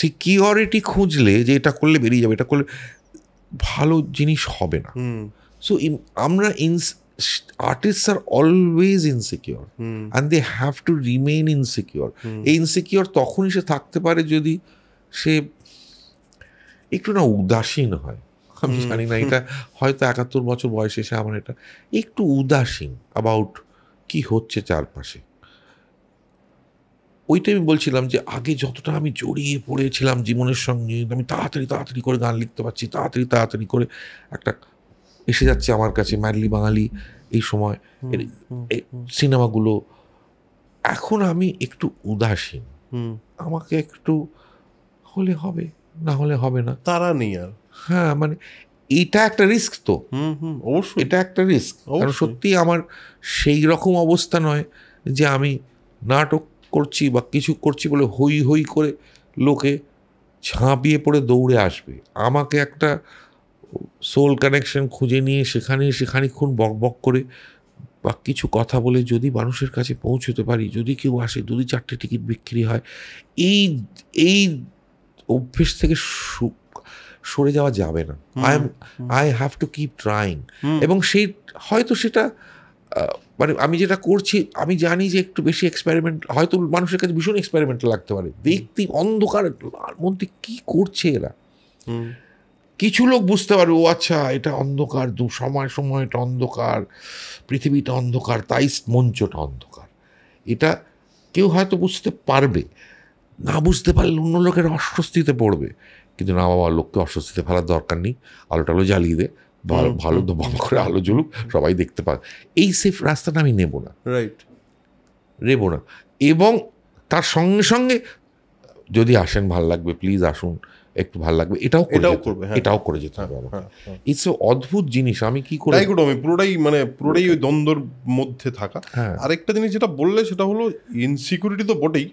সিকিউরিটি খুঁজলে যে এটা করলে বেরিয়ে যাবে, এটা করলে ভালো জিনিস হবে না। সো আমরা artists are always insecure and they have to remain insecure. এই ইনসিকিউর তখনই সে থাকতে পারে যদি সে একটু না উদাসীন হয়। আমি জানি না, এটা হয়তো 71 বছর বয়সে এসে আমার এটা একটু উদাসীন অ্যাবাউট কি হচ্ছে চারপাশে। ওইটাই আমি বলছিলাম যে আগে যতটা আমি জড়িয়ে পড়েছিলাম জীবনের সঙ্গে, আমি তাড়াতাড়ি করে গান লিখতে পারছি, তাড়াতাড়ি করে একটা এসে যাচ্ছে আমার কাছে ম্যাডলি বাঙালি, এই সময় সিনেমাগুলো, এখন আমি একটু উদাসীন। আমাকে একটু হলে হবে, না হলে হবে না, তারা নেই আর। হ্যাঁ, মানে এটা একটা রিস্ক তো, অবশ্যই এটা একটা রিস্ক। কারণ সত্যি আমার সেই রকম অবস্থা নয় যে আমি নাটক করছি বা কিছু করছি বলে হই হই করে লোকে ঝাঁপিয়ে পড়ে দৌড়ে আসবে। আমাকে একটা সোল কানেকশন খুঁজে নিয়ে সেখানেক্ষণ বক বক করে বা কিছু কথা বলে যদি মানুষের কাছে পৌঁছতে পারি, যদি কেউ আসে, 2-4টে টিকিট বিক্রি হয়, এই এই অভ্যেস থেকে সরে যাওয়া যাবে না। I have to keep trying. এবং সেই হয়তো সেটা মানে আমি যেটা করছি আমি জানি যে একটু বেশি এক্সপেরিমেন্ট, হয়তো মানুষের কাছে ভীষণ এক্সপেরিমেন্ট লাগতে পারে, দেখতে অন্ধকারের মধ্যে কি করছে এরা। কিছু লোক বুঝতে পারবে, ও আচ্ছা এটা অন্ধকার, সময় এটা অন্ধকার, পৃথিবীটা অন্ধকার, তাই মঞ্চটা অন্ধকার। এটা কেউ হয়তো বুঝতে পারবে, না বুঝতে পারলে অন্য লোকের অস্বস্তিতে পড়বে। কিন্তু না বাবা, লোককে অস্বস্তিতে ফেলার দরকার নেই, আলোটালো জ্বালিয়ে দে, ভালো দম করে আলো জ্বলুক, সবাই দেখতে পাবে। এই সেফ রাস্তাটা আমি নেব না, নেব না। এবং তার সঙ্গে সঙ্গে যদি আসেন ভাল লাগবে, প্লিজ আসুন, একটু ভাল লাগবে, এটাও করবে, এটাও করে যেতে হবে আমাকে। ইটস অদ্ভুত জিনিস। আমি কি করে পুরোটাই ওই দ্বন্দ্বের মধ্যে থাকা। আরেকটা জিনিস যেটা বললে সেটা হলো ইনসিকিউরিটি তো বটেই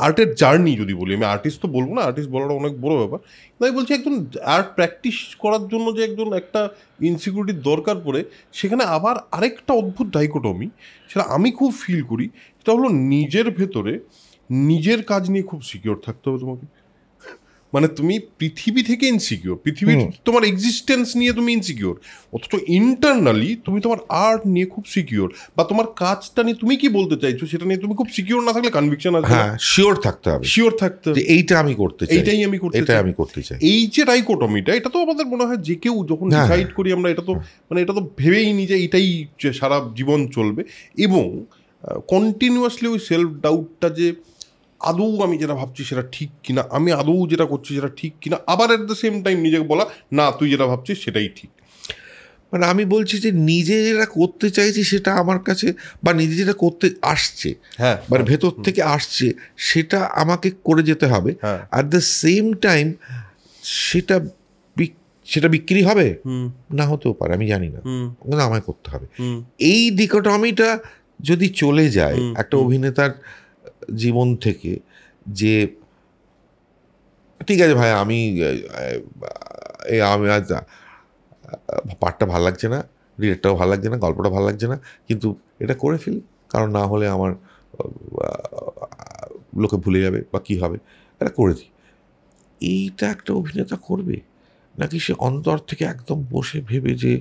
আর্টের জার্নি। যদি বলি, আমি আর্টিস্ট তো বলবো না, আর্টিস্ট বলাটা অনেক বড় ব্যাপার। তাই বলছি একজন আর্ট প্র্যাকটিস করার জন্য যে একটা ইনসিকিউরিটির দরকার পড়ে, সেখানে আবার আরেকটা অদ্ভুত ডাইকোটমি, সেটা আমি খুব ফিল করি। সেটা হলো নিজের ভেতরে নিজের কাজ নিয়ে খুব সিকিওর থাকতে হবে তোমাকে। মানে তুমি পৃথিবী থেকে ইনসিকিওর, পৃথিবীর তোমার এক্সিস্টেন্স নিয়ে তুমি ইনসিকিওর, অথচ ইন্টারনালি তুমি তোমার আর্ট নিয়ে খুব সিকিওর, বা তোমার কাজটা নিয়ে তুমি কি বলতে চাইছো সেটা নিয়ে তুমি খুব সিকিওর না থাকলে কনভিকশন আসবে। হ্যাঁ, শিওর থাকতে হবে, শিওর থাকতে হবে এইটা আমি করতে চাই, এইটাই আমি করতে চাই। এই যে ডাইকোটমিটা, এটা তো আমাদের মনে হয় যে কেউ যখন ডিসাইড করি আমরা, এটা তো মানে এটা তো ভেবেই নি যে এটাই সারা জীবন চলবে। এবং কন্টিনিউয়াসলি ওই সেলফ ডাউটটা যে আদৌ আমি যেটা ভাবছি সেটা ঠিক কিনা, আমি আদৌ যেটা করছি সেটা ঠিক কিনা, আবার এট দ্য সেম টাইম নিজেকে বলা না তুই যেটা ভাবছিস সেটাই ঠিক। মানে আমি বলছি যে নিজে যেটা করতে চাইছি সেটা আমার কাছে, বা নিজে যেটা করতে আসছে, মানে ভেতর থেকে আসছে, সেটা আমাকে করে যেতে হবে। অ্যাট দ্য সেম টাইম সেটা বিক্রি হবে, না হতেও পারে, আমি জানি না, কিন্তু আমায় করতে হবে। এই ডিকোটমিটা যদি চলে যায় একটা অভিনেতার জীবন থেকে, যে ঠিক আছে ভাই, আমি পার্টটা ভালো লাগছে না, ডিরেক্টরও ভালো লাগছে না, গল্পটা ভালো লাগছে না, কিন্তু এটা করে ফেলি, কারণ না হলে আমার লোকে ভুলে যাবে বা কী হবে, এটা করে দিই। এইটা একটা অভিনেতা করবে, নাকি সে অন্তর থেকে একদম বসে ভেবে যে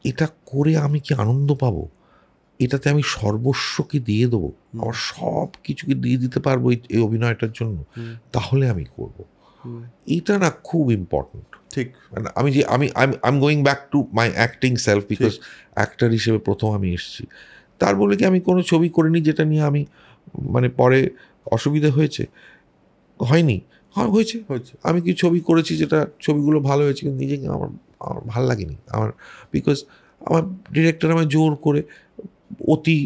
এটা করে আমি কি আনন্দ পাবো, এটাতে আমি সর্বস্বকে দিয়ে দেবো, আমার সব কিছুকে দিয়ে দিতে পারবো এই অভিনয়টার জন্য, তাহলে আমি করব। এটা না খুব ইম্পর্টেন্ট। ঠিক। আমি যে I am going back to my acting self, because actor হিসেবে প্রথম আমি এসেছি। তার বলে কি আমি কোনো ছবি করিনি যেটা নিয়ে আমি মানে পরে অসুবিধা হয়নি, হয়েছে। আমি কি ছবি করেছি যেটা ছবিগুলো ভালো হয়েছে, কিন্তু নিজেকে আমার ভালো লাগেনি আমার, বিকজ আমার ডিরেক্টর আমায় জোর করে অতি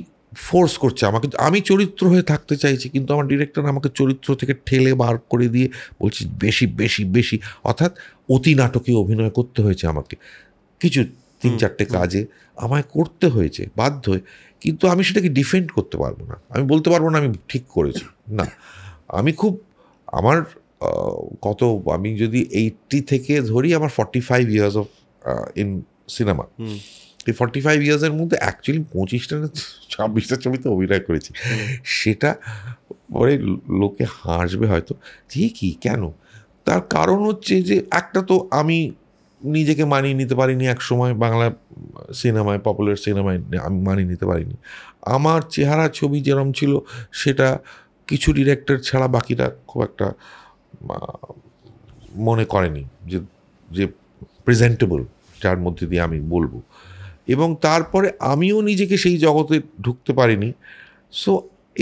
ফোর্স করছে আমাকে, আমি চরিত্র হয়ে থাকতে চাইছি, কিন্তু আমার ডিরেক্টর আমাকে চরিত্র থেকে ঠেলে বার করে দিয়ে বলছি বেশি বেশি বেশি, অর্থাৎ অতি নাটকে অভিনয় করতে হয়েছে আমাকে, কিছু 3-4টে কাজে আমায় করতে হয়েছে বাধ্য হয়ে। কিন্তু আমি সেটাকে ডিফেন্ড করতে পারবো না, আমি বলতে পারবো না আমি ঠিক করেছি, না। আমি আমার আমি যদি 80 থেকে ধরি, আমার 45 ইয়ার্স অফ ইন সিনেমা, এই 45 ইয়ার্সের মধ্যে অ্যাকচুয়ালি 25টা না 26টা ছবিতে অভিনয় করেছি। সেটা পরে লোকে হাসবে হয়তো, যে কি কেন, তার কারণ হচ্ছে যে একটা তো আমি নিজেকে মানিয়ে নিতে পারিনি এক সময়, বাংলা সিনেমায়, পপুলার সিনেমায় আমি মানিয়ে নিতে পারিনি। আমার চেহারা ছবি যেরকম ছিল সেটা কিছু ডিরেক্টর ছাড়া বাকিরা খুব একটা মনে করেনি যে প্রেজেন্টেবল, যার মধ্যে দিয়ে আমি বলবো। এবং তারপরে আমিও নিজেকে সেই জগতে ঢুকতে পারিনি। সো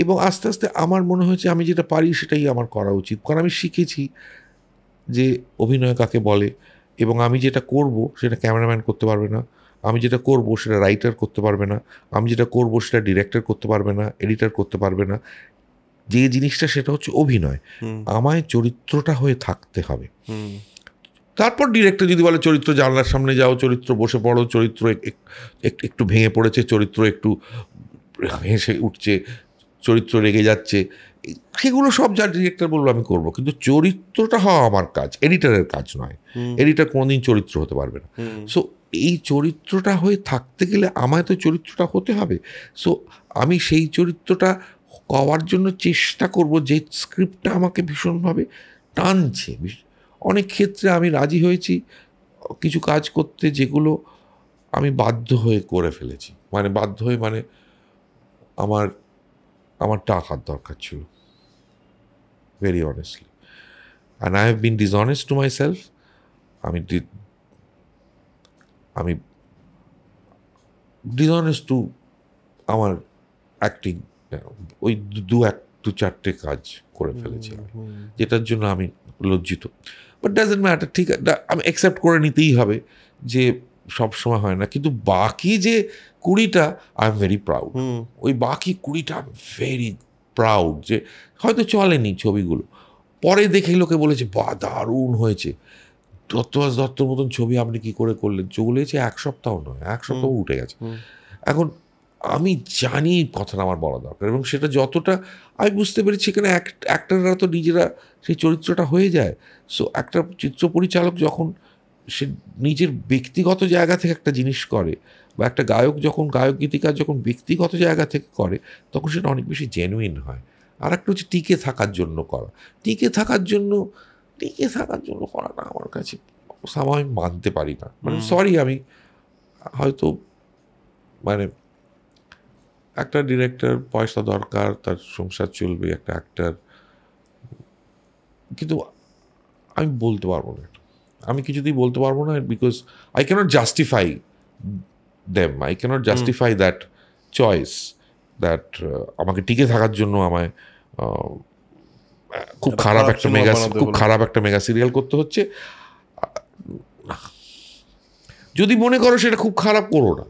এবং আস্তে আস্তে আমার মনে হয়েছে আমি যেটা পারি সেটাই আমার করা উচিত, কারণ আমি শিখেছি যে অভিনয় কাকে বলে, এবং আমি যেটা করব সেটা ক্যামেরাম্যান করতে পারবে না, আমি যেটা করব সেটা রাইটার করতে পারবে না, আমি যেটা করব সেটা ডিরেক্টর করতে পারবে না, এডিটর করতে পারবে না। যে জিনিসটা সেটা হচ্ছে অভিনয়, আমায় চরিত্রটা হয়ে থাকতে হবে। তারপর ডিরেক্টর যদি বলে চরিত্র জানলার সামনে যাও, চরিত্র বসে পড়ো, চরিত্র একটু ভেঙে পড়েছে, চরিত্র একটু হেসে উঠছে, চরিত্র রেগে যাচ্ছে, সেগুলো সব যা ডিরেক্টর বলবো আমি করব, কিন্তু চরিত্রটা হওয়া আমার কাজ, এডিটারের কাজ নয়। এডিটার কোনোদিন চরিত্র হতে পারবে না। সো এই চরিত্রটা হয়ে থাকতে গেলে আমায় তো চরিত্রটা হতে হবে। সো আমি সেই চরিত্রটা হওয়ার জন্য চেষ্টা করব, যে স্ক্রিপ্টটা আমাকে ভীষণভাবে টানছে। অনেক ক্ষেত্রে আমি রাজি হয়েছি কিছু কাজ করতে যেগুলো আমি বাধ্য হয়ে করে ফেলেছি, মানে বাধ্য হয়ে, মানে আমার টাকার দরকার ছিল, very honestly, and I have been dishonest to my self. আমি ডিসঅনেস্ট টু আমার অ্যাক্টিং, ওই দু চারটে কাজ করে ফেলেছি আমি, যেটার জন্য আমি লজ্জিত। বাট ডাজন্ট ম্যাটার, ঠিক আছে, আমি অ্যাকসেপ্ট করে নিতেই হবে যে সব সময় হয় না। কিন্তু বাকি যে 20টা আই এম ভেরি প্রাউড, ওই বাকি 20টা আই এম ভেরি প্রাউড, যে হয়তো চলেনি ছবিগুলো, পরে দেখে লোকে বলেছে বাহ দারুণ হয়েছে, দত্তর মতন ছবি আপনি কি করে করলেন, চলেছে 1 সপ্তাহ নয়, 1 সপ্তাহ উঠে গেছে। এখন আমি জানি কথাটা আমার বলা দরকার, এবং সেটা যতটা আমি বুঝতে পেরেছি, এখানে অ্যাক্টররা তো নিজেরা সেই চরিত্রটা হয়ে যায়। সো একটা চিত্র পরিচালক যখন সে নিজের ব্যক্তিগত জায়গা থেকে একটা জিনিস করে, বা একটা গায়ক গীতিকার যখন ব্যক্তিগত জায়গা থেকে করে, তখন সেটা অনেক বেশি জেনুইন হয়। আর একটা হচ্ছে টিকে থাকার জন্য করা, টিকে থাকার জন্য করাটা আমার কাছে আমি মানতে পারি না। মানে সরি, আমি হয়তো, মানে একটা ডিরেক্টর পয়সা দরকার, তার সংসার চলবে, একটা অ্যাক্টর, কিন্তু আমি বলতে পারবো না, আমি কিছুতেই বলতে পারবো না, because I cannot justify them, I cannot justify that choice, that আমাকে টিকে থাকার জন্য আমায় খুব খারাপ একটা মেগা সিরিয়াল করতে হচ্ছে। যদি মনে করো সেটা খুব খারাপ, করো না,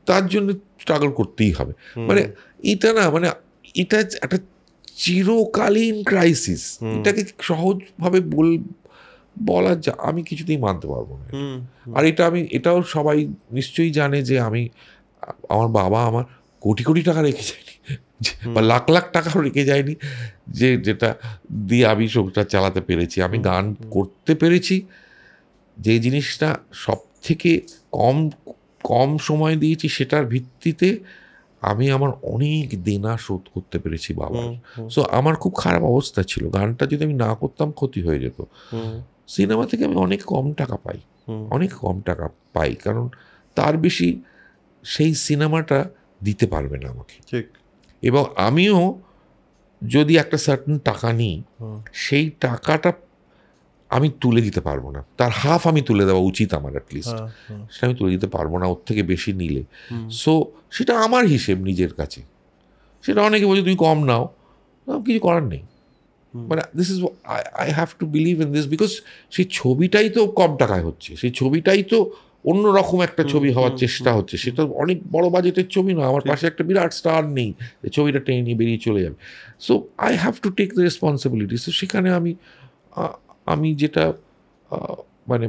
তার জন্য স্ট্রাগল করতেই হবে। মানে এটা না, মানে এটা একটা চিরকালীন ক্রাইসিস, এটাকে সহজভাবে বলা আমি কিছুতেই মানতে পারবো না। আর এটাও সবাই নিশ্চয়ই জানে যে আমার বাবা আমার কোটি কোটি টাকা রেখে যায়নি, বা লাখ লাখ টাকাও রেখে যায়নি, যেটা দিয়ে আমি সংসার চালাতে পেরেছি। আমি গান করতে পেরেছি, যে জিনিসটা সব থেকে কম সময় দিয়েছি, সেটার ভিত্তিতে আমি আমার অনেক দেনা শোধ করতে পেরেছি বাবার। সো আমার খুব খারাপ অবস্থা ছিল, গানটা যদি আমি না করতাম ক্ষতি হয়ে যেত। সিনেমা থেকে আমি অনেক কম টাকা পাই, কারণ তার বেশি সেই সিনেমাটা দিতে পারবে না আমাকে। এবং আমিও যদি একটা সার্টেন টাকা নিই, সেই টাকাটা আমি তুলে দিতে পারবো না, তার হাফ আমি তুলে দেওয়া উচিত আমার, অ্যাটলিস্ট সেটা আমি তুলে দিতে পারবো না ওর থেকে বেশি নিলে। সো সেটা আমার হিসেব নিজের কাছে, সেটা অনেকে বলছে তুমি কম নাও, কিছু করার নেই। মানে this is I have to believe in this, because সেই ছবিটাই তো কম টাকায় হচ্ছে, সেই ছবিটাই তো অন্যরকম একটা ছবি হওয়ার চেষ্টা হচ্ছে, সেটা অনেক বড় বাজেটের ছবি না, আমার পাশে একটা বিরাট স্টার নেই, ছবিটা টেনে নিয়ে বেরিয়ে চলে যাবে। So I have to take the responsibility. So সেখানে আমি যেটা মানে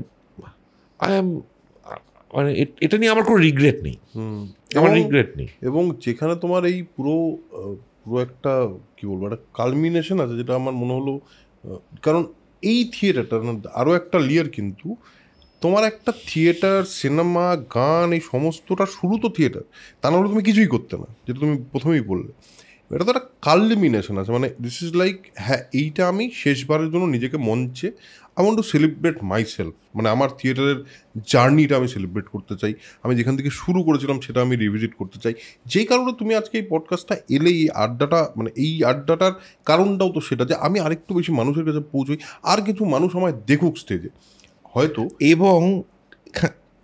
মানে এটা নিয়ে আমার কোনো রিগ্রেট নেই, এবং যেখানে তোমার এই পুরো একটা কি বলবো, একটা কালমিনেশন আছে, যেটা আমার মনে হলো, কারণ এই থিয়েটারটা আরও একটা লেয়ার, কিন্তু তোমার একটা থিয়েটার, সিনেমা, গান, এই সমস্তটা শুরু তো থিয়েটার, তা নাহলে তুমি কিছুই করতে না, যেটা তুমি প্রথমেই বললে। এটা তো একটা কালমিনেশন আছে, মানে দিস ইজ লাইক, হ্যাঁ এইটা আমি শেষবারের জন্য নিজেকে মঞ্চে I want to celebrate my self, মানে আমার থিয়েটারের জার্নিটা আমি সেলিব্রেট করতে চাই, আমি যেখান থেকে শুরু করেছিলাম সেটা আমি রিভিজিট করতে চাই। যেই কারণে তুমি আজকে এই পডকাস্টটা এলে, এই আড্ডাটা, মানে এই আড্ডাটার কারণটাও তো সেটা, যে আমি আরেকটু বেশি মানুষের কাছে পৌঁছই, আর কিছু মানুষ আমায় দেখুক স্টেজে হয়তো। এবং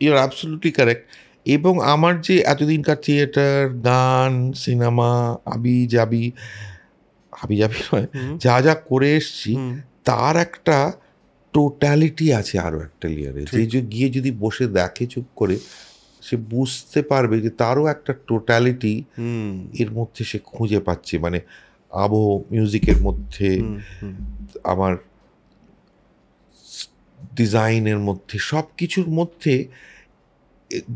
ইউর অ্যাবসলিউটলি কারেক্ট। এবং আমার যে এতদিনকার থিয়েটার, গান, সিনেমা, হাবি জাবি নয়, যা যা করে এসছি, তার একটা টোটালিটি আছে আরও একটা লেয়ারে, যে গিয়ে যদি বসে দেখে চুপ করে, সে বুঝতে পারবে যে তারও একটা টোটালিটি এর মধ্যে সে খুঁজে পাচ্ছে। মানে আবহ মিউজিকের মধ্যে, আমার ডিজাইনের মধ্যে, সব কিছুর মধ্যে,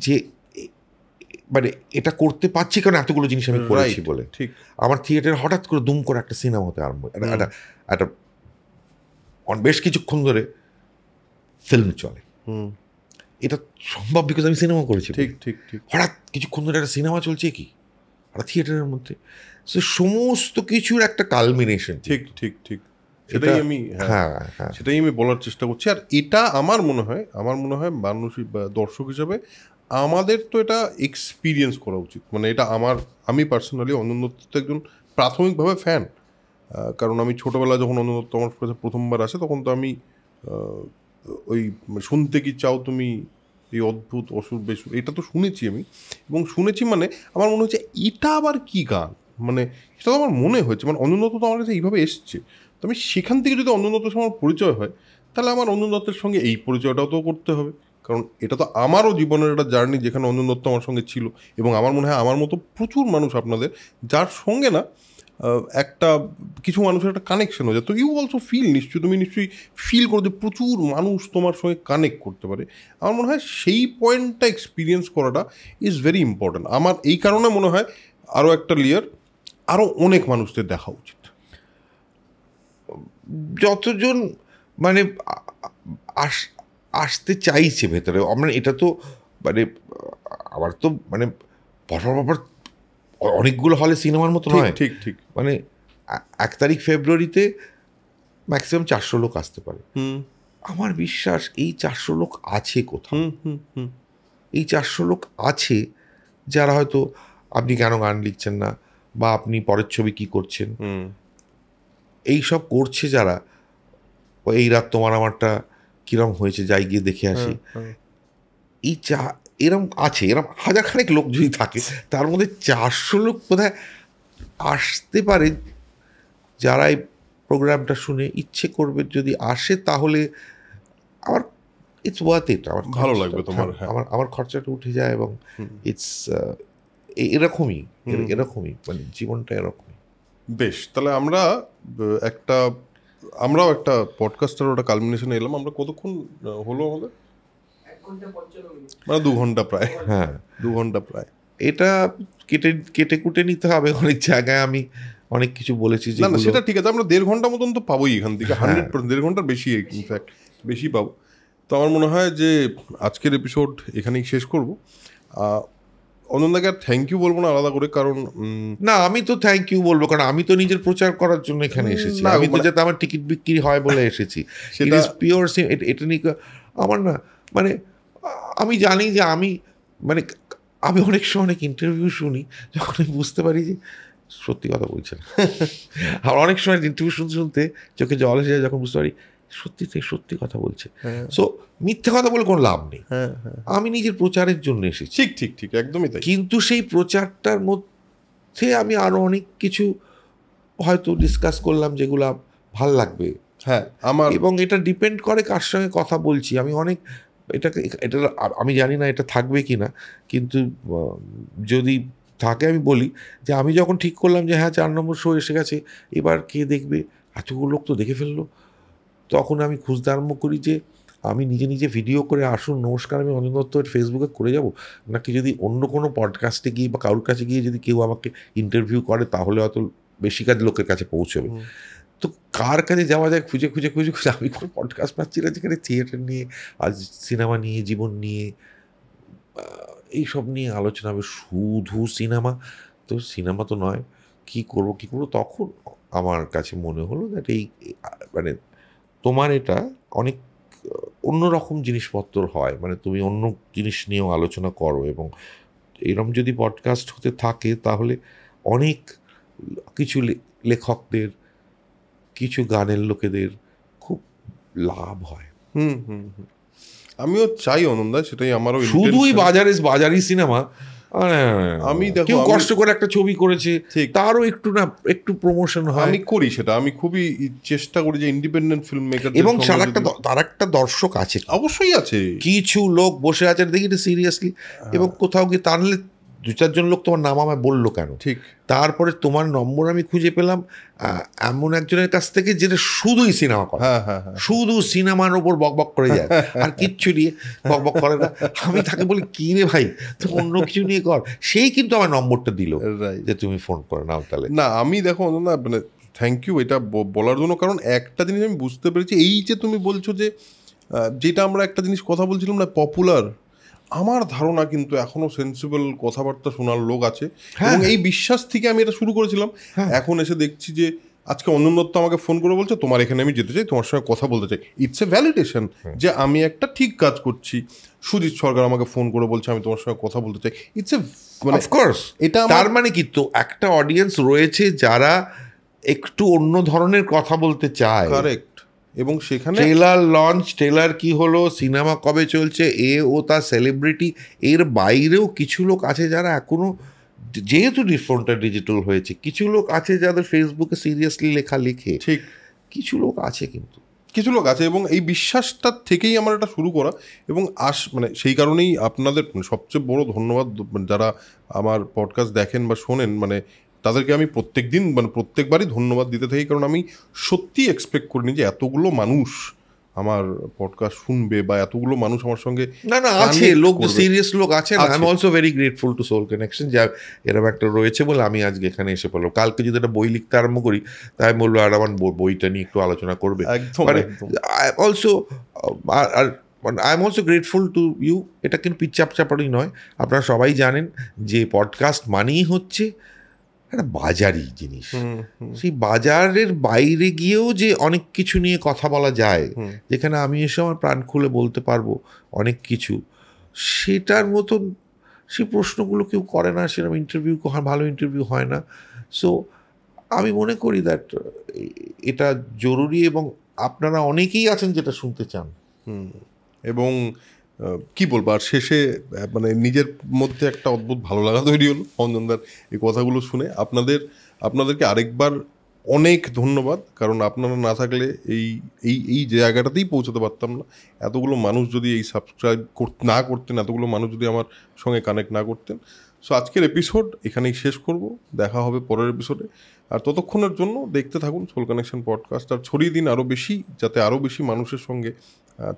যে মানে এটা করতে পারছি কারণ এতগুলো জিনিস আমি করেছি বলে। ঠিক। আমার থিয়েটারে হঠাৎ করে দুম করে একটা সিনেমা হতে আরম্ভ, একটা বেশ কিছুক্ষণ ধরে ফিল্ম চলে। এটা সম্ভব বিকজ আমি সিনেমা করেছি। ঠিক ঠিক ঠিক। হঠাৎ কিছুক্ষণ ধরে একটা সিনেমা চলছে, কি একটা থিয়েটারের মধ্যে, সমস্ত কিছুর একটা কালমিনেশন। ঠিক ঠিক ঠিক, সেটাই আমি সেটাই আমি বলার চেষ্টা করছি। আর এটা আমার মনে হয় মানুষ বা দর্শক হিসাবে আমাদের তো এটা এক্সপিরিয়েন্স করা উচিত। মানে এটা আমি পার্সোনালি অঞ্জন দত্ত একজন প্রাথমিকভাবে ফ্যান, কারণ আমি ছোটোবেলায় যখন অঞ্জন দত্ত আমার কাছে প্রথমবার আসে তখন তো আমি ওই শুনতে কি চাও তুমি, এই অদ্ভুত অসুর বেসুর, এটা তো শুনেছি আমি, এবং শুনেছি মানে আমার মনে হচ্ছে এটা আবার কি গান, মানে সেটা তো আমার মনে হয়েছে মানে অঞ্জন দত্ত তো আমার কাছে এইভাবে এসছে। তো আমি সেখান থেকে যদি অঞ্জন দত্তের সঙ্গে আমার পরিচয় হয় তাহলে আমার অঞ্জন দত্তের সঙ্গে এই পরিচয়টাও তো করতে হবে, কারণ এটা তো আমারও জীবনের একটা জার্নি যেখানে অঞ্জন দত্ত আমার সঙ্গে ছিল। এবং আমার মনে হয় আমার মতো প্রচুর মানুষ আপনাদের যার সঙ্গে না একটা কিছু মানুষের একটা কানেকশন হয়ে যায়। তো ইউ অলসো ফিল, তুমি নিশ্চয়ই ফিল করো যে প্রচুর মানুষ তোমার সঙ্গে কানেক্ট করতে পারে। আমার মনে হয় সেই পয়েন্টটা এক্সপিরিয়েন্স করাটা ইজ ভেরি ইম্পর্ট্যান্ট। আমার এই কারণে মনে হয় আরও একটা লেয়ার, আরও অনেক মানুষদের দেখা উচিত। যতজন মানে আসতে চাইছে ভেতরে, আমরা এটা তো মানে আবার তো মানে পরপর অনেকগুলো হলে সিনেমার মতো নয়। ঠিক ঠিক, মানে 1 তারিখ ফেব্রুয়ারিতে ম্যাক্সিমাম 400 লোক আসতে পারে। আমার বিশ্বাস এই 400 লোক আছে কোথাও, এই 400 লোক আছে যারা হয়তো আপনি কেন গান লিখছেন না, বা আপনি পরের ছবি কি করছেন, এই সব করছে যারা, এই রাত তোমার আমারটা কিরম হয়েছে যাই গিয়ে দেখে আসি, এই এরম আছে, এরম হাজারখানেক লোক যদি থাকে তার মধ্যে 400 লোক বোধহয় আসতে পারে যারা এই প্রোগ্রামটা শুনে ইচ্ছে করবে যদি আসে, তাহলে আমার ইটস ওয়ার্থ ইট, আমার ভালো লাগবে তোমার, আমার খরচাটা উঠে যায়, এবং ইটস এরকমই মানে জীবনটা এরকমই। বেশ, তাহলে আমরাও একটা পডকাস্টের ওটা কালমিনেশনে এলাম। আমরা কতক্ষণ হলো আমাদের? 1 ঘন্টা 2 ঘন্টা প্রায়। হ্যাঁ, 2 ঘন্টা প্রায়। এটা কেটে কুটে নিতে হবে, অনেক জায়গায় আমি অনেক কিছু বলেছি। না সেটা ঠিক আছে, আমরা 1.5 ঘন্টা মতন তো পাবোই এখান থেকে, 100%, 1.5 ঘন্টার বেশি, ইনফ্যাক্ট বেশি পাবো। তো আমার মনে হয় যে আজকের এপিসোড এখানেই শেষ করবো। অনন্দাকে আর থ্যাংক ইউ বলবো না আলাদা করে, কারণ না, আমি তো থ্যাংক ইউ বলবো, কারণ আমি তো নিজের প্রচার করার জন্য এখানে এসেছি। আমি তো যাতে আমার টিকিট বিক্রি হয় বলে এসেছি। সেটা পিওর, এটা নিয়ে আমার না মানে আমি জানি যে আমি অনেক সময় অনেক ইন্টারভিউ শুনি, যখন আমি বুঝতে পারি যে সত্যি কথা বলছেন। আর অনেক সময় ইন্টারভিউ শুনতে চোখে জল এসে যায়, যখন বুঝতে পারি সত্যি কথা বলছে। সো মিথ্যে কথা বলে কোনো লাভ নেই। আমি নিজের প্রচারের জন্য এসেছি। ঠিক, একদমই তাই। কিন্তু সেই প্রচারটার মধ্যে আমি আরো অনেক কিছু হয়তো ডিসকাস করলাম যেগুলো ভাল লাগবে। এবং এটা ডিপেন্ড করে কার সঙ্গে কথা বলছি। আমি অনেক এটা আমি জানি না এটা থাকবে কি না, কিন্তু যদি থাকে আমি বলি যে আমি যখন ঠিক করলাম যে হ্যাঁ 4 নম্বর শো এসে গেছে, এবার কে দেখবে, এতগুলো লোক তো দেখে ফেললো, তখন আমি খুঁজতে আরম্ভ করি যে আমি নিজে ভিডিও করে আসুন নমস্কার আমি অঞ্জন দত্ত ফেসবুকে করে যাব, নাকি যদি অন্য কোনো পডকাস্টে গিয়ে বা কারোর কাছে গিয়ে যদি কেউ আমাকে ইন্টারভিউ করে তাহলে হয়তো বেশি কাজ লোকের কাছে পৌঁছবে। তো কার কাছে যাওয়া যায় খুঁজে আমি কোনো পডকাস্ট পাচ্ছি না যেখানে থিয়েটার নিয়ে, আজ সিনেমা নিয়ে, জীবন নিয়ে, এইসব নিয়ে আলোচনা হবে। শুধু সিনেমা তো নয়, কি করব তখন আমার কাছে মনে হলো দ্যাট এই মানে তোমার এটা অনেক অন্যরকম জিনিসপত্র হয়, মানে তুমি অন্য জিনিস নিয়েও আলোচনা করো, এবং এরকম যদি পডকাস্ট হতে থাকে তাহলে অনেক কিছু লেখকদের, কিছু গানের লোকেদের খুব লাভ হয়। আমিও চাই অনন্দা, সেটাই আমারও। শুধুই বাজারি সিনেমা, আমি কেউ কষ্ট করে একটা ছবি করেছে তারও একটু প্রমোশন হয়, আমি করি সেটা, আমি খুবই চেষ্টা করি যে ইন্ডিপেন্ডেন্ট ফিল্ম মেকার, এবং তার একটা দর্শক আছে, অবশ্যই আছে, কিছু লোক বসে আছে দেখি সিরিয়াসলি, এবং কোথাও গিয়ে টানলে 2-4 জন লোক তোমার নাম আমায় বললো কেন? ঠিক। তারপরে তোমার নম্বর আমি খুঁজে পেলাম এমন একজনের কাছ থেকে যেটা শুধুই সিনেমা করে, শুধু সিনেমার ওপর বকবক করে যায়, আর কিচ্ছু নিয়ে বকবক করে না। আমি তাকে বলি, কি রে ভাই, তুই অন্য কিছু নিয়ে কর। সেই কিন্তু আমার নম্বরটা দিল যে তুমি ফোন করে নাও। তাহলে না, আমি দেখো না, মানে থ্যাংক ইউ এটা বলার জন্য। কারণ একটা জিনিস আমি বুঝতে পেরেছি, এই যে তুমি বলছো যে যেটা আমরা একটা জিনিস কথা বলছিলাম না, পপুলার, আমার ধারণা কিন্তু এখনো সেন্সিবল কথাবার্তা শোনার লোক আছে, এবং এই বিশ্বাস থেকে আমি এটা শুরু করেছিলাম। এখন এসে দেখছি যে আজকে অঞ্জন দত্ত আমাকে ফোন করে বলছে তোমার এখানে আমি যেতে চাই, তোমার সঙ্গে কথা বলতে চাই। ইটস এ ভ্যালিডেশন যে আমি একটা ঠিক কাজ করছি। সুজিত সরকার আমাকে ফোন করে বলছে আমি তোমার সঙ্গে কথা বলতে চাই। ইটস এ, মানে অফকোর্স এটা তার মানে কি, তো একটা অডিয়েন্স রয়েছে যারা একটু অন্য ধরনের কথা বলতে চায়। কারেক্ট। এবং সেখানে ট্রেলার লঞ্চ, ট্রেলার কি হলো, সিনেমা কবে চলছে, ও তার সেলিব্রিটি, এর বাইরেও কিছু লোক আছে যারা এখনো, যেহেতু ফোনটা ডিজিটাল হয়েছে, কিছু লোক আছে যাদের ফেসবুকে সিরিয়াসলি লেখা লেখে। ঠিক, কিছু লোক আছে, কিন্তু কিছু লোক আছে, এবং এই বিশ্বাসটার থেকেই আমার এটা শুরু করা। এবং মানে সেই কারণেই আপনাদের সবচেয়ে বড় ধন্যবাদ, যারা আমার পডকাস্ট দেখেন বা শোনেন, মানে তাদেরকে আমি প্রত্যেক দিন, মানে প্রত্যেকবারই ধন্যবাদ দিতে থাকি। কারণ আমি সত্যি এক্সপেক্ট করিনি যে এতগুলো মানুষ আমার পডকাস্ট শুনবে, বা এতগুলো মানুষ আমার সঙ্গে না আছে লোক, সিরিয়াস লোক আছে। I am also very grateful to Soul Connection, যা এরকম একটা রয়েছে বলে আমি আজকে এখানে এসে পড়লাম। কালকে যদি একটা বই লিখতে আরম্ভ করি, তাই বললো আর আমার বইটা নিয়ে একটু আলোচনা করবে। I also I am also grateful to you. এটা কিন্তু পিচ্চাপাড়ি নয়, আপনারা সবাই জানেন যে পডকাস্ট মানেই হচ্ছে একটা বাজারি জিনিস। সেই বাজারের বাইরে গিয়েও যে অনেক কিছু নিয়ে কথা বলা যায়, যেখানে আমি এসে আমার প্রাণ খুলে বলতে পারবো অনেক কিছু, সেটার মতন সেই প্রশ্নগুলো কেউ করে না, সেরকম ইন্টারভিউ, ভালো ইন্টারভিউ হয় না। সো আমি মনে করি দ্যাট এটা জরুরি, এবং আপনারা অনেকেই আছেন যেটা শুনতে চান। এবং কি বলবো, আর শেষে মানে নিজের মধ্যে একটা অদ্ভুত ভালো লাগা তৈরি হলো অঞ্জনদার এই কথাগুলো শুনে। আপনাদেরকে আরেকবার অনেক ধন্যবাদ, কারণ আপনারা না থাকলে এই এই এই জায়গাটাতেই পৌঁছতে পারতাম না। এতগুলো মানুষ যদি এই সাবস্ক্রাইব না করতেন, এতগুলো মানুষ যদি আমার সঙ্গে কানেক্ট না করতেন। সো আজকের এপিসোড এখানেই শেষ করব, দেখা হবে পরের এপিসোডে। আর ততক্ষণের জন্য দেখতে থাকুন সোল কানেকশন পডকাস্ট, আর ছড়িয়ে দিন আরও বেশি, যাতে আরও বেশি মানুষের সঙ্গে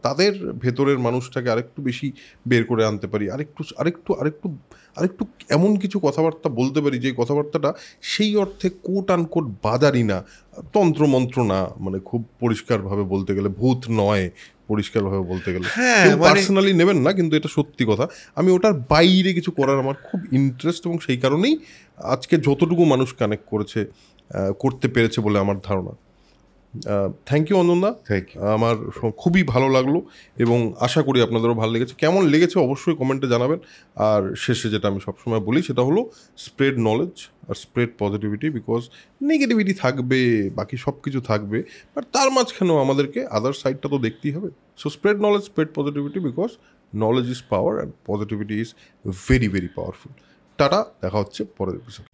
তাদের ভেতরের মানুষটাকে আরেকটু বেশি বের করে আনতে পারি, আরেকটু এমন কিছু কথাবার্তা বলতে পারি যে কথাবার্তাটা সেই অর্থে কোট আনকোট বাজারি না, তন্ত্রমন্ত্র না, মানে খুব পরিষ্কারভাবে বলতে গেলে, ভূত নয়, পরিষ্কারভাবে বলতে গেলে। পার্সোনালি নেবেন না, কিন্তু এটা সত্যি কথা। আমি ওটার বাইরে কিছু করার আমার খুব ইন্টারেস্ট, এবং সেই কারণেই আজকে যতটুকু মানুষ কানেক্ট করতে পেরেছে বলে আমার ধারণা। থ্যাংক ইউ অঞ্জনদা, আমার খুবই ভালো লাগলো, এবং আশা করি আপনাদেরও ভালো লেগেছে। কেমন লেগেছে অবশ্যই কমেন্টে জানাবেন। আর শেষে যেটা আমি সবসময় বলি সেটা হলো স্প্রেড নলেজ আর স্প্রেড পজিটিভিটি, বিকজ নেগেটিভিটি থাকবে, বাকি সব কিছু থাকবে, বাট তার মাঝখানেও আমাদেরকে আদার সাইডটা তো দেখতেই হবে। So spread knowledge, spread positivity, because knowledge is power and positivity is very very powerful. Tata, দেখা হচ্ছে পরের এপিসোড।